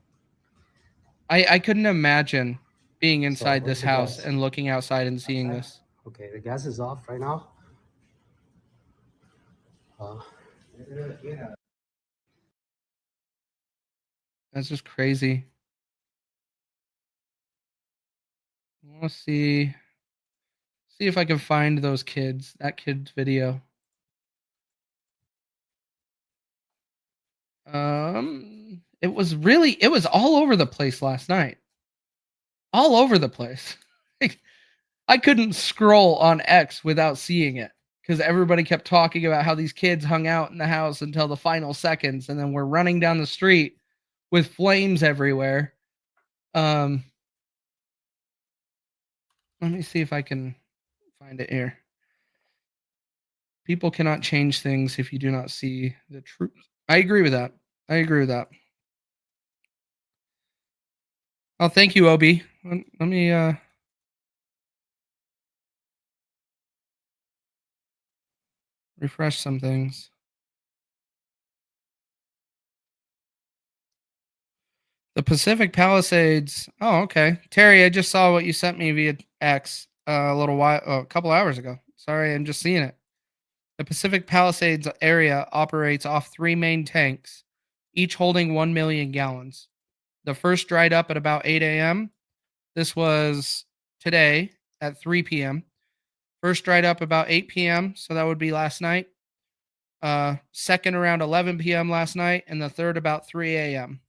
I couldn't imagine being inside this house and looking outside and seeing this. Okay, the gas is off right now. That's just crazy. I want to see if I can find those kids, that kid's video. It was all over the place last night. All over the place. I couldn't scroll on X without seeing it because everybody kept talking about how these kids hung out in the house until the final seconds, and then we're running down the street with flames everywhere. Let me see if I can find it here. People cannot change things if you do not see the truth. I agree with that. Oh, thank you, Obi. Let me refresh some things. The Pacific Palisades. Oh, okay. Terry, I just saw what you sent me via X a couple hours ago. Sorry, I'm just seeing it. The Pacific Palisades area operates off 3 main tanks, each holding 1 million gallons. The first dried up at about 8 a.m. This was today at 3 p.m. First dried up about 8 p.m., so that would be last night. Second around 11 p.m. last night, and the third about 3 a.m.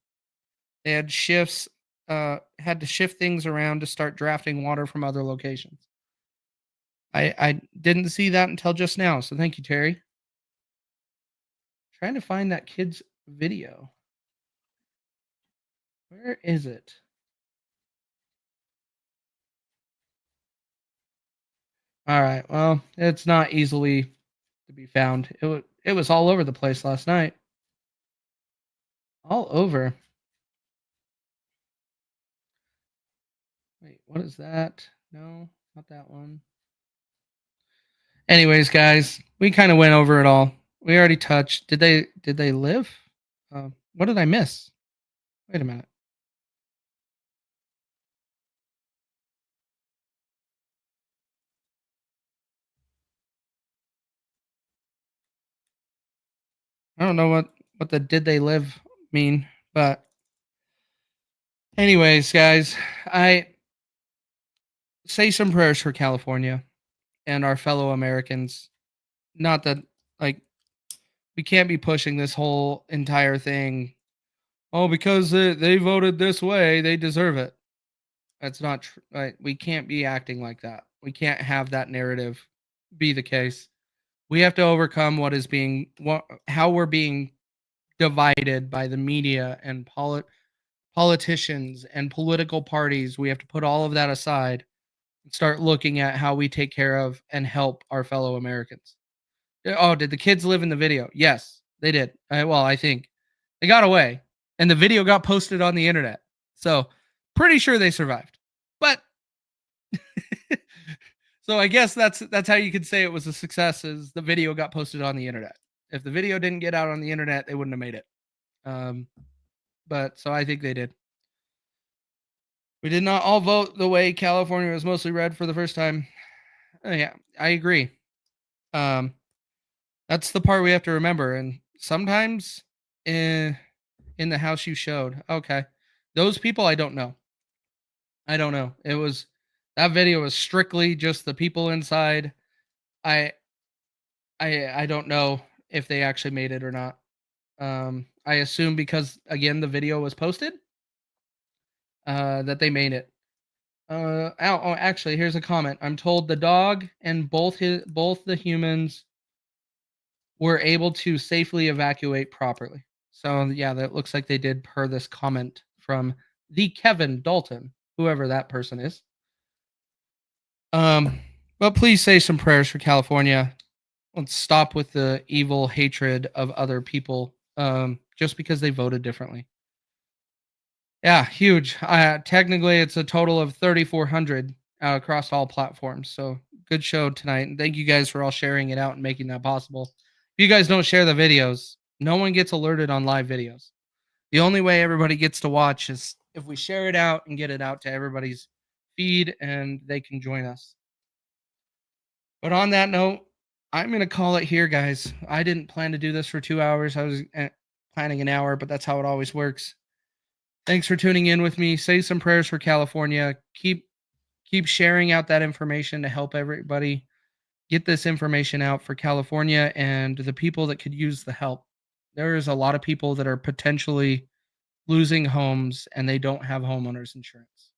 They had shifts, had to shift things around to start drafting water from other locations. I didn't see that until just now, so thank you, Terry. Trying to find that kid's video. Where is it? All right. Well, it's not easily to be found. It was all over the place last night. All over. Wait, what is that? No, not that one. Anyways, guys, we kind of went over it all. We already touched. Did they live? What did I miss? Wait a minute. I don't know what the did they live mean, but anyways, guys, I say some prayers for California and our fellow Americans. Not that, like, we can't be pushing this whole entire thing. Oh, because they voted this way, they deserve it. That's not true. We can't be acting like that. We can't have that narrative be the case. We have to overcome how we're being divided by the media and politicians and political parties. We have to put all of that aside and start looking at how we take care of and help our fellow Americans. Oh, did the kids live in the video? Yes, they did. Well, I think they got away, and the video got posted on the internet. So, pretty sure they survived. But so I guess that's how you could say it was a success. Is the video got posted on the internet? If the video didn't get out on the internet, they wouldn't have made it. But so I think they did. We did not all vote the way California was mostly red for the first time. Yeah, I agree. That's the part we have to remember. And sometimes in the house you showed, okay, those people I don't know. That video was strictly just the people inside. I don't know if they actually made it or not. I assume because again the video was posted, that they made it. Actually, here's a comment. I'm told the dog and both the humans were able to safely evacuate properly. So yeah, that looks like they did per this comment from the Kevin Dalton, whoever that person is. But please say some prayers for California. Let's stop with the evil hatred of other people just because they voted differently. Yeah, huge. Technically, it's a total of 3,400 across all platforms. So good show tonight. And thank you guys for all sharing it out and making that possible. If you guys don't share the videos, no one gets alerted on live videos. The only way everybody gets to watch is if we share it out and get it out to everybody's feed and they can join us. But on that note, I'm going to call it here, guys. I didn't plan to do this for 2 hours. I was planning an hour, but that's how it always works. Thanks for tuning in with me. Say some prayers for California. Keep sharing out that information to help everybody get this information out for California and the people that could use the help. There is a lot of people that are potentially losing homes and they don't have homeowners insurance.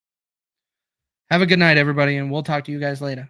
Have a good night, everybody, and we'll talk to you guys later.